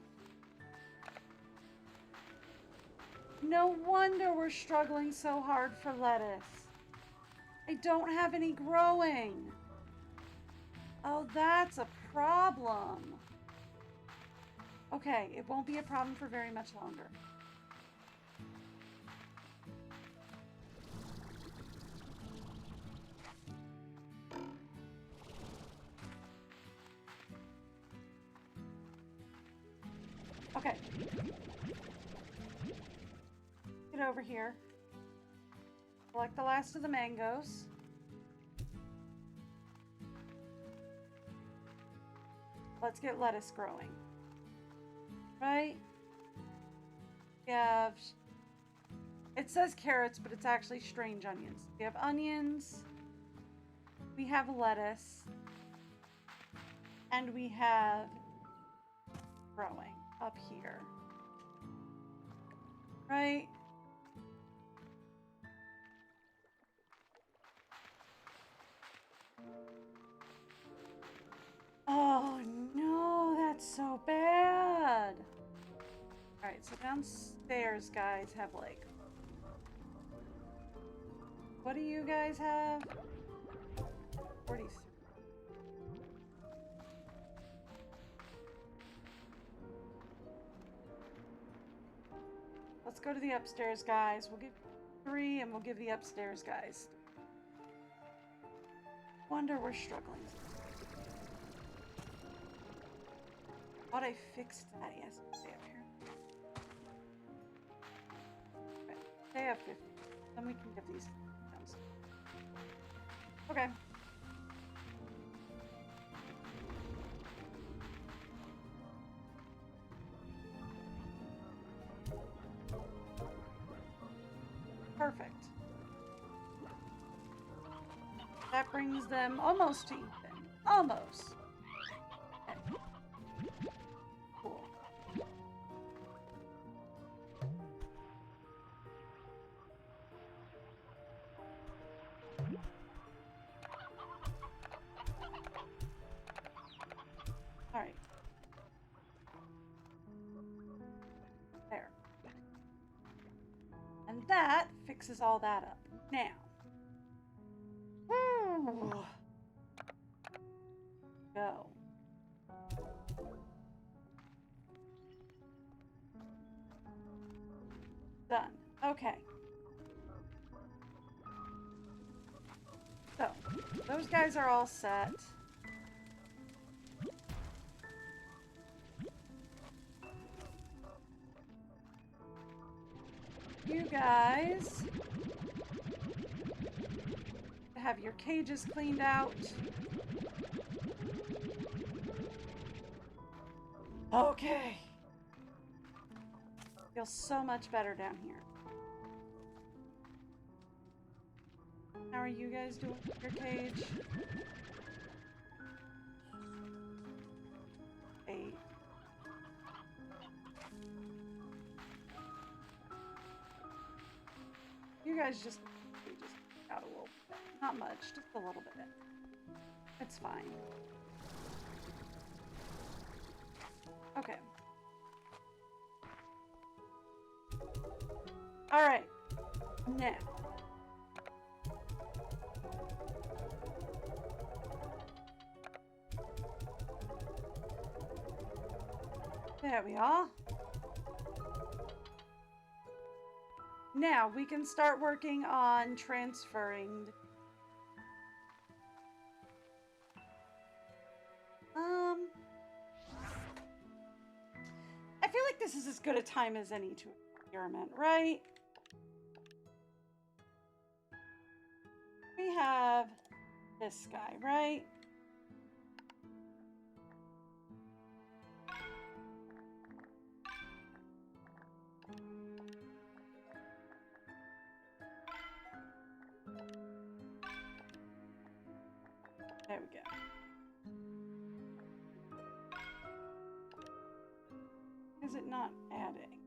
No wonder we're struggling so hard for lettuce. I don't have any growing. Oh, that's a problem. Okay, it won't be a problem for very much longer. Okay. Get over here. Collect the last of the mangoes. Let's get lettuce growing. Right? We have... It says carrots, but it's actually strange onions. We have onions. We have lettuce. And we have growing up here. Right? Oh no, that's so bad. Alright, so downstairs, guys, have like... What do you guys have? 43. Let's go to the upstairs, guys. We'll give 3 and we'll give the upstairs guys. Wonder we're struggling. Thought I fixed that yesterday up here. Okay, they have 50. Then we can give these downstairs. Okay. Perfect. That brings them almost to even. Almost. Okay. Cool. All right. There. And that fixes all that up. Now. Go. Done. Okay. So, those guys are all set. You guys have your cages cleaned out. Okay. Feels so much better down here. How are you guys doing with your cage? 8. You guys just out a little bit. Not much, just a little bit. It's fine. Okay. All right. Now. There we are. Now we can start working on transferring. I feel like this is as good a time as any to experiment, right? We have this guy, right? There we go. Is it not adding?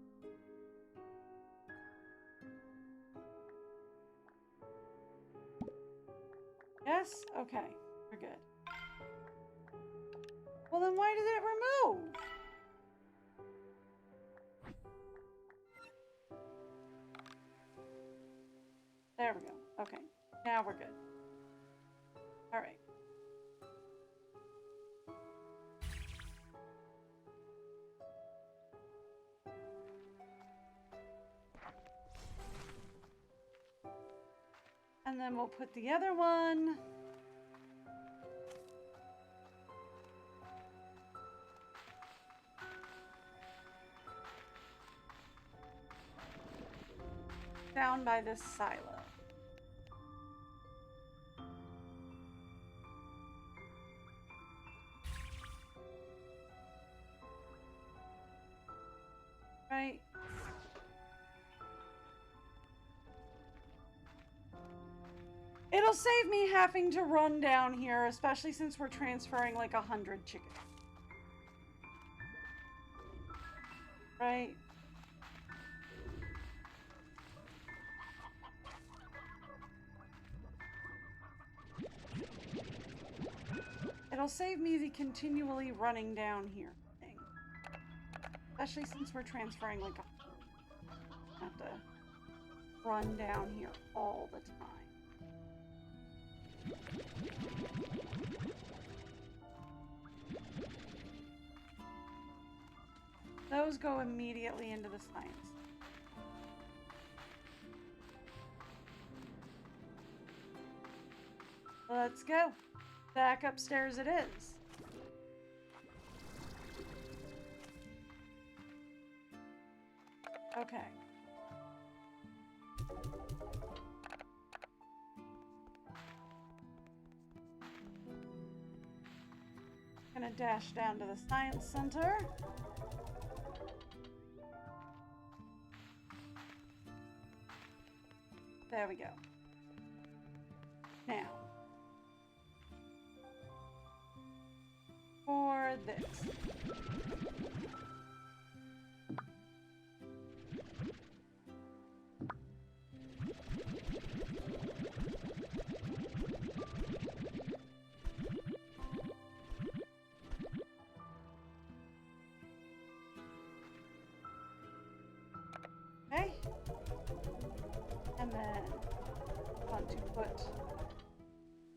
Yes? Okay, we're good. Well, then why did it remove? There we go. Okay. Now we're good. All right. And then we'll put the other one down by this silo. Right. It'll save me having to run down here, especially since we're transferring like 100 chickens. Right? It'll save me the continually running down here thing. Especially since we're transferring like a... I have to run down here all the time. Those go immediately into the science. Let's go. Back upstairs it is. Okay. Gonna dash down to the science center. There we go. Now, for this. Okay. And then I want to put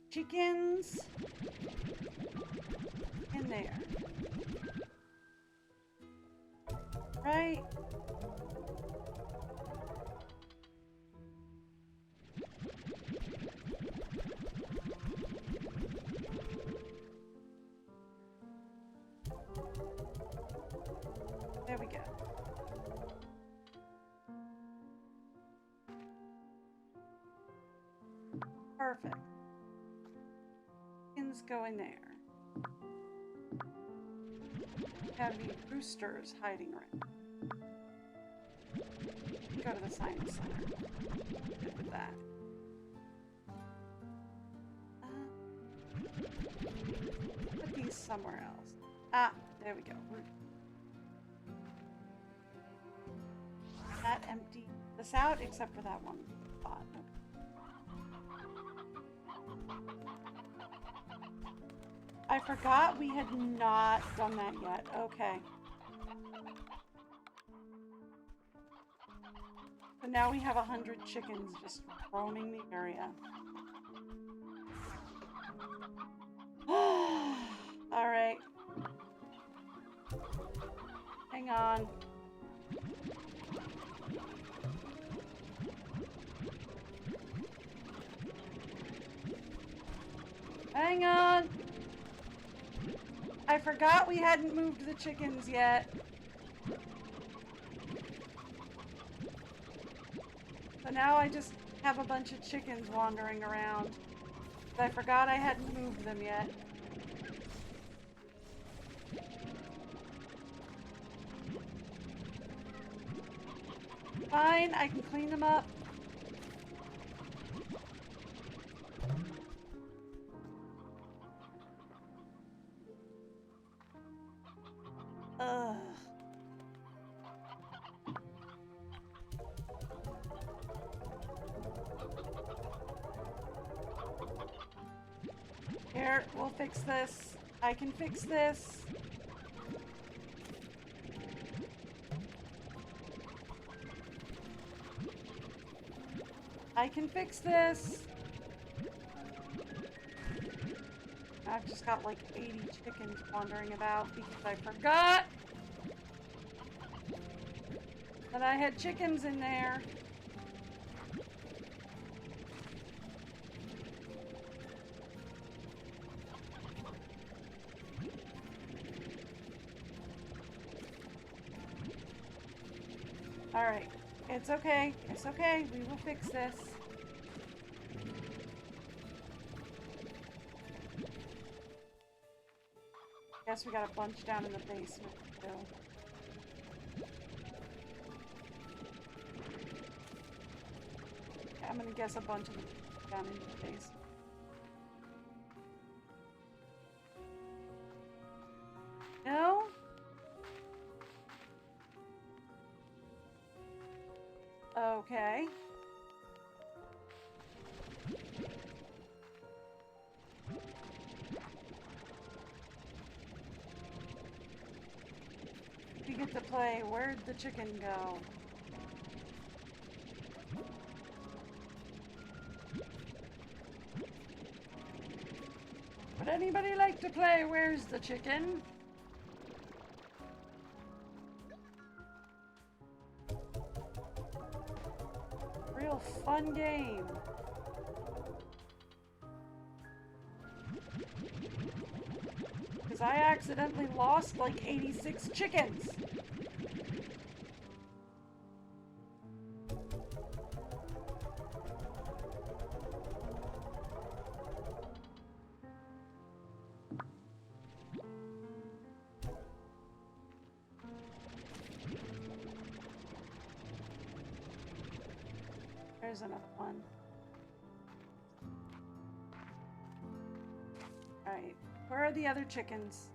chickens in there. Right? There we go. Perfect. Chickens go in there. Have the roosters hiding around. Go to the science center. Good with that. Put these somewhere else. Ah, there we go. That empty this out except for that one spot. I forgot we had not done that yet. Okay. So now we have 100 chickens just roaming the area. Alright. Hang on. Hang on. I forgot we hadn't moved the chickens yet. So now I just have a bunch of chickens wandering around. I forgot I hadn't moved them yet. Fine, I can clean them up. Ugh. Here, we'll fix this. I can fix this. I can fix this. I've just got like 80 chickens wandering about because I forgot that I had chickens in there. Alright. It's okay. It's okay. We will fix this. Guess we got a bunch down in the basement still. I'm gonna guess a bunch of them down into the basement. No? Okay. We get to play Where'd the Chicken Go? Would anybody like to play Where's the Chicken? Real fun game. Because I accidentally lost like 86 chickens. There's another one. Alright, where are the other chickens?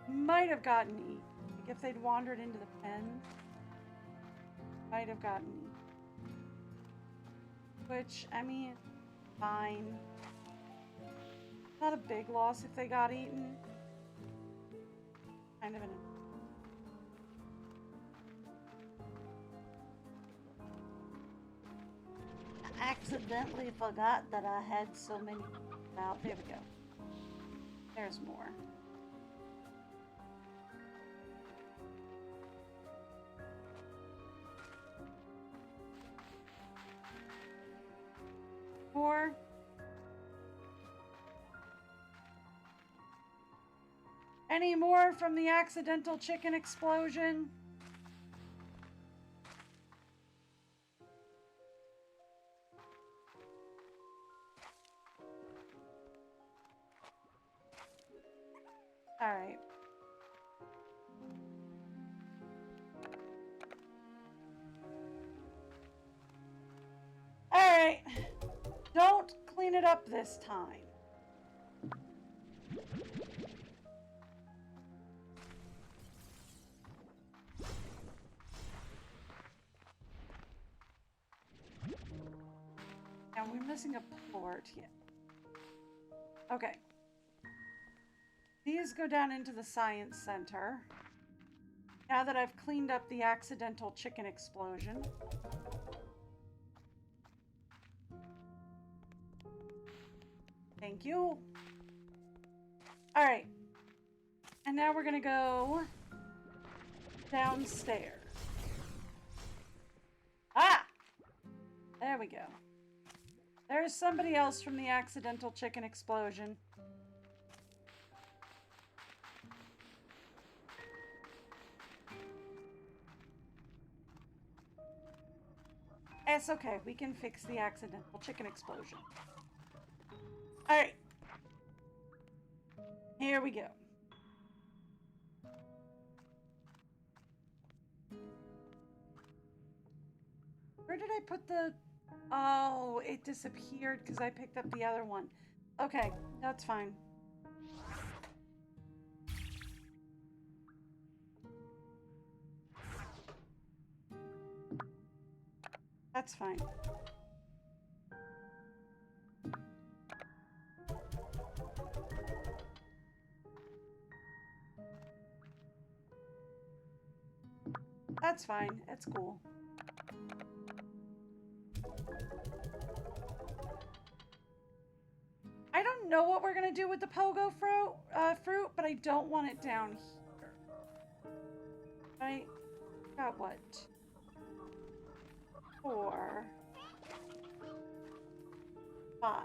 Might have gotten eaten. Like if they'd wandered into the pen, might have gotten eaten. Which, I mean, fine. Not a big loss if they got eaten. Kind of an... accidentally forgot that I had so many out. There we go. There's more. More. Any more from the accidental chicken explosion? All right. All right. Don't clean it up this time. And we're missing a port here. Okay. These go down into the science center. Now that I've cleaned up the accidental chicken explosion. Thank you. All right. And now we're going to go downstairs. Ah! There we go. There's somebody else from the accidental chicken explosion. It's okay. We can fix the accidental chicken explosion. All right. Here we go. Where did I put the... Oh, it disappeared because I picked up the other one. Okay, that's fine. That's fine. That's That's fine. It's cool. I don't know what we're gonna do with the pogo fruit, but I don't want it down here. Right? Got what? 4, 5.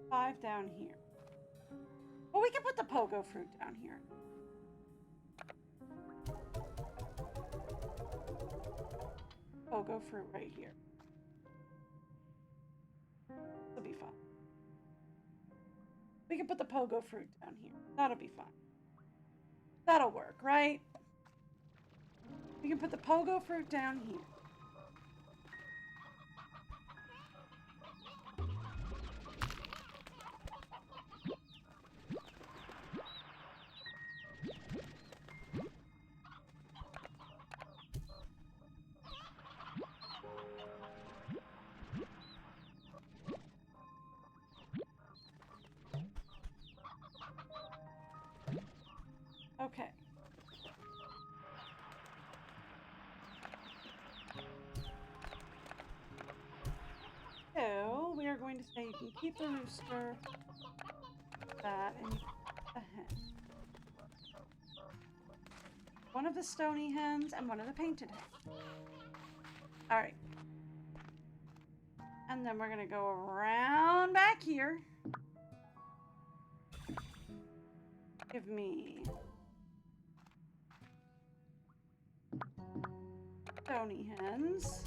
5 down here. Well, we can put the pogo fruit down here. Pogo fruit right here. That'll be fun. We can put the pogo fruit down here. That'll be fun. That'll work, right? We can put the pogo fruit down here. Okay. So we are going to say you can keep the rooster, that, and you keep the hen. One of the stony hens and one of the painted hens. Alright. And then we're gonna go around back here. Give me stony hens.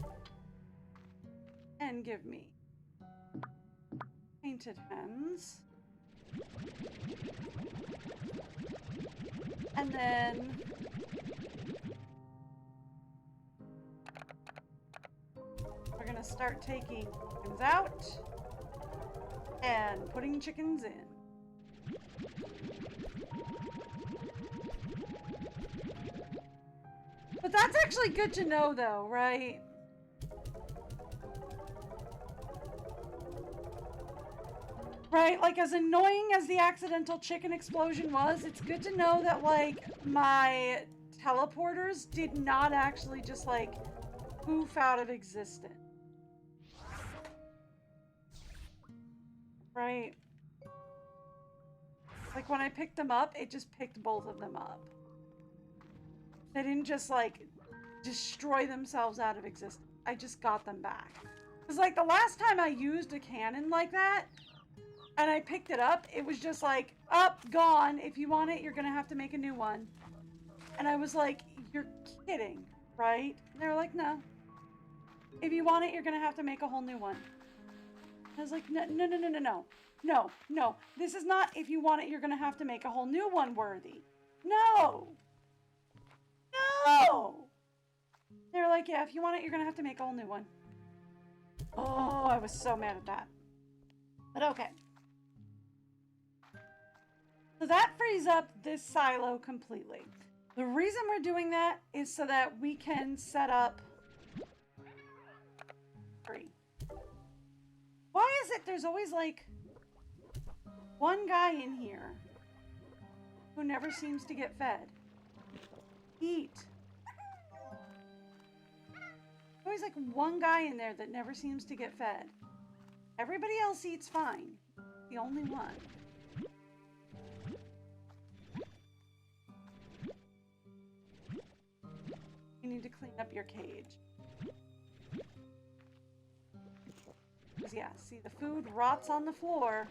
And give me painted hens. And then we're gonna start taking chickens out and putting chickens in. But that's actually good to know though, right? Right, like as annoying as the accidental chicken explosion was, it's good to know that like my teleporters did not actually just like poof out of existence. Right? Like when I picked them up, it just picked both of them up. They didn't just like destroy themselves out of existence. I just got them back. Because like the last time I used a cannon like that, and I picked it up, it was just like, up, gone. If you want it, you're gonna have to make a new one. And I was like, you're kidding, right? And they were like, no. If you want it, you're gonna have to make a whole new one. I was like, no, no, no, no, no, no. No, no. This is not if you want it, you're gonna have to make a whole new one worthy. No! No! They were like, yeah, if you want it, you're gonna have to make a whole new one. Oh, I was so mad at that. But okay. So that frees up this silo completely. The reason we're doing that is so that we can set up 3. Why is it there's always like one guy in here who never seems to get fed? Eat. Always like one guy in there that never seems to get fed. Everybody else eats fine. The only one. You need to clean up your cage. Because yeah, see, the food rots on the floor.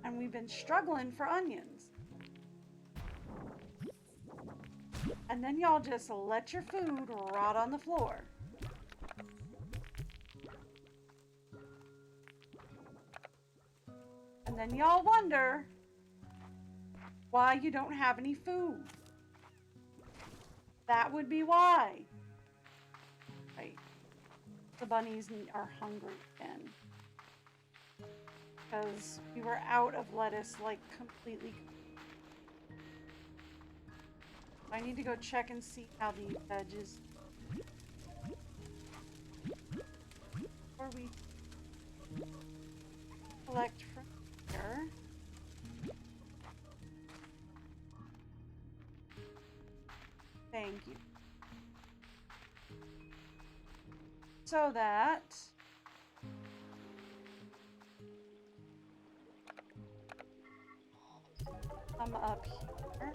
And we've been struggling for onions. And then y'all just let your food rot on the floor. And then y'all wonder why you don't have any food. That would be why. Right. The bunnies are hungry again. Because we were out of lettuce, like, completely. I need to go check and see how the veggies before we collect from here. Thank you. So that I'm up here.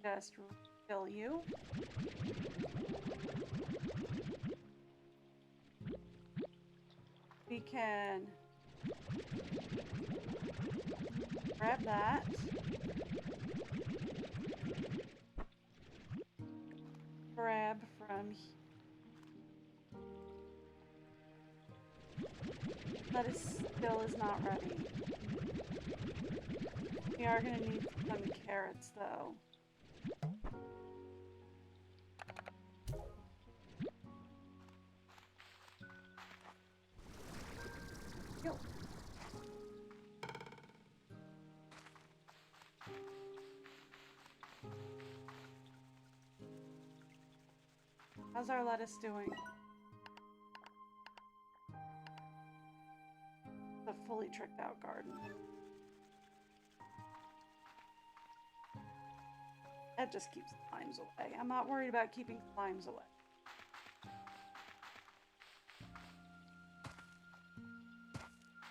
Just refill you. We can grab that. Grab from here. That still is not ready. We are going to need some carrots though. Yo. How's our lettuce doing? A fully tricked out garden. That just keeps the slimes away. I'm not worried about keeping slimes away.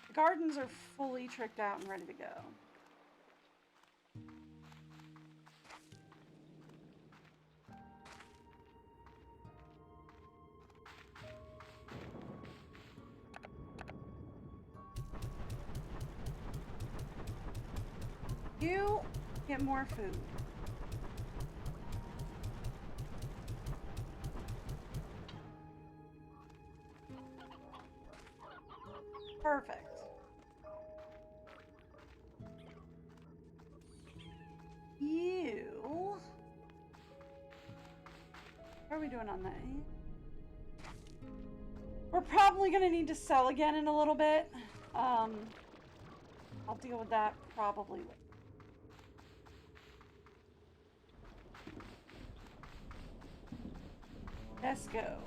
The gardens are fully tricked out and ready to go. You get more food. Perfect. You... How are we doing on that? We're probably gonna need to sell again in a little bit. I'll deal with that probably later. Let's go.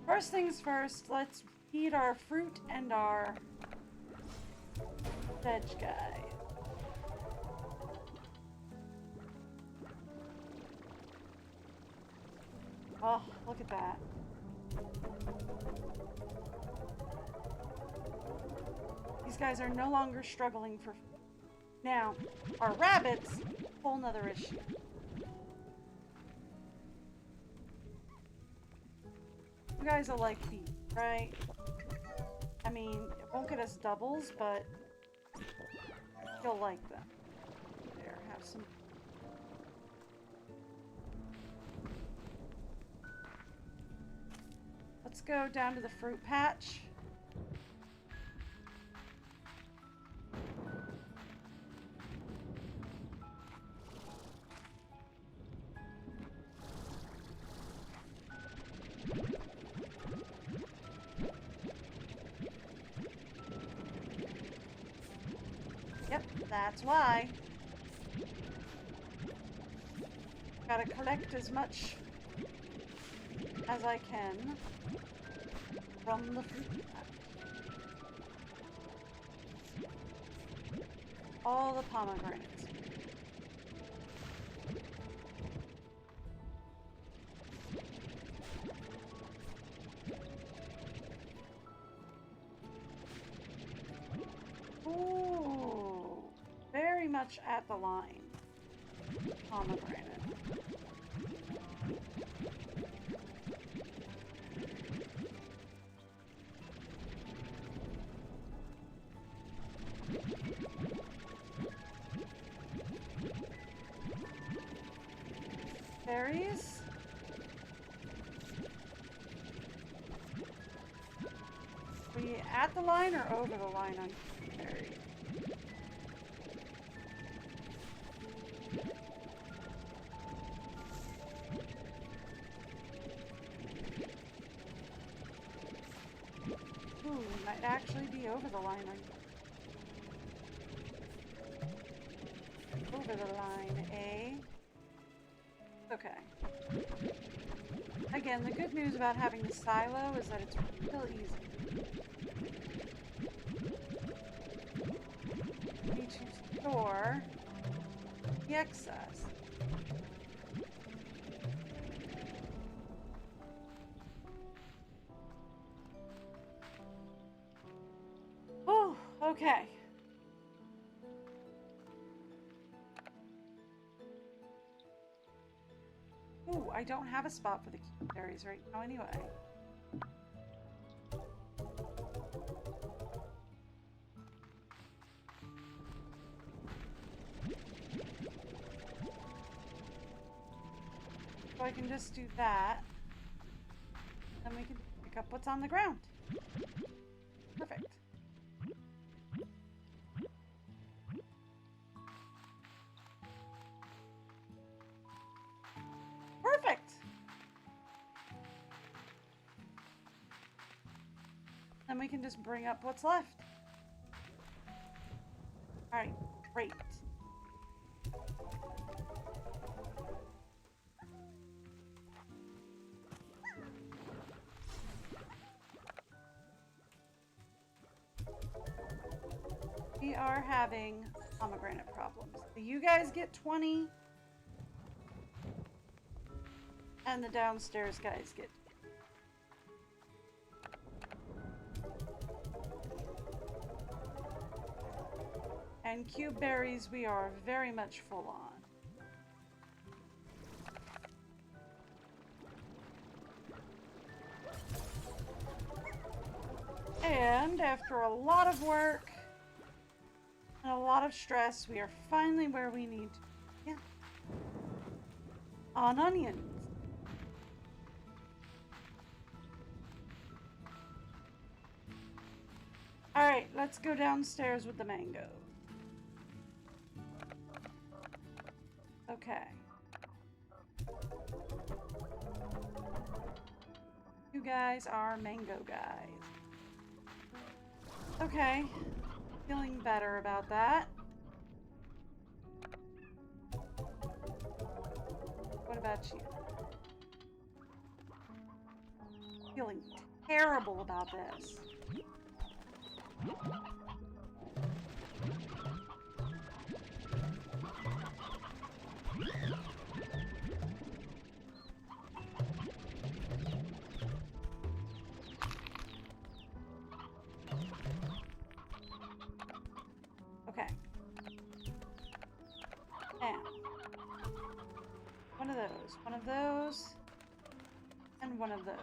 First things first, let's feed our fruit and our veg guy. Oh, look at that. These guys are no longer struggling for food. Now, our rabbits, whole nother issue. You guys will like beef, right? I mean, it won't get us doubles, but you'll like them. There, have some. Let's go down to the fruit patch. Yep, that's why. Gotta collect as much as I can from the fruit patch. All the pomegranates. Ooh, very much at the line. Pomegranate. Berries. Are we at the line or over the line on berries? Ooh, we might actually be over the line on over the line, eh? Okay. Again, the good news about having the silo is that it's real easy. We need to store the excess. Oh, okay. Ooh, I don't have a spot for the berries right now anyway. So I can just do that. Then we can pick up what's on the ground. Perfect. Perfect! Then we can just bring up what's left. Alright, great. We are having pomegranate problems. So you guys get 20. And the downstairs guys get. And cube berries we are very much full on. And after a lot of work and a lot of stress, we are finally where we need to be. Yeah. On onions. Alright, let's go downstairs with the mango. Okay. You guys are mango guys. Okay. Feeling better about that. What about you? Feeling terrible about this. Okay. Now, one of those, and one of those.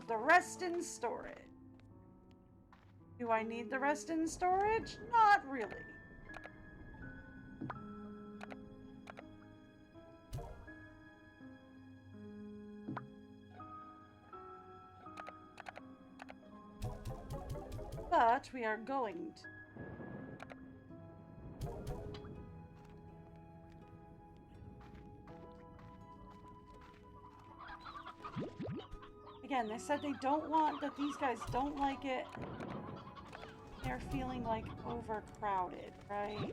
The rest in storage. Do I need the rest in storage? Not really. But we are going to. Again, they said they don't want, that these guys don't like it. They're feeling like overcrowded, right?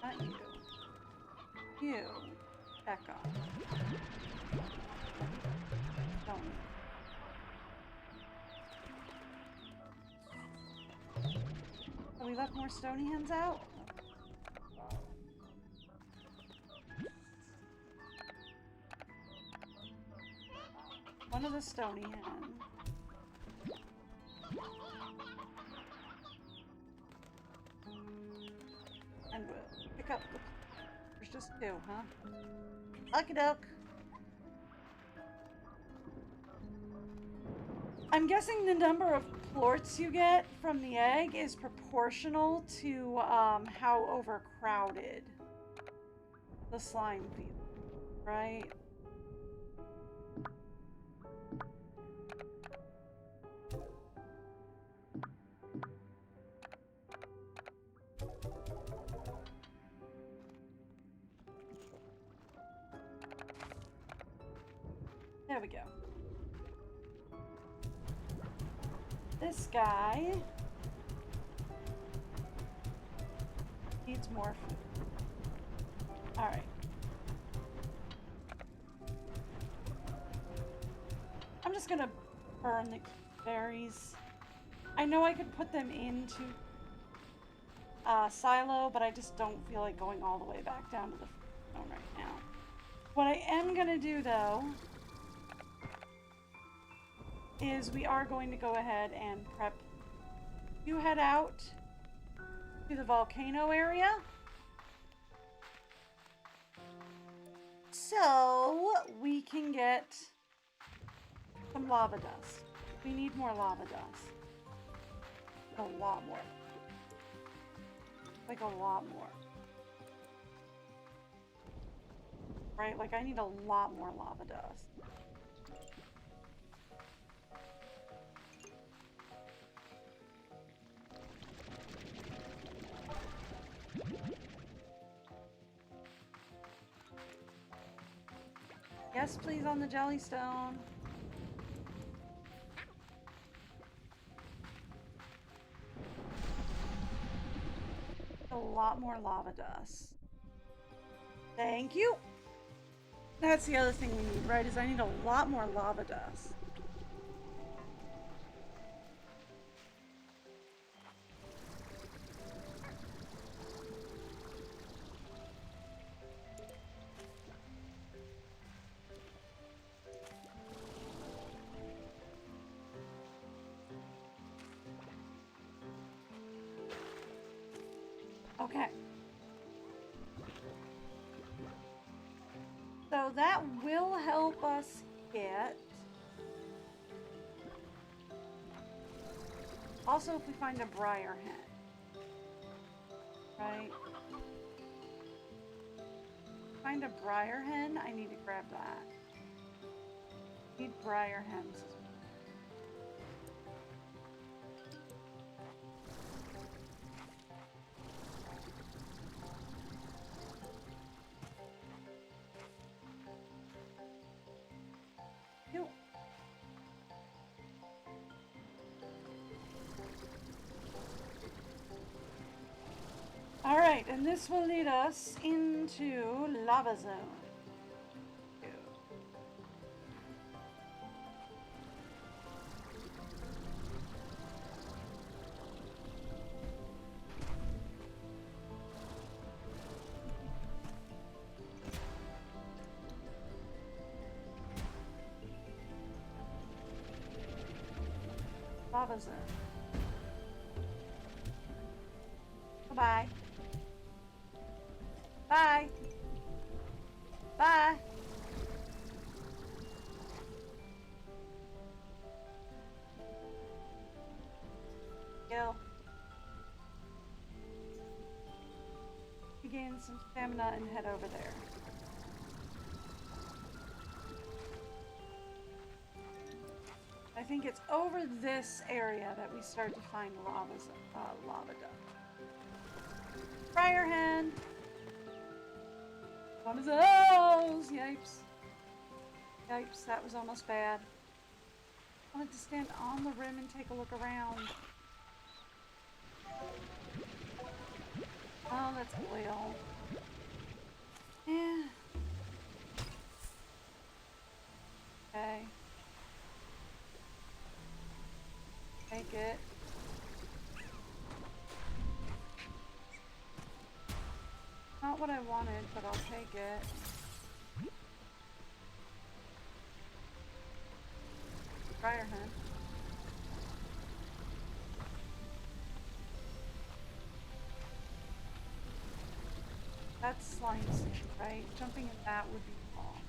Not you. You. Back off. Don't. Oh, we left more stony hens out? One of the stony hen. And we'll pick up the... There's just two, huh? Lucky duck. I'm guessing the number of plorts you get from the egg is proportional to how overcrowded the slime feels, right? There we go. This guy needs more food. Alright. I'm just gonna burn the berries. I know I could put them into silo, but I just don't feel like going all the way back down to the phone right now. What I am gonna do though is we are going to go ahead and prep to head out to the volcano area. So we can get some lava dust. We need more lava dust. A lot more. Like a lot more. Right? Like I need a lot more lava dust. Yes, please, on the jellystone. A lot more lava dust. Thank you. That's the other thing we need, right? Is I need a lot more lava dust. Okay. So that will help us get. Also, if we find a briar hen. Right? Find a briar hen, I need to grab that. Need briar hens. Alright, and this will lead us into Lava Zone. Lava Zone. Goodbye. Bye. Bye. Kill. Gain some stamina and head over there. I think it's over this area that we start to find lava dust. Briar hen. One of those! Yipes. Yipes, that was almost bad. I wanted to stand on the rim and take a look around. Oh, that's oil. Yeah. Okay. Take it. Not what I wanted, but I'll take it. Briar hen. That's slime seed, right? Jumping at that would be wrong.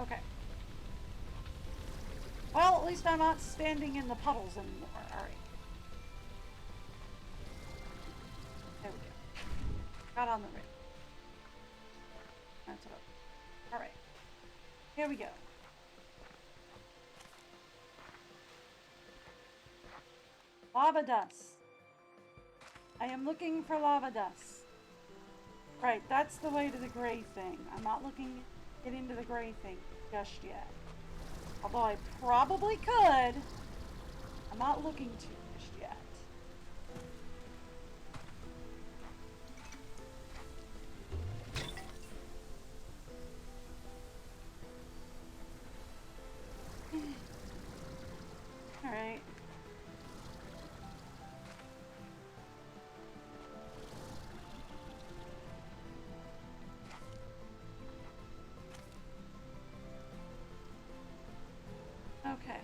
Okay. Well, at least I'm not standing in the puddles anymore. Alright. There we go. Got on the rim. That's what I... Alright. Here we go. Lava dust. I am looking for lava dust. Right, that's the way to the gray thing. I'm not looking to get into the gray thing just yet. Although I probably could. I'm not looking to just yet. Alright. Okay.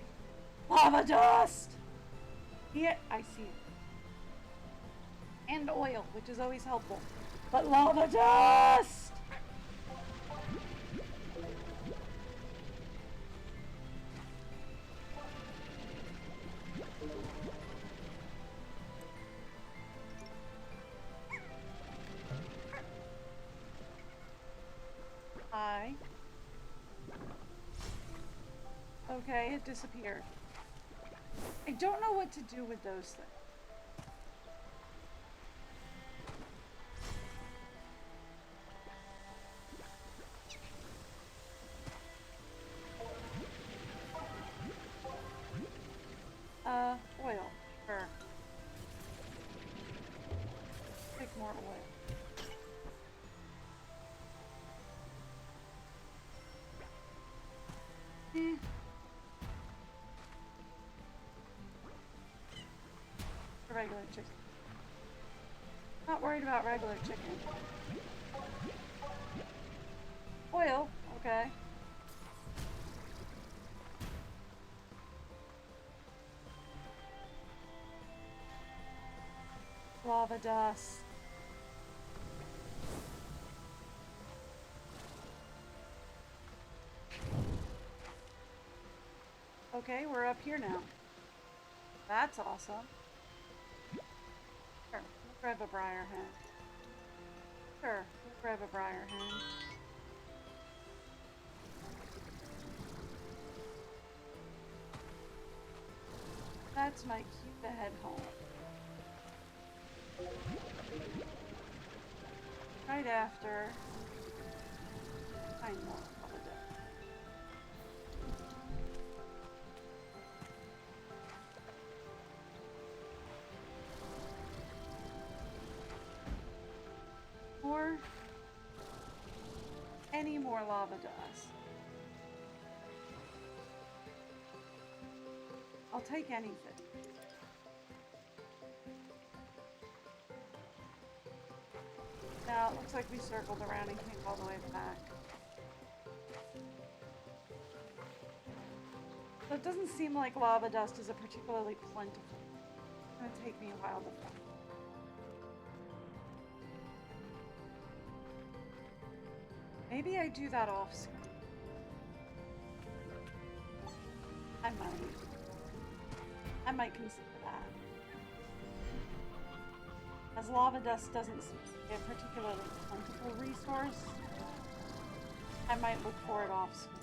Lava dust! Yeah, I see it. And oil, which is always helpful. But lava dust! Hi. Okay, it disappeared. I don't know what to do with those things. Oil. Sure. Take more oil. Eh. Regular chicken. Not worried about regular chicken. Oil, okay. Lava dust. Okay, we're up here now. That's awesome. Sure, we'll grab a briar hen. Sure, we'll grab a briar hen. That's my cue to head home. Right after. I know. Or any more lava dust. I'll take anything. Now it looks like we circled around and came all the way back. So it doesn't seem like lava dust is a particularly plentiful. It's gonna take me a while to find. Maybe I do that off screen. I might consider that. As lava dust doesn't seem to be a particularly plentiful resource, I might look for it off screen.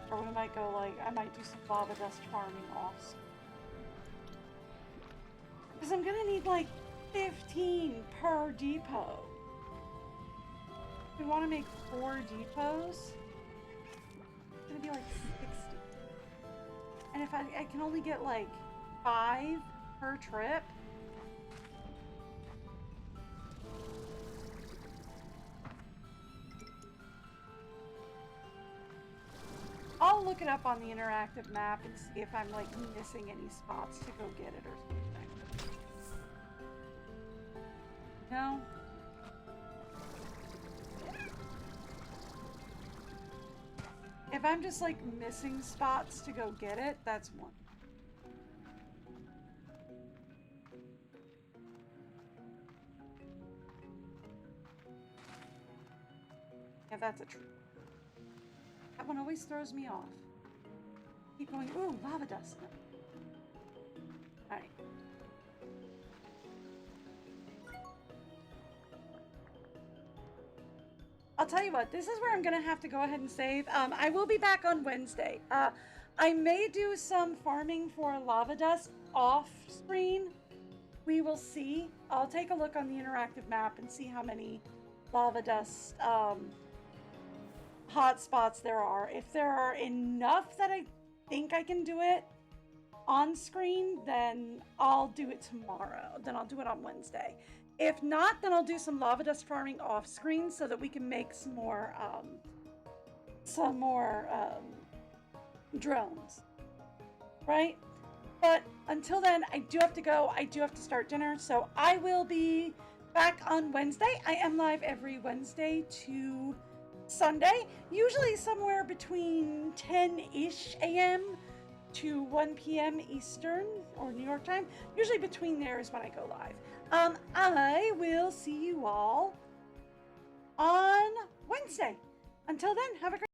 Or we might go like, I might do some lava dust farming off screen. Because I'm gonna need like 15 per depot. We want to make 4 depots. It's gonna be like 60. And if I can only get like 5 per trip. I'll look it up on the interactive map and see if I'm like missing any spots to go get it or something. No? If I'm just like missing spots to go get it, that's one. Yeah, that's a true. That one always throws me off. Keep going, ooh, lava dust. Alright. I'll tell you what, this is where I'm going to have to go ahead and save. I will be back on Wednesday. I may do some farming for lava dust off screen. We will see. I'll take a look on the interactive map and see how many lava dust hotspots there are. If there are enough that I think I can do it on screen, then I'll do it tomorrow. Then I'll do it on Wednesday. If not, then I'll do some lava dust farming off screen so that we can make some more drones, right? But until then, I do have to go. I do have to start dinner, so I will be back on Wednesday. I am live every Wednesday to Sunday, usually somewhere between 10-ish a.m. to 1 p.m. Eastern or New York time. Usually between there is when I go live. I will see you all on Wednesday. Until then, have a great